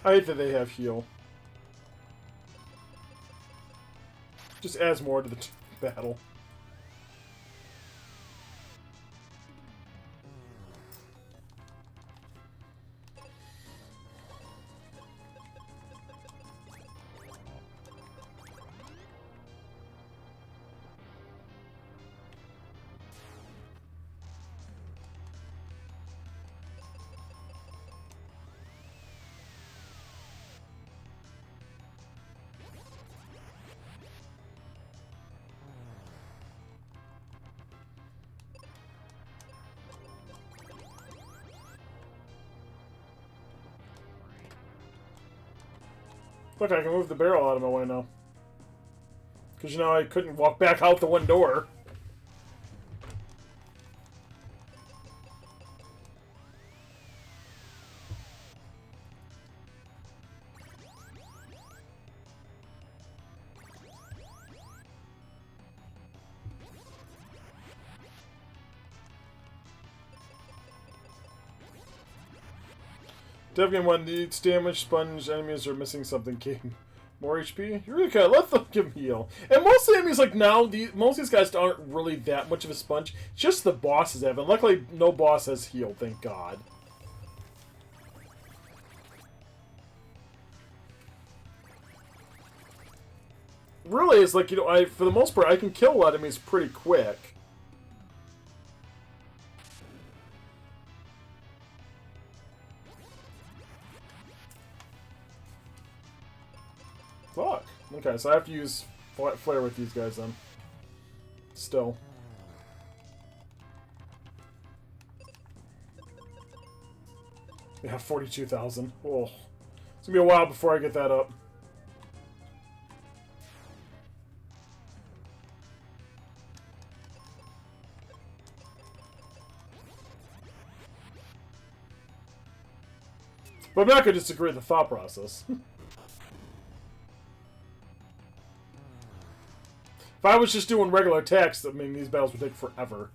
I hate that they have heal. Just adds more to the battle. Look, I can move the barrel out of my way now. Because, you know, I couldn't walk back out the one door. Devgan 1 needs damage, sponge, enemies are missing something, game. More HP? Eureka, let them give him heal. And most of the enemies, like now, most of these guys aren't really that much of a sponge. Just the bosses have, and luckily no boss has heal, thank God. Really, it's like, you know, for the most part, I can kill enemies pretty quick. Fuck. Okay, so I have to use flare with these guys then. Still. Yeah, 42,000. Oh. It's gonna be a while before I get that up. But I'm not gonna disagree with the thought process. If I was just doing regular attacks, I mean, these battles would take forever.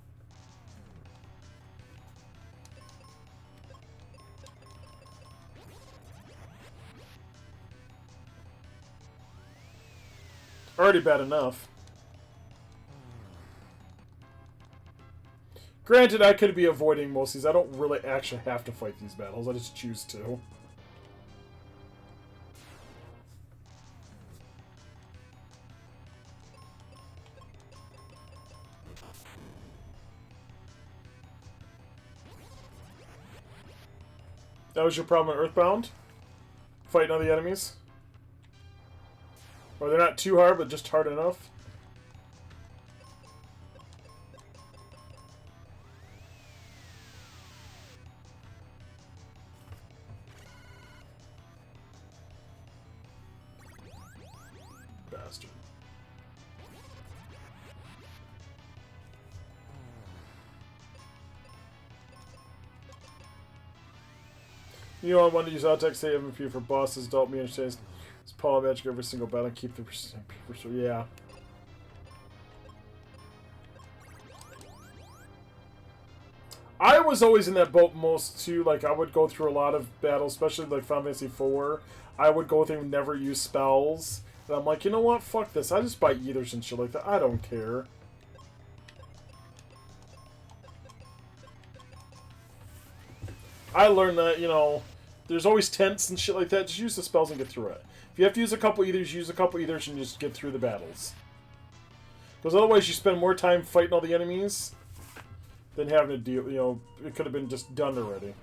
Already bad enough. Granted, I could be avoiding most of these. I don't really actually have to fight these battles. I just choose to. That was your problem in Earthbound? Fighting all the enemies? Or they're not too hard, but just hard enough? Bastard. You know, I want to use Autotech save MP for bosses. Don't me understand. It's Paul Magic every single battle and keep the percent. Yeah. I was always in that boat most too. Like, I would go through a lot of battles, especially like Final Fantasy IV. I would go through and never use spells. And I'm like, you know what? Fuck this. I just buy ethers and shit like that. I don't care. I learned that, you know, there's always tents and shit like that. Just use the spells and get through it. If you have to use a couple ethers, use a couple ethers and just get through the battles. Because otherwise you spend more time fighting all the enemies than having to deal, you know, it could have been just done already.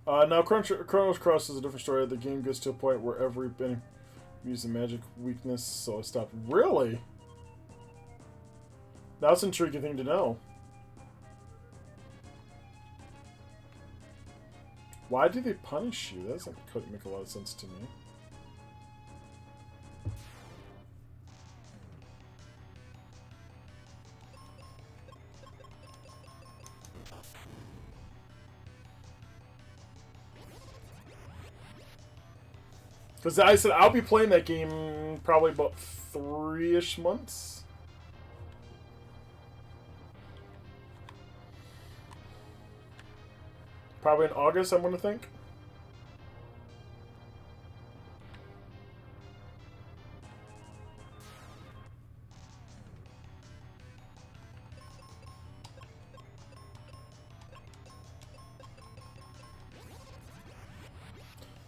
Now, Chronos Cross is a different story. The game gets to a point where every enemy uses a magic weakness, so I stopped. Really? That's an intriguing thing to know. Why do they punish you? That doesn't make a lot of sense to me. Because I said I'll be playing that game probably about 3-ish months. Probably in August, I'm going to think.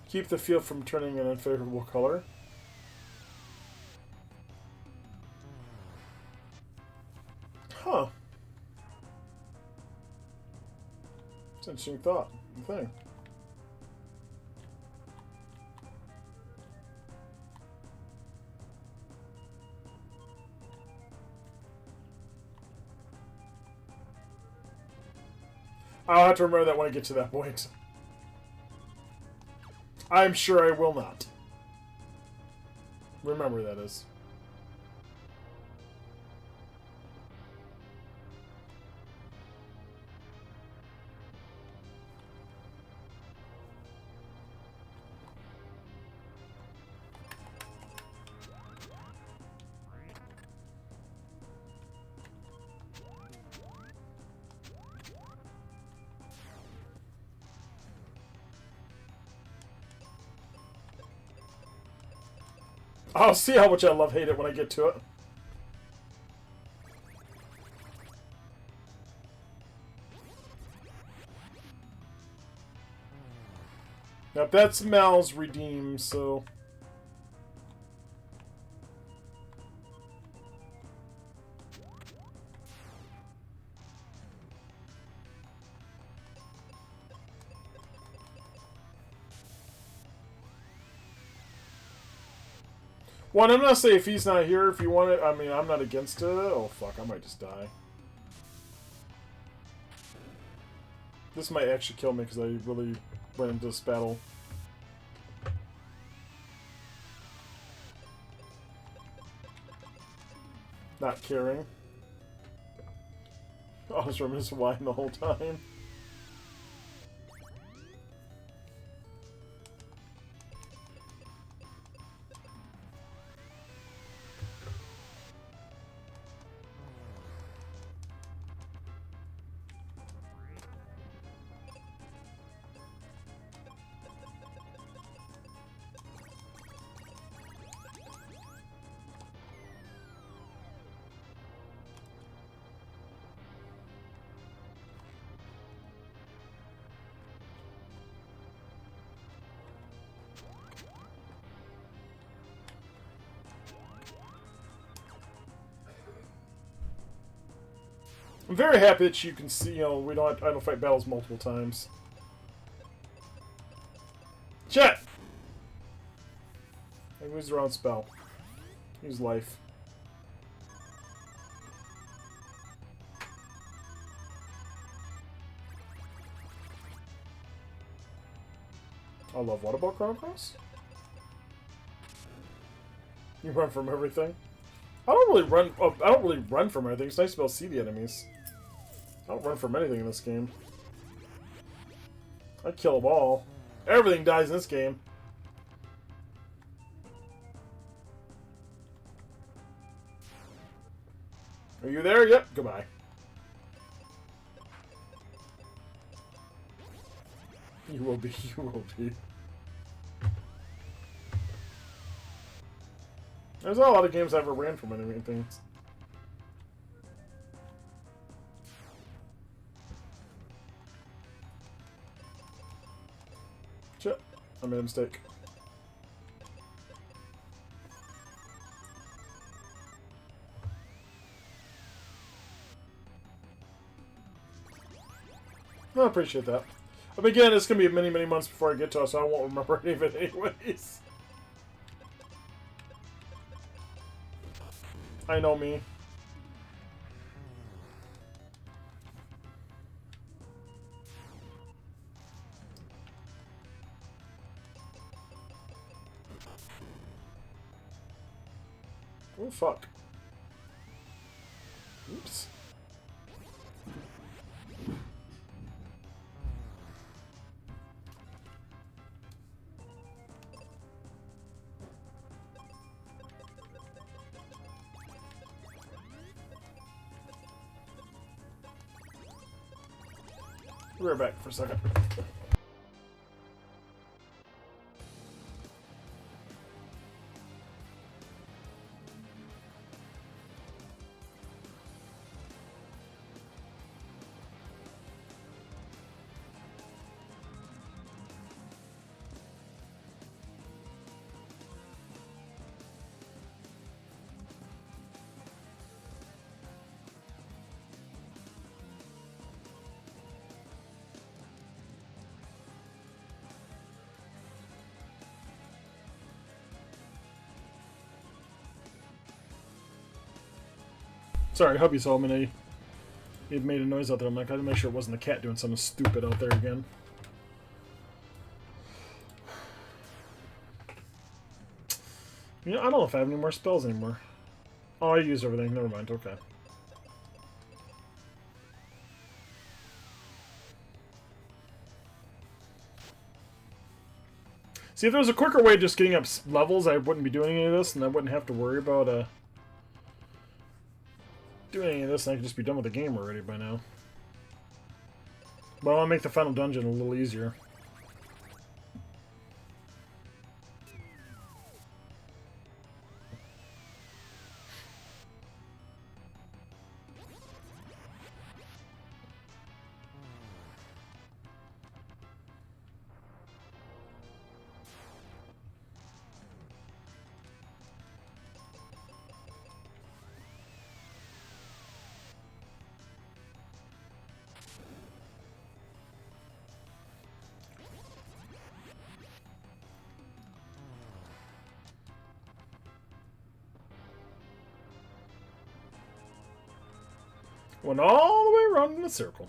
Keep the field from turning an unfavorable color. Huh. It's an interesting thing. I'll have to remember that when I get to that point. I'm sure I will not. Remember, that is. I'll see how much I hate it when I get to it. Now that's Mal's redeem, so... Well, I'm not saying if he's not here, if you want it, I mean, I'm not against it. Oh, fuck, I might just die. This might actually kill me because I really went into this battle. Not caring. I was reminiscing wine the whole time. I'm very happy that you can see, you know, I don't fight battles multiple times. Chat! I use the wrong spell. Use life. I love what about Chrono Cross? You run from everything. I don't really run. Oh, I don't really run from anything. It's nice to be able to see the enemies. I don't run from anything in this game. I kill them all. Everything dies in this game. Are you there? Yep. Goodbye. You will be. You will be. There's not a lot of games I ever ran from anything. Shit, I made a mistake. I appreciate that. But again, it's going to be many, many months before I get to it, so I won't remember any of it anyways. I know me. Oh, fuck. Oops. We're back for a second. Sorry, hubby saw me and he made a noise out there. I'm like, I had to make sure it wasn't the cat doing something stupid out there again. You know, I don't know if I have any more spells anymore. Oh, I used everything. Never mind. Okay. See, if there was a quicker way of just getting up levels, I wouldn't be doing any of this, and I wouldn't have to worry about, doing any of this, and I could just be done with the game already by now. But I want to make the final dungeon a little easier. Went all the way around in a circle.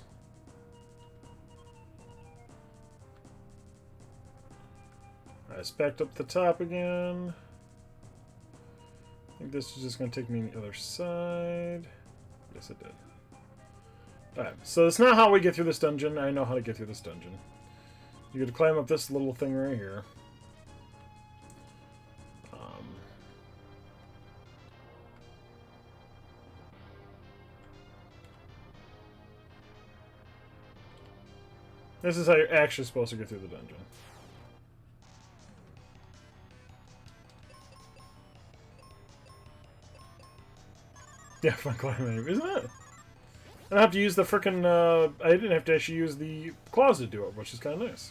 I just backed up the top again. I think this is just going to take me on the other side. Yes, it did. Alright, so that's not how we get through this dungeon. I know how to get through this dungeon. You got to climb up this little thing right here. This is how you're actually supposed to get through the dungeon. Yeah, fun climbing, isn't it? I don't have to use the frickin', I didn't have to actually use the claws to do it, which is kind of nice.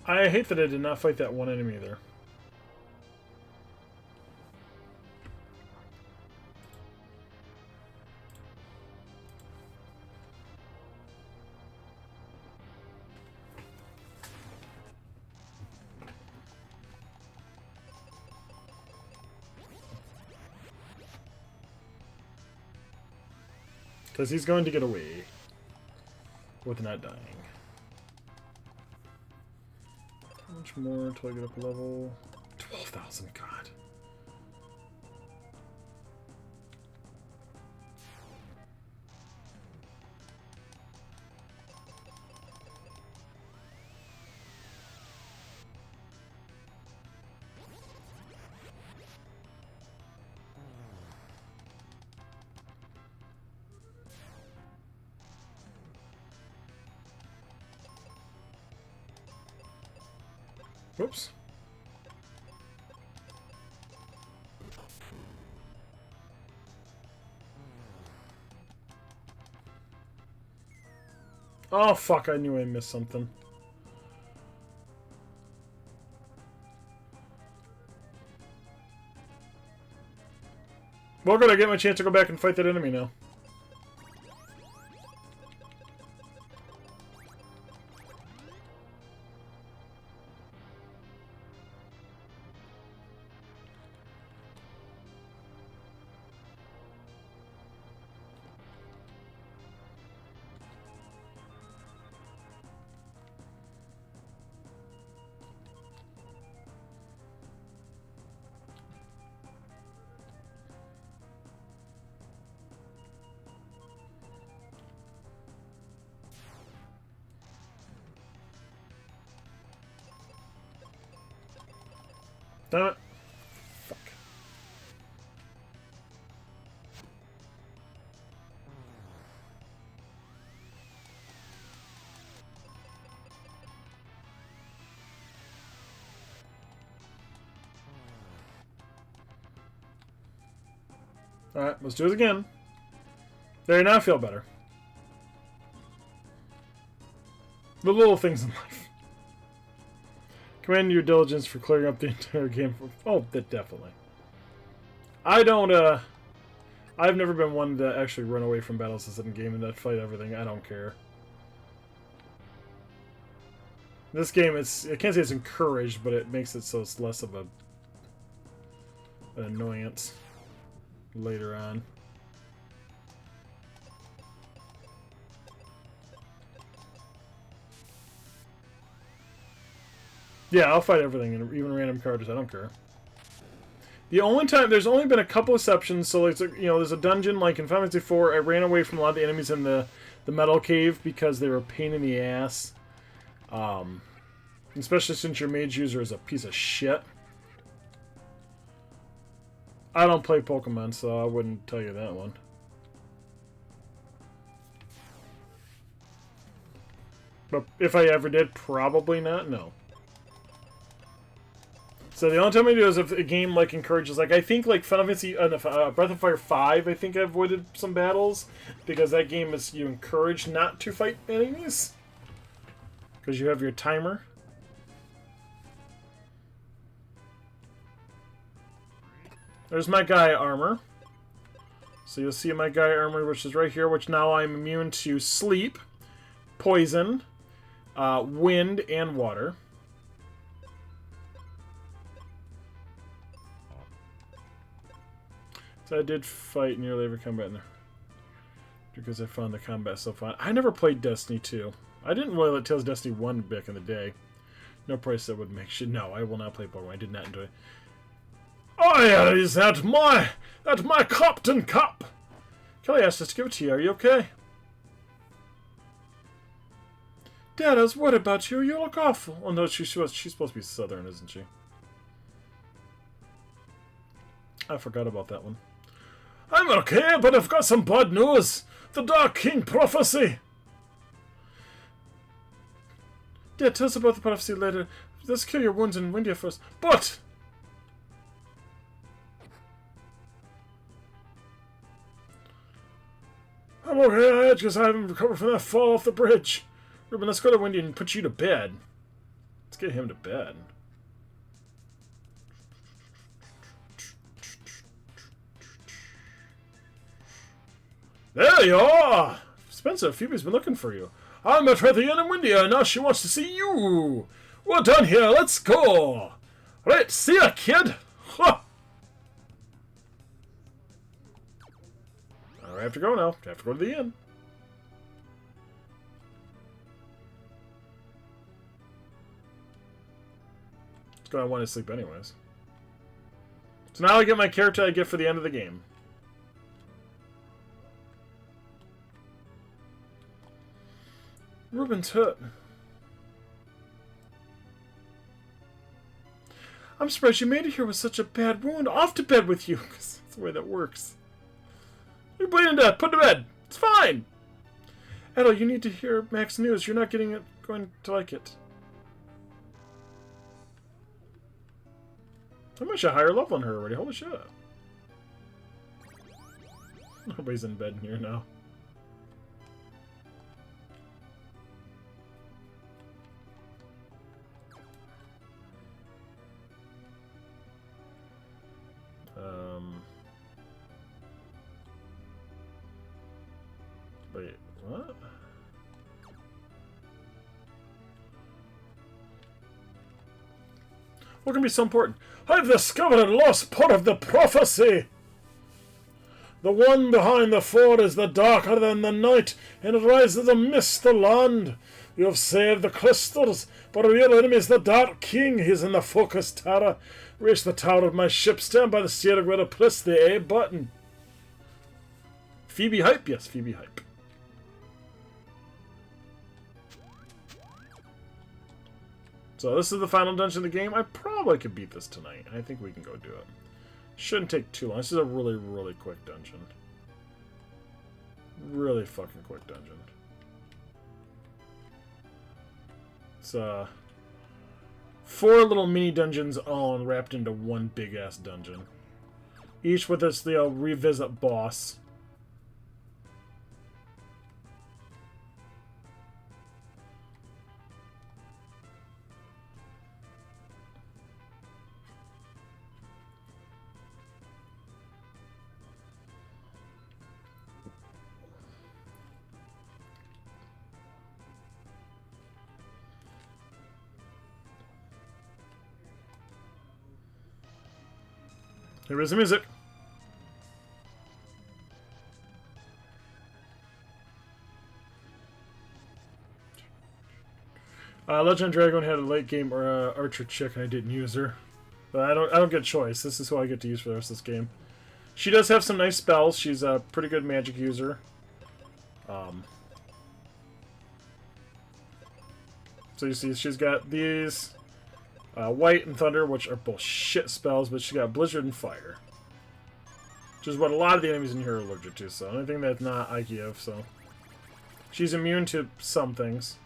I hate that I did not fight that one enemy there. Because he's going to get away with not dying. How much more until I get up a level? 12,000, God. Whoops. Oh, fuck, I knew I missed something. Well, good, I get my chance to go back and fight that enemy now. Damn it. Fuck. Alright, let's do it again. There, now I feel better. The little things in life. Commend your diligence for clearing up the entire game. Oh, that definitely. I don't, I've never been one to actually run away from battles as in game and fight everything. I don't care. This game, I can't say it's encouraged, but it makes it so it's less of an annoyance later on. Yeah, I'll fight everything, and even random characters. I don't care. The only time, there's only been a couple exceptions. So, like, you know, there's a dungeon like in Final Fantasy IV. I ran away from a lot of the enemies in the metal cave because they were a pain in the ass. Especially since your mage user is a piece of shit. I don't play Pokemon, so I wouldn't tell you that one. But if I ever did, probably not. No. So the only time I do is if a game like encourages, like I think like Final Fantasy, Breath of Fire 5, I think I avoided some battles because that game is you encourage not to fight enemies because you have your timer. There's my Gaia armor. So you'll see my Gaia armor, which is right here, which now I'm immune to sleep, poison, wind, and water. So I did fight nearly every combat in there because I found the combat so fun. I never played Destiny 2. I didn't really let Tales Destiny 1 back in the day. No price that would make shit. No, I will not play Pokemon. I did not enjoy it. Oh, is that my Captain Cup? Kelly asked us to give it to you. Are you okay? Dad, I was worried about you. You look awful. Oh no, she's supposed to be Southern, isn't she? I forgot about that one. I'm okay, but I've got some bad news. The Dark King prophecy. Dad, tell us about the prophecy later. Let's cure your wounds in Windia first. But I'm okay because I haven't recovered from that fall off the bridge. Ruben, let's go to Windia and put you to bed. Let's get him to bed. There you are! Spencer, Phoebe's been looking for you. I met her at the inn in Windia, and now she wants to see you. We're done here, let's go! Right, see ya, kid! Huh. I have to go now. I have to go to the inn. It's gonna want to sleep anyways. So now I get my character I get for the end of the game. Ruben's hurt. I'm surprised you made it here with such a bad wound. Off to bed with you, because that's the way that works. You're bleeding to death. Put to bed. It's fine. Edel, you need to hear Mac's news. You're not going to like it. I'm actually a higher level than her already. Holy shit. Nobody's in bed in here now. Wait, what? What can be so important? I've discovered a lost part of the prophecy! The one behind the ford is the darker than the night, and it rises amidst the land. You have saved the crystals, but our real enemy is the Dark King. He is in the focus tower. Reach the tower of my ship. Stand by the steering wheel to press the A button. Phoebe Hype? Yes, Phoebe Hype. So this is the final dungeon of the game. I probably could beat this tonight. I think we can go do it. Shouldn't take too long. This is a really, really quick dungeon. Really fucking quick dungeon. It's 4 little mini dungeons all wrapped into one big ass dungeon. Each with its revisit boss. Here is the music. Legend Dragon had a late game archer chick, and I didn't use her. But I don't get a choice. This is who I get to use for the rest of this game. She does have some nice spells. She's a pretty good magic user. So you see, she's got these. White and Thunder, which are both shit spells, but she's got Blizzard and Fire. Which is what a lot of the enemies in here are allergic to, so anything that's not Ikea, so... She's immune to some things.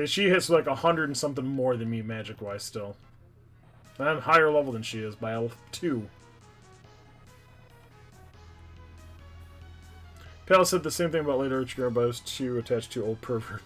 She hits like 100 and something more than me magic-wise still. I'm higher level than she is by 2. Pal said the same thing about later Archer, but I was too attached to old pervert.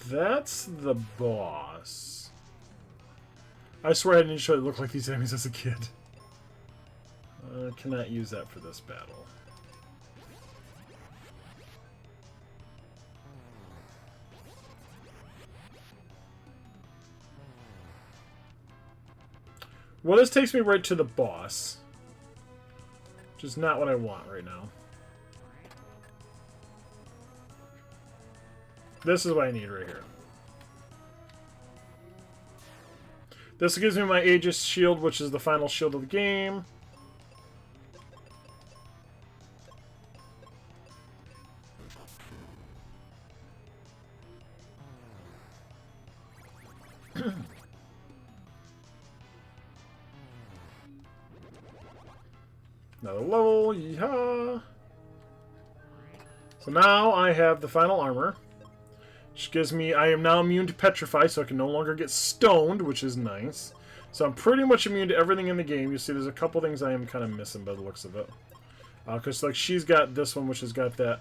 That's the boss. I swear I didn't show it looked like these enemies as a kid. Cannot use that for this battle. Well, this takes me right to the boss. Which is not what I want right now. This is what I need right here. This gives me my Aegis shield, which is the final shield of the game. Another level, yeehaw! So now I have the final armor, which gives me... I am now immune to petrify, so I can no longer get stoned, which is nice. So I'm pretty much immune to everything in the game. You see there's a couple things I am kind of missing by the looks of it. Because like she's got this one, which has got that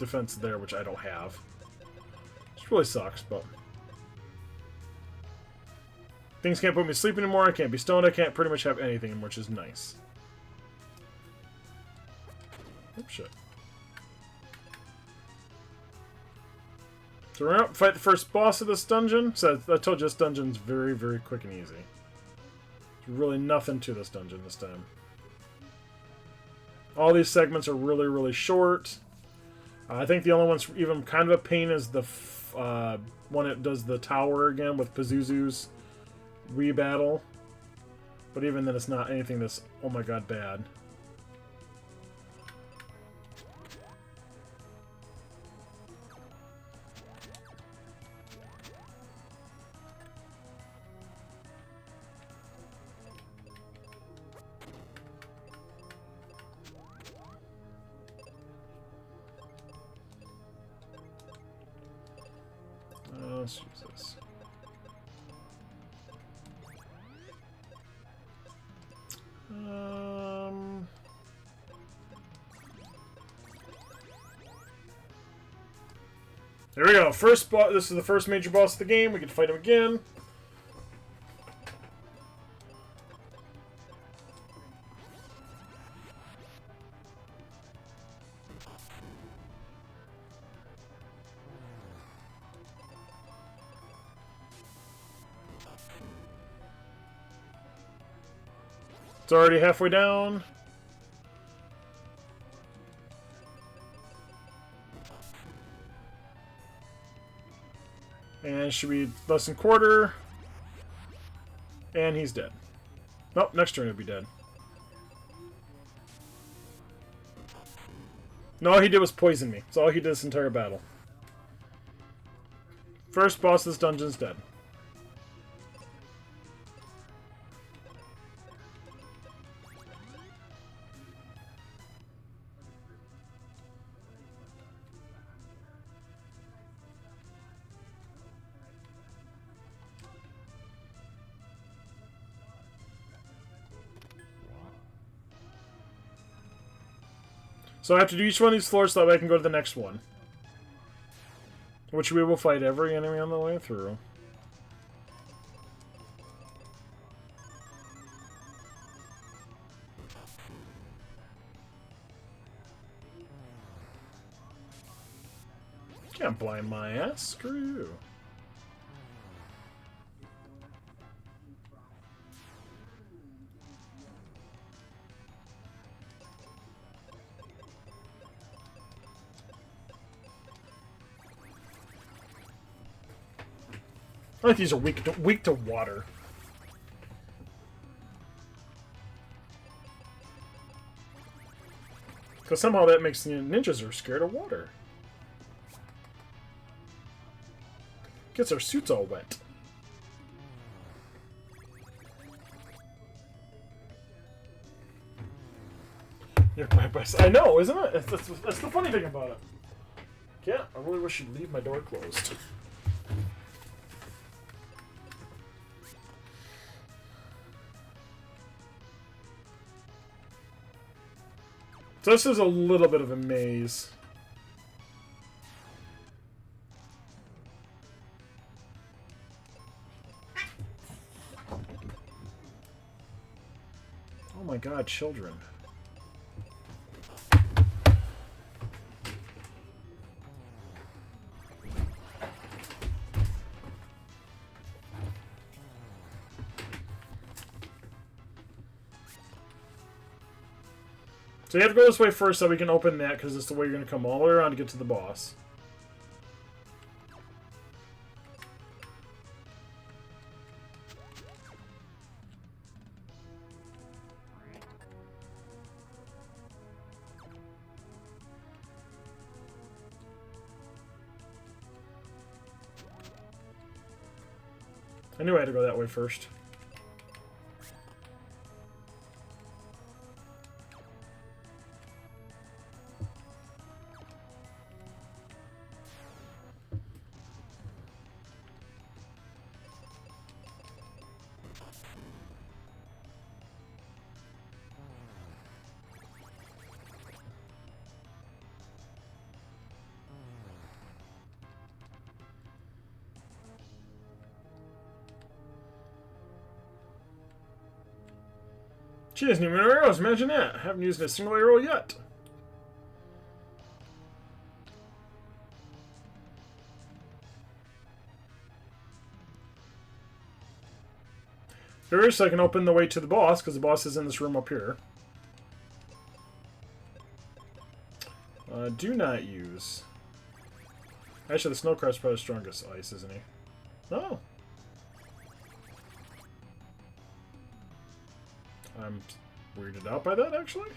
defense there, which I don't have. Which really sucks, but... Things can't put me to sleep anymore, I can't be stoned, I can't pretty much have anything anymore, which is nice. Oops, shit. So we're out, fight the first boss of this dungeon. So I told you this dungeon's very, very quick and easy. There's really nothing to this dungeon this time. All these segments are really, really short. I think the only one's even kind of a pain is the one that does the tower again with Pazuzu's re-battle. But even then it's not anything that's, oh my god, bad. Let's use this. There we go. First boss. This is the first major boss of the game. We can fight him again. It's already halfway down. And should be less than quarter. And he's dead. Nope, next turn he'll be dead. No, all he did was poison me. That's all he did this entire battle. First boss of this dungeon's dead. So I have to do each one of these floors so that way I can go to the next one. Which we will fight every enemy on the way through. Can't blind my ass, screw you. I think these are weak to water. Because somehow that makes the ninjas are scared of water. Gets our suits all wet. You're my best. I know, isn't it? That's the funny thing about it. Yeah, I really wish you'd leave my door closed. So this is a little bit of a maze. Oh my god, children. So you have to go this way first so we can open that, because it's the way you're going to come all the way around to get to the boss. I knew I had to go that way first. She doesn't even have arrows, imagine that. I haven't used a single arrow yet. First, I can open the way to the boss, because the boss is in this room up here. Do not use... Actually, the Snowcrab's probably the strongest ice, isn't he? Oh. I'm weirded out by that, actually.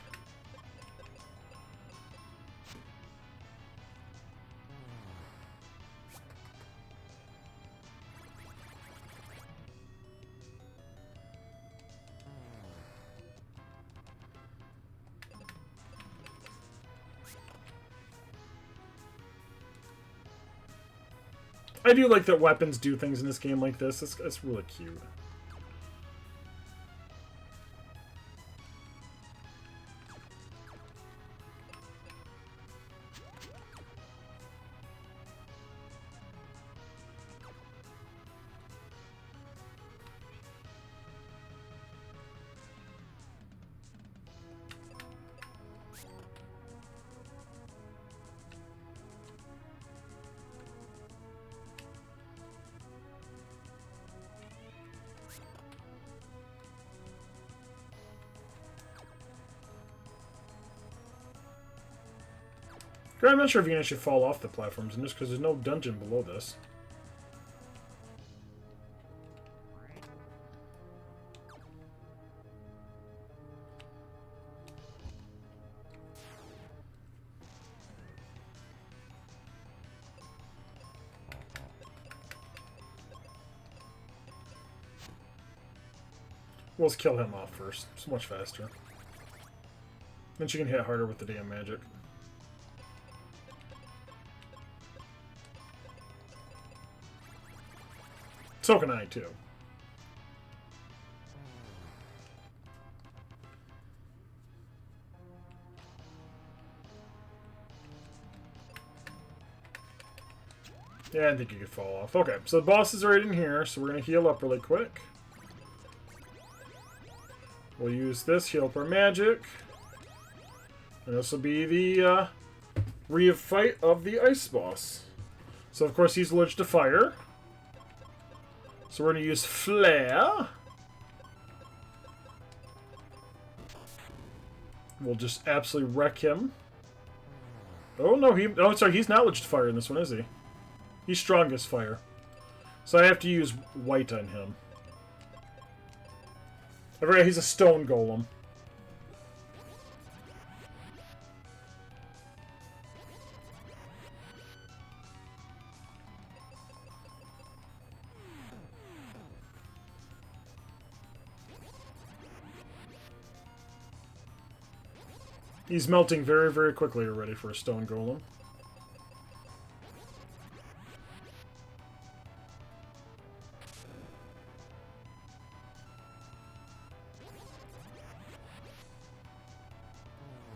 I do like that weapons do things in this game like this. It's really cute. I'm not sure if you can actually fall off the platforms in this, because there's no dungeon below this. We'll just kill him off first. It's much faster. Then she can hit harder with the damn magic. So can I, too. Yeah, I think you could fall off. Okay, so the boss is right in here, so we're going to heal up really quick. We'll use this, heal up our magic. And this will be the re-fight of the ice boss. So, of course, he's allergic to fire. So we're going to use Flare. We'll just absolutely wreck him. Oh, no, oh, sorry, he's not allergic to fire in this one, is he? He's strongest fire. So I have to use white on him. I forgot he's a stone golem. He's melting very, very quickly already for a stone golem.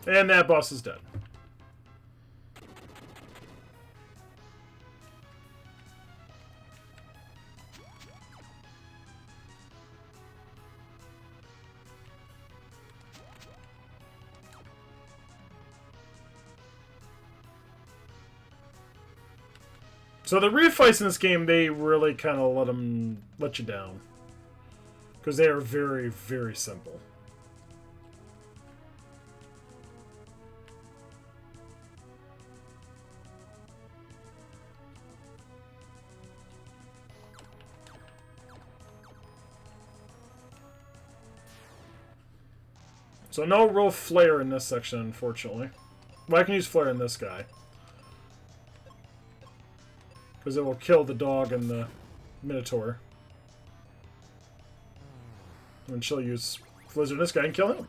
And that boss is dead. So the refights in this game, they really kind of let you down. Because they are very, very simple. So no real flare in this section, unfortunately. Well, I can use flare in this guy. Because it will kill the dog and the Minotaur. And she'll use Blizzard on this guy and kill him.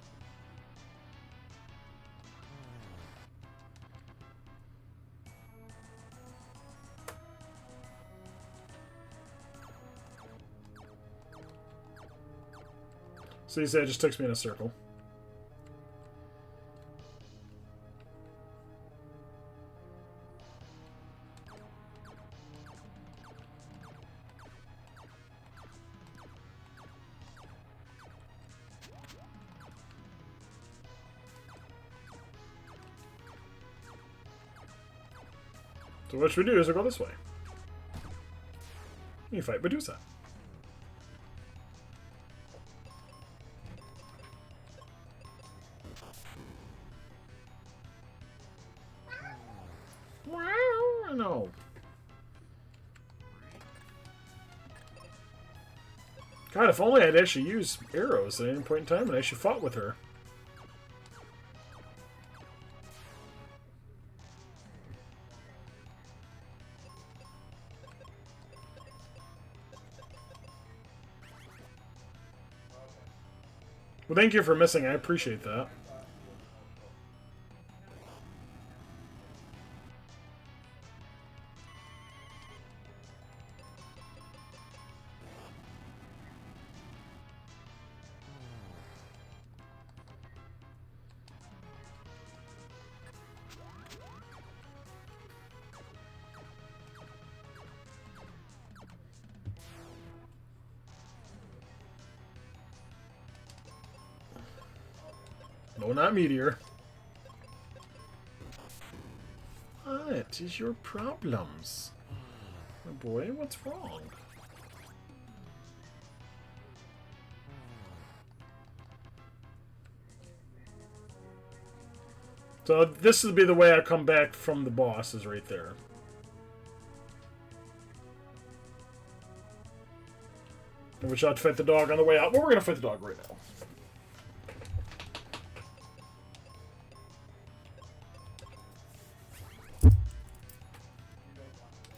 So you say it just takes me in a circle. So what should we do is we go this way. You fight Medusa. Wow, no. God, if only I'd actually used arrows at any point in time and I actually fought with her. Well, thank you for missing. I appreciate that. No, not Meteor. What is your problems? Oh boy, what's wrong? So this would be the way I come back from the boss, is right there. And we shall fight the dog on the way out. Well, we're gonna fight the dog right now.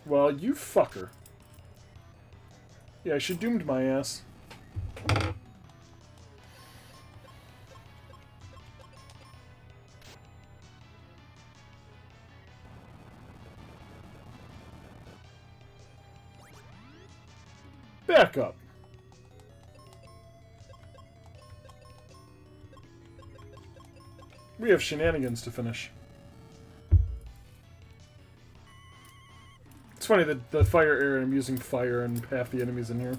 Well, you fucker. Yeah, she doomed my ass. Back up. We have shenanigans to finish. It's funny that the fire area, I'm using fire and half the enemies in here.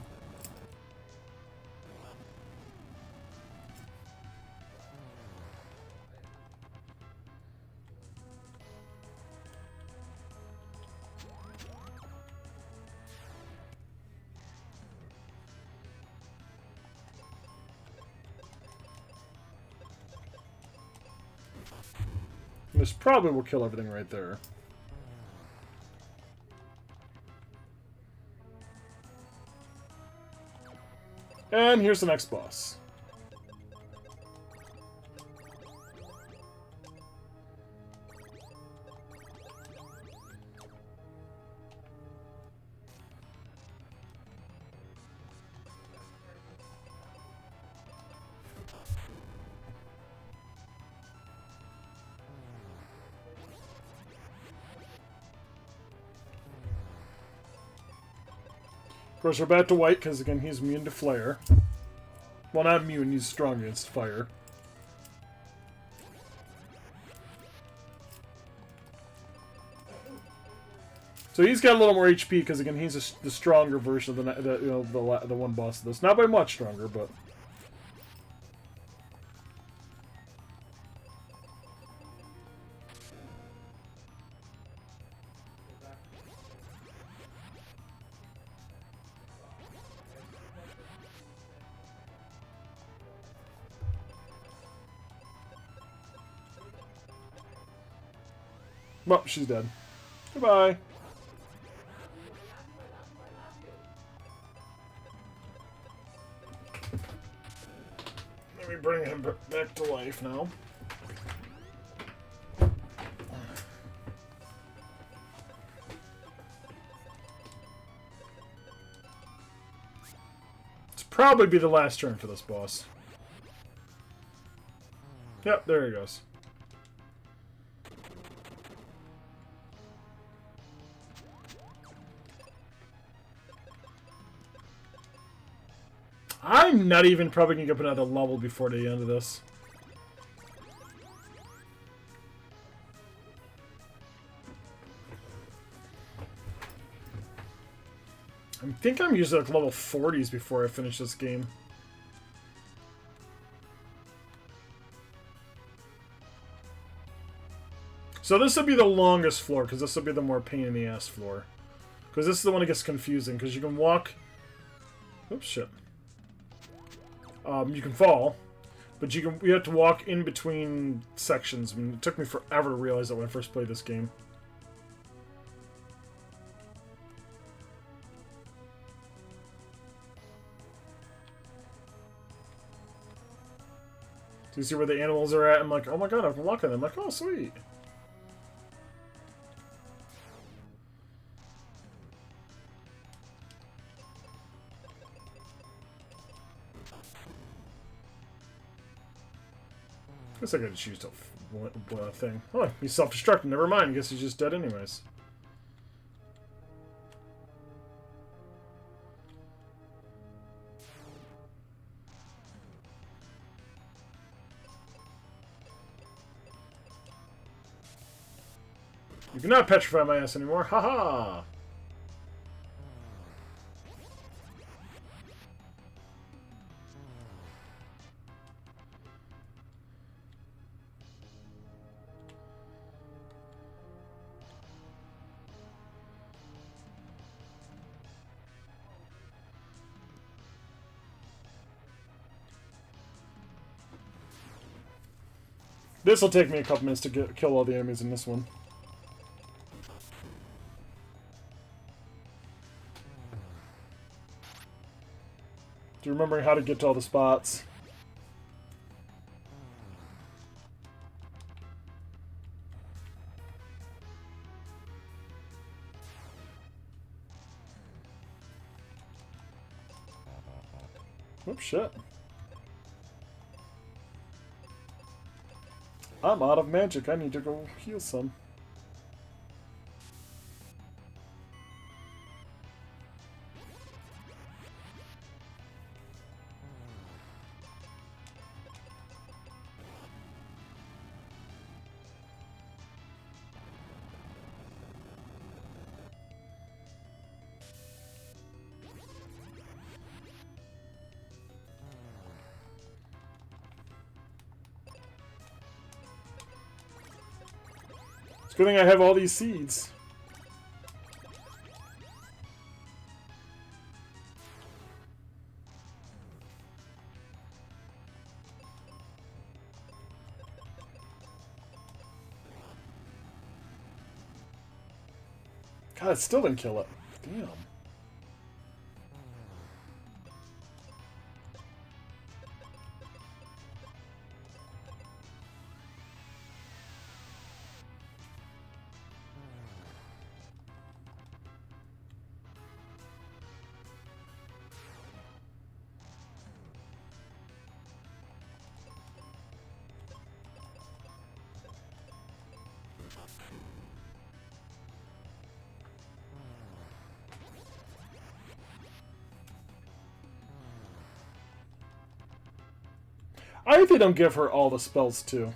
And this probably will kill everything right there. And here's the next boss. Of course, we're back to white, because again, he's immune to flare. Well, not immune, he's strong against fire. So he's got a little more HP, because again, he's the stronger version of the one boss of this. Not by much stronger, but... Well, she's dead. Goodbye. Let me bring him back to life now. It's probably be the last turn for this boss. Yep, there he goes. I'm not even probably going to get up another level before the end of this. I think I'm usually like level 40s before I finish this game. So this will be the longest floor, because this will be the more pain in the ass floor. Because this is the one that gets confusing, because you can walk... Oops, shit. You can fall, but you have to walk in between sections. I mean, it took me forever to realize that when I first played this game. Do you see where the animals are at? I'm like, oh my god, I can walk on them. I'm like, oh, sweet. Guess I gotta choose the thing. Oh, he's self-destructing. Never mind. Guess he's just dead anyways. You cannot petrify my ass anymore. Haha! This will take me a couple minutes to kill all the enemies in this one. Do you remember how to get to all the spots? Oops, shit. I'm out of magic. I need to go heal some. Good thing I have all these seeds. God, it still didn't kill it. Damn. I think they don't give her all the spells, too.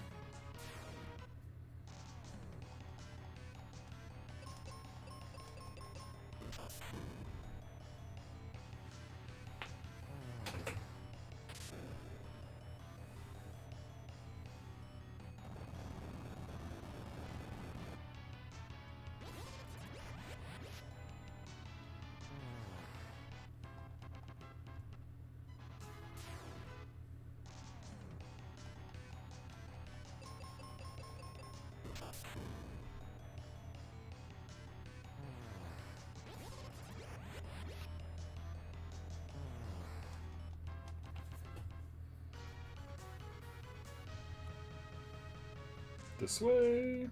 This way.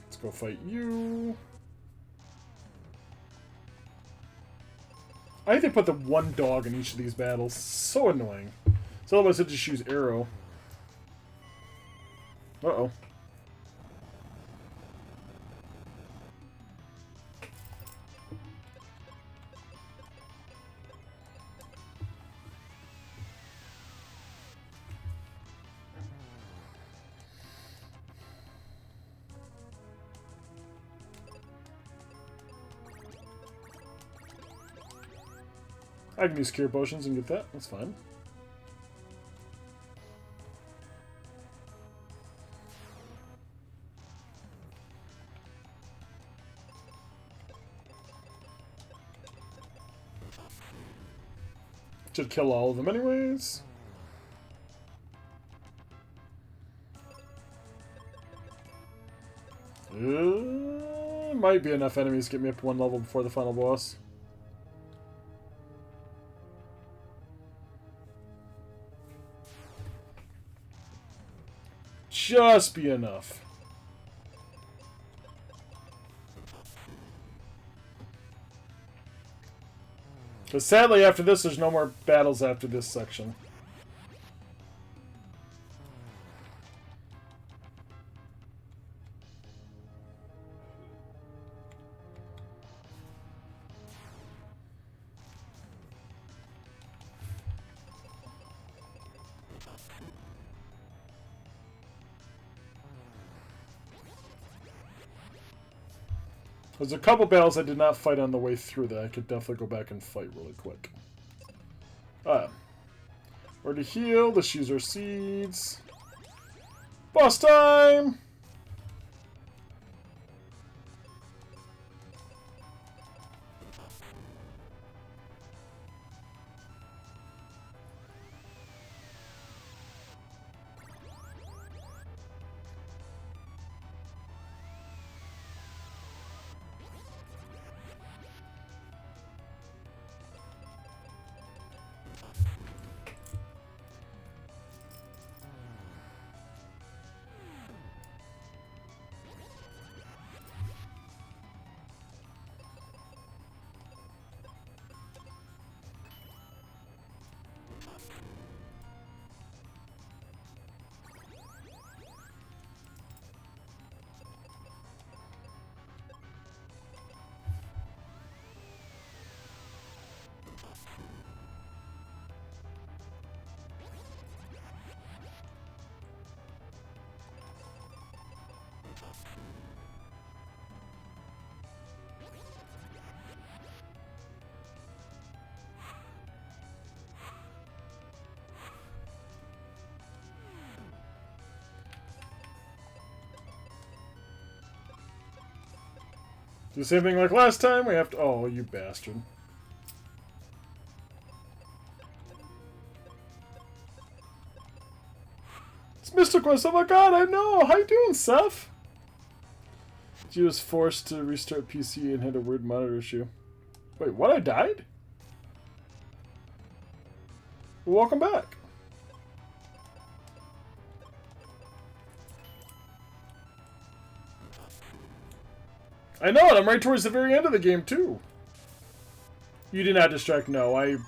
Let's go fight you. I think they put the one dog in each of these battles. So annoying. So otherwise I'd just use arrow. Uh-oh. I can use cure potions and get that. That's fine. Should kill all of them anyways. Might be enough enemies to get me up one level before the final boss. Just be enough. But sadly, after this, there's no more battles after this section. There's a couple battles I did not fight on the way through that I could definitely go back and fight really quick. Where to heal, let's use our seeds. Boss time! Do the same thing like last time. We have to... Oh, you bastard. It's Mr. Quest. Oh my god, I know. How you doing, Seth? She was forced to restart PC and had a weird monitor issue. Wait, what? I died? Well, welcome back. I know it. I'm right towards the very end of the game, too. You did not distract. No,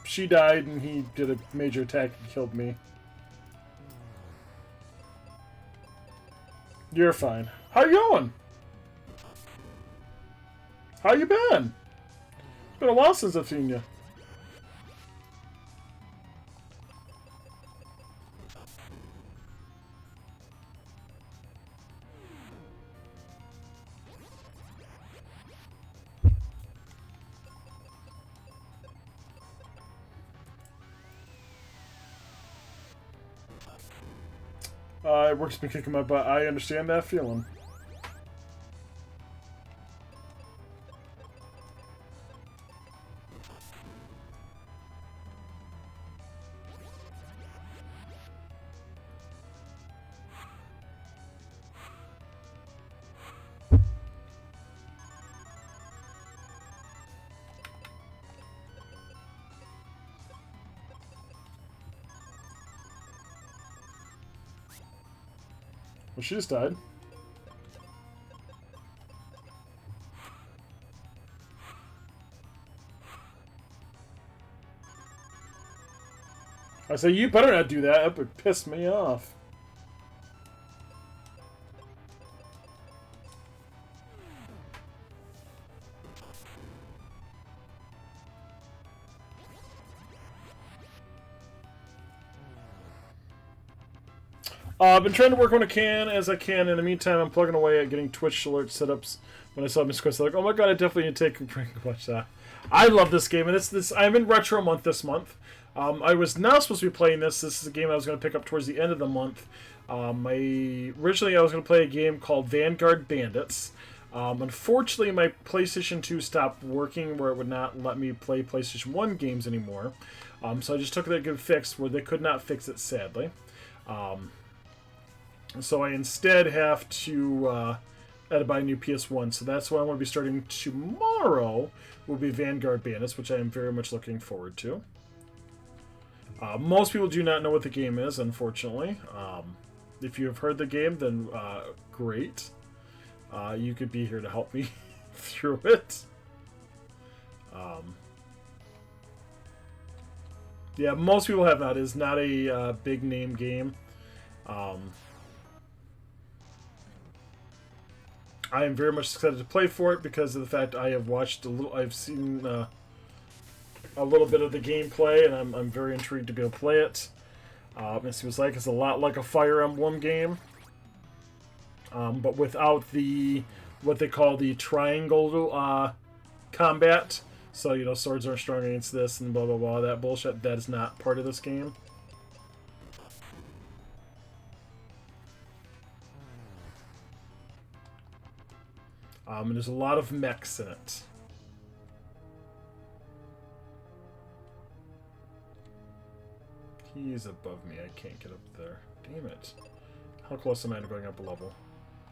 She died, and he did a major attack and killed me. You're fine. How you going? How you been? It's been a while since I've seen you. It works me kicking my butt. I understand that feeling. Well, she just died. I say, you better not do that. That would piss me off. I've been trying to work when I can, as I can. In the meantime, I'm plugging away at getting Twitch alert setups. When I saw Miss Quest, like, oh my god, I definitely need to take a break and watch that. I love this game, and I'm in retro month this month. I was not supposed to be playing this. This is a game I was going to pick up towards the end of the month. Originally, I was going to play a game called Vanguard Bandits. Unfortunately, my PlayStation 2 stopped working where it would not let me play PlayStation 1 games anymore. So I just took that good fix where they could not fix it, sadly. So I instead have to had to buy a new PS1. So that's what I'm going to be starting tomorrow, will be Vanguard Bandits, which I am very much looking forward to. Most people do not know what the game is, unfortunately. If you have heard the game, then great. You could be here to help me through it. Yeah, most people have not. It is not a big name game. I am very much excited to play for it because of the fact I have watched a little. I've seen a little bit of the gameplay, and I'm very intrigued to be able to play it. It seems like it's a lot like a Fire Emblem game, but without the what they call the triangle combat. So, you know, swords aren't strong against this and blah blah blah. That bullshit, that is not part of this game. And there's a lot of mechs in it. He's above me. I can't get up there. Damn it. How close am I to going up a level?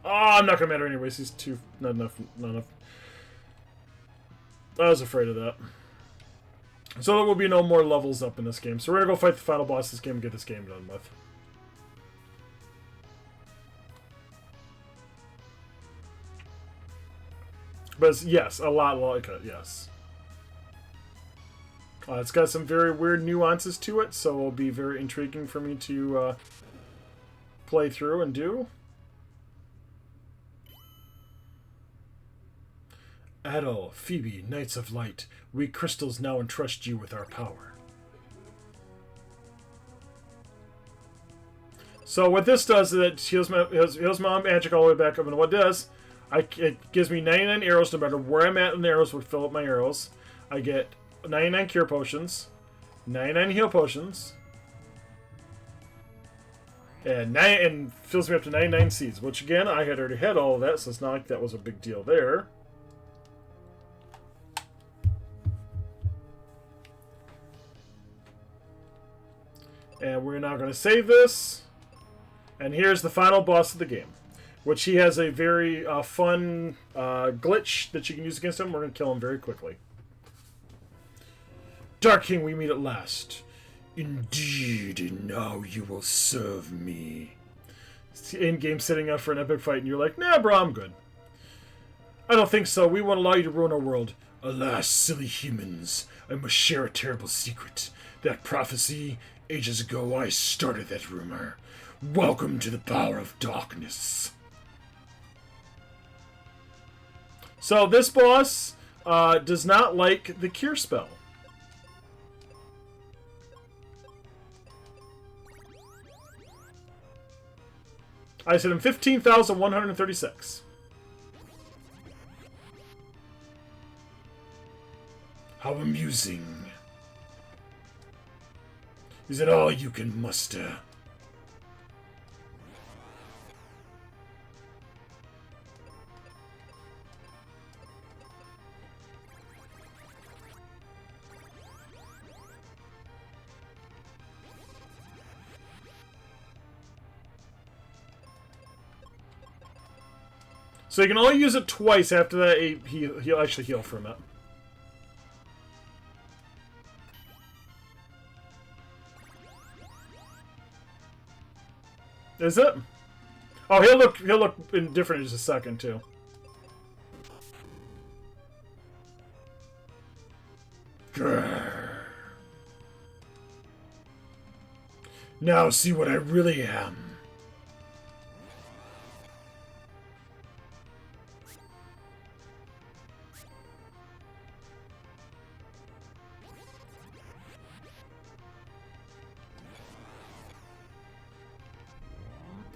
Oh, I'm not gonna matter anyways. He's too... Not enough. Not enough. I was afraid of that. So there will be no more levels up in this game. So we're gonna go fight the final boss of this game and get this game done with. But yes, a lot like it, yes. It's got some very weird nuances to it, so it'll be very intriguing for me to play through and do. Adol, Phoebe, Knights of Light, we crystals now entrust you with our power. So what this does is it heals my magic all the way back up, and what it does, it gives me 99 arrows no matter where I'm at, and the arrows would fill up my arrows. I get 99 cure potions, 99 heal potions, and fills me up to 99 seeds, which again, I had already had all of that, so it's not like that was a big deal there. And we're now going to save this. And here's the final boss of the game, which he has a very fun glitch that you can use against him. We're going to kill him very quickly. Dark King, we meet at last. Indeed, and now you will serve me. In-game setting up for an epic fight, and you're like, nah, bro, I'm good. I don't think so. We won't allow you to ruin our world. Alas, silly humans, I must share a terrible secret. That prophecy, ages ago, I started that rumor. Welcome to the power of darkness. So this boss does not like the cure spell. I said him 15,136. How amusing. Is it all you can muster? So you can only use it twice. After that, he'll actually heal from it. Is it? Oh, he'll look different in just a second too. Grrr. Now see what I really am.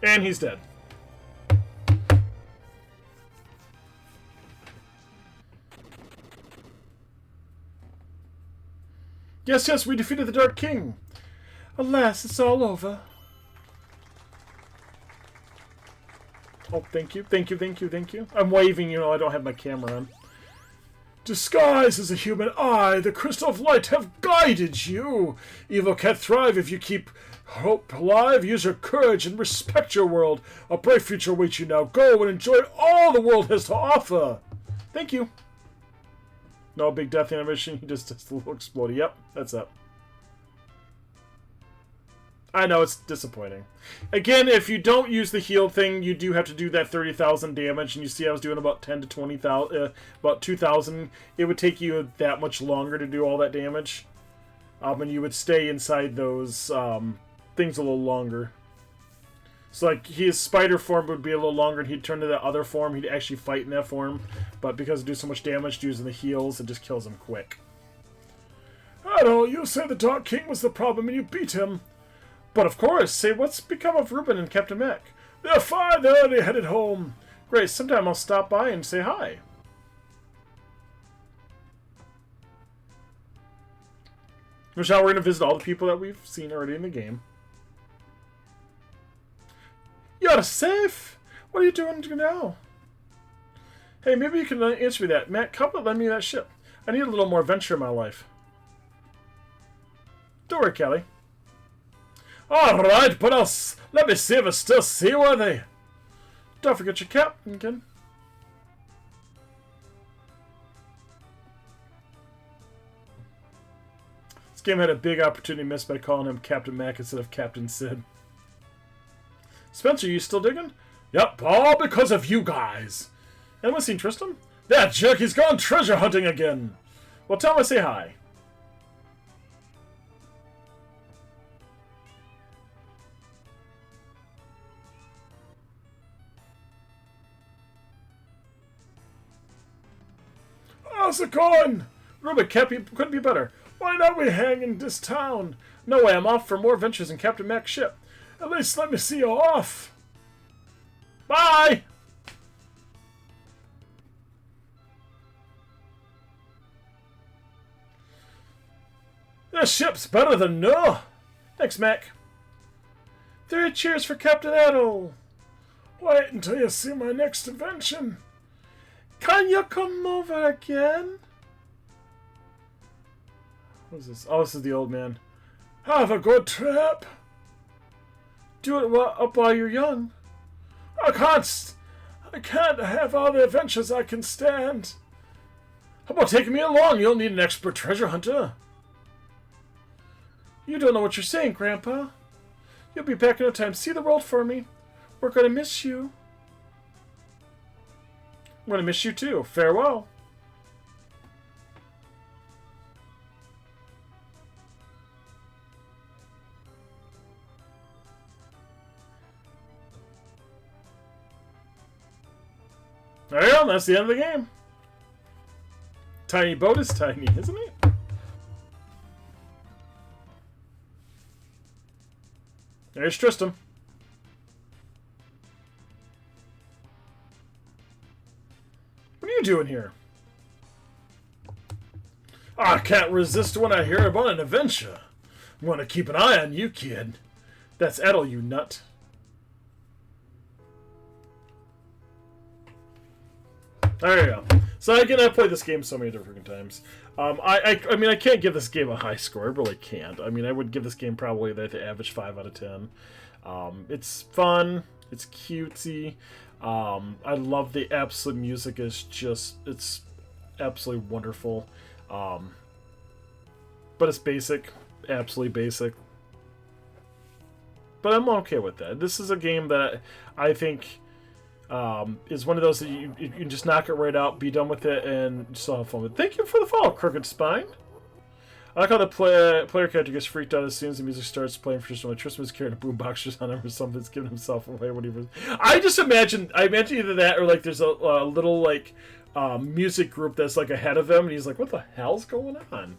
And he's dead. Yes, yes, we defeated the Dark King. Alas, it's all over. Oh, thank you, thank you, thank you, thank you. I'm waving, you know, I don't have my camera on. Disguise as a human eye, the crystal of light have guided you. Evil can't thrive if you keep hope alive. Use your courage and respect your world. A bright future awaits you now. Go and enjoy all the world has to offer. Thank you. No big death animation, he just does the little exploding. Yep, that's up. I know, it's disappointing. Again, if you don't use the heal thing, you do have to do that 30,000 damage, and you see I was doing about 10 to 20,000, about 2,000. It would take you that much longer to do all that damage. And you would stay inside those things a little longer. So, like, his spider form would be a little longer, and he'd turn to that other form. He'd actually fight in that form. But because it do so much damage using the heals, it just kills him quick. I don't know, you say the Dark King was the problem, and you beat him. But of course, say what's become of Ruben and Captain Mac? They're fine, they're already headed home. Great, sometime I'll stop by and say hi. Which now we're going to visit all the people that we've seen already in the game. You're safe? What are you doing now? Hey, maybe you can answer me that. Matt, come and lend me that ship. I need a little more adventure in my life. Don't worry, Kelly. Alright, but let me see if it's still seaworthy. Don't forget your captain again. This game had a big opportunity missed by calling him Captain Mac instead of Captain Sid. Spencer, you still digging? Yep, all because of you guys. Anyone seen Tristan? That jerk, he's gone treasure hunting again. Well, tell him I say hi. How's it going? Ruben, couldn't be better. Why not we hang in this town? No way, I'm off for more adventures in Captain Mac's ship. At least let me see you off. Bye! This ship's better than no. Thanks, Mac. 3 cheers for Captain Adol. Wait until you see my next invention. Can you come over again? What's this? Oh, this is the old man. Have a good trip. Do it up while you're young. I can't have all the adventures I can stand. How about taking me along? You'll need an expert treasure hunter. You don't know what you're saying, Grandpa. You'll be back in no time. See the world for me. We're gonna miss you. I'm gonna miss you too. Farewell. There you go, that's the end of the game. Tiny boat is tiny, isn't it? There's Tristan. What are you doing here? I can't resist when I hear about an adventure. I'm gonna keep an eye on you, kid. That's Edel, you nut. There you go. So again, I've played this game so many different times. I mean, I can't give this game a high score. I really can't. I mean, I would give this game probably the average 5 out of 10. It's fun. It's cutesy. I love the absolute music. It's absolutely wonderful. But it's basic. Absolutely basic. But I'm okay with that. This is a game that I think is one of those that you can just knock it right out, be done with it, and just have fun with it. Thank you for the follow, Crooked Spine. I like how the player character gets freaked out as soon as the music starts playing for Tristan. Like Tristan was carrying a boombox just on him or something. It's giving himself away when he was... I imagine either that or like there's a little like music group that's like ahead of him, and he's like, what the hell's going on?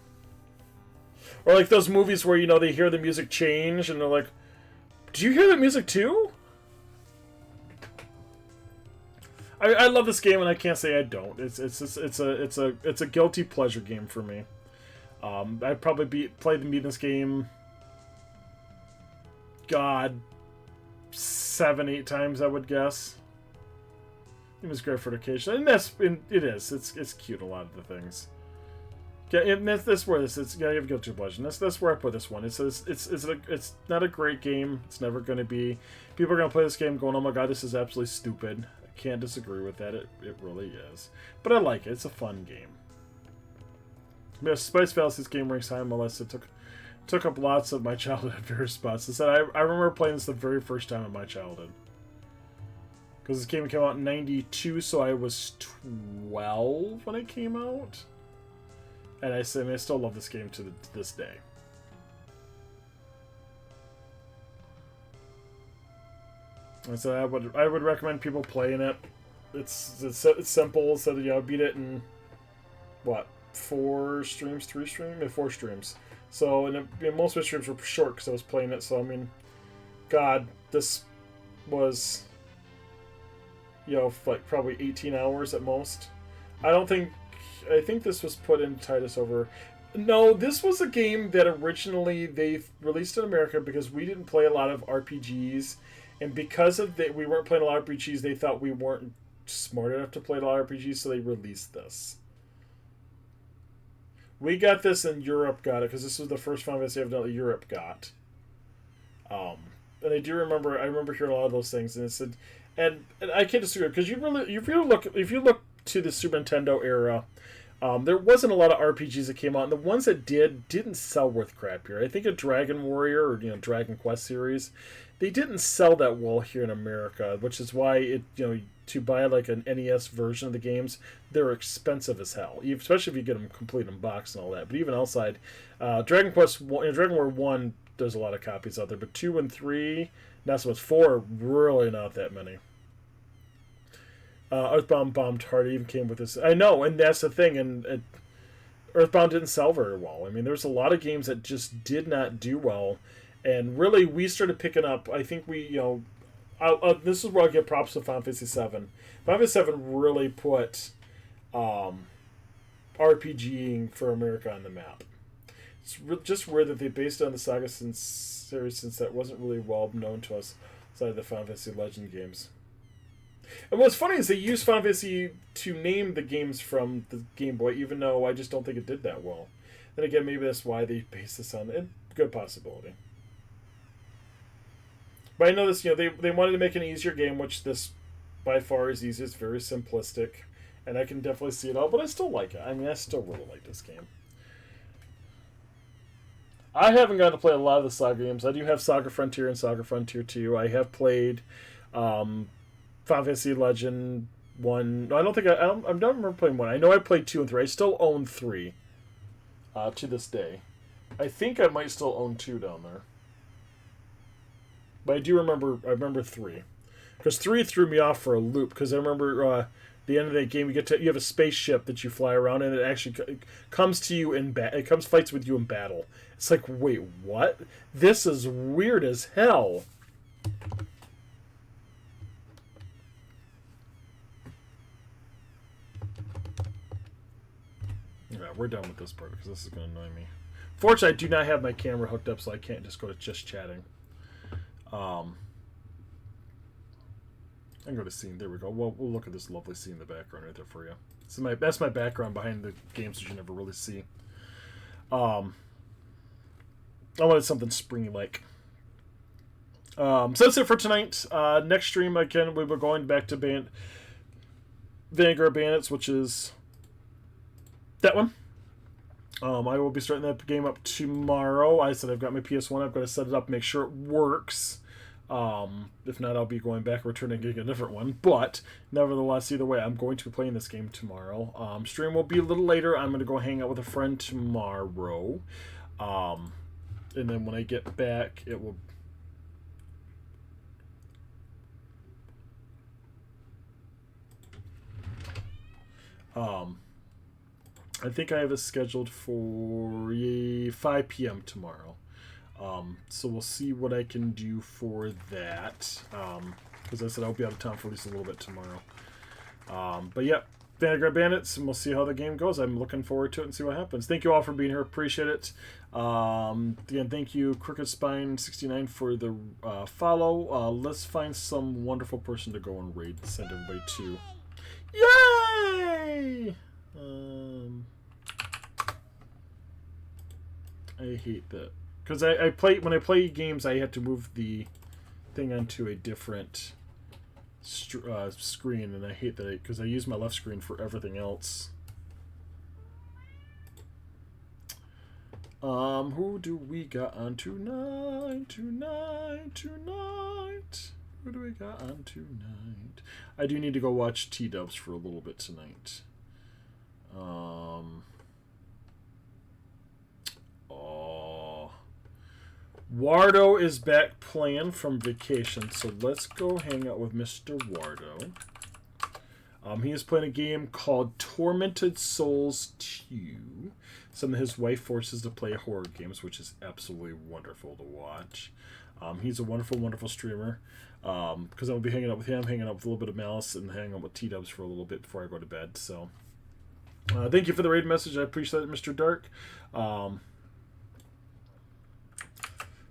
Or like those movies where, you know, they hear the music change and they're like, do you hear the music too? I love this game, and I can't say I don't. It's a guilty pleasure game for me. I'd probably played this game, God, 7-8 times, I would guess. It was great for occasion, and it is. It's cute. A lot of the things. Yeah, and that's where this. It's yeah, you have guilty pleasure. That's where I put this one. It's not a great game. It's never going to be. People are going to play this game going, oh my god, this is absolutely stupid. I can't disagree with that. It really is. But I like it. It's a fun game. Yeah, Spice Fallacy's game ranks high on my list. It took up lots of my childhood at various spots. I said I remember playing this the very first time in my childhood. Because this game came out in '92, so I was 12 when it came out. And I still love this game to this day. And so I would recommend people playing it. It's simple. So beat it in what, 4 streams, 3 streams, 4 streams. So most of my streams were short because I was playing it. So I mean, God, this was like probably 18 hours at most. I think this was put in Titus over. No, this was a game that originally they released in America because we didn't play a lot of RPGs, and because of that we weren't playing a lot of RPGs, they thought we weren't smart enough to play a lot of RPGs, so they released this. We got this and Europe got it because this was the first Final Fantasy evidently Europe got. And I remember hearing a lot of those things, and it said, and I can't disagree because if you look to the Super Nintendo era, there wasn't a lot of RPGs that came out, and the ones that didn't sell worth crap here. I think a Dragon Warrior or Dragon Quest series, they didn't sell that well here in America, which is why to buy like an NES version of the games, they're expensive as hell, especially if you get them complete in box and all that. But even outside, Dragon Quest, Dragon Warrior 1, there's a lot of copies out there, but 2 and 3, not so much. 4, really not that many. Earthbound bombed hard. It even came with this. I know, and that's the thing. And Earthbound didn't sell very well. I mean, there's a lot of games that just did not do well, and really, we started picking up. I think we, this is where I give props to Final Fantasy VII. Final Fantasy VII really put RPGing for America on the map. It's just weird that they based it on the Saga series, since that wasn't really well known to us outside of the Final Fantasy Legend games. And what's funny is they used Final Fantasy to name the games from the Game Boy, even though I just don't think it did that well. Then again, maybe that's why they based this on it. Good possibility. But I know this, they wanted to make an easier game, which this by far is easy. It's very simplistic, and I can definitely see it all, but I still like it. I mean, I still really like this game. I haven't gotten to play a lot of the Saga games. I do have Saga Frontier and Saga Frontier 2. I have played Final Fantasy Legend 1. I don't remember playing 1. I know I played 2 and 3. I still own 3 to this day. I think I might still own 2 down there. But I remember 3. Because 3 threw me off for a loop, because I remember the end of that game, you have a spaceship that you fly around, and it actually comes to you fights with you in battle. It's like, wait, what? This is weird as hell. Yeah, we're done with this part because this is going to annoy me. Fortunately, I do not have my camera hooked up, so I can't just go to just chatting. I can go to scene. There we go. Well, we'll look at this lovely scene in the background right there for you. So that's my background behind the games that you never really see. I wanted something springy-like. So that's it for tonight. Next stream, again, we were going back to Vanguard Bandits, which is that one. I will be starting that game up tomorrow. I said I've got my PS1. I've got to set it up, make sure it works. If not, I'll be going back, returning, getting a different one. But nevertheless, either way, I'm going to be playing this game tomorrow. Stream will be a little later. I'm going to go hang out with a friend tomorrow. And then when I get back, it will... I think I have it scheduled for 5 p.m. tomorrow. So we'll see what I can do for that. Because I said I'll be out of town for at least a little bit tomorrow. But yeah, Vanguard Bandits, and we'll see how the game goes. I'm looking forward to it and see what happens. Thank you all for being here. Appreciate it. Again, thank you, Crooked Spine 69 for the follow. Let's find some wonderful person to go and raid. Send everybody to. Yay! I hate that. Because I play, when I play games, I have to move the thing onto a different screen, and I hate that because I use my left screen for everything else. Who do we got on tonight? Who do we got on tonight? I do need to go watch T-Dubs for a little bit tonight. Wardo is back playing from vacation, so let's go hang out with Mr. Wardo. He is playing a game called Tormented Souls 2. Some of his wife forces to play horror games, which is absolutely wonderful to watch. He's a wonderful, wonderful streamer. Because I'll be hanging out with him, hanging out with a little bit of Malice, and hanging out with T-Dubs for a little bit before I go to bed. So, thank you for the raid message. I appreciate it, Mr. Dark.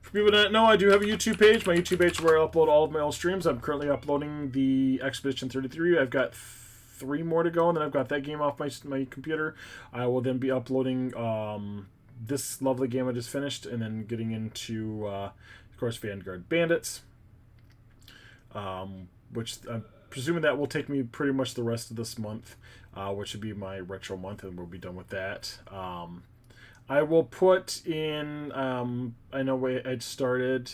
For people that don't know, I do have a YouTube page. My YouTube page is where I upload all of my old streams. I'm currently uploading the Expedition 33. I've got 3 more to go, and then I've got that game off my computer. I will then be uploading this lovely game I just finished, and then getting into, of course, Vanguard Bandits, which I'm presuming that will take me pretty much the rest of this month, which would be my retro month, and we'll be done with that. I will put in, I know I'd started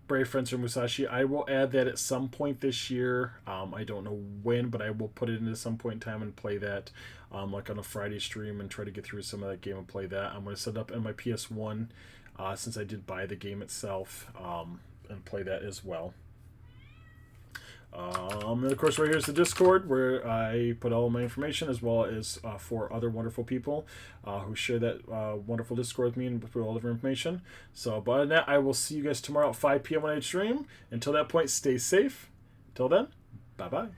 Brave Fencer Musashi. I will add that at some point this year. I don't know when, but I will put it into some point in time and play that, like on a Friday stream, and try to get through some of that game and play that. I'm going to set it up in my PS1, since I did buy the game itself, and play that as well. And of course, right here is the Discord, where I put all of my information, as well as 4 other wonderful people who share that wonderful Discord with me and put all of their information. So, but other than that, I will see you guys tomorrow at 5 p.m. when I stream. Until that point, stay safe. Until then, bye-bye.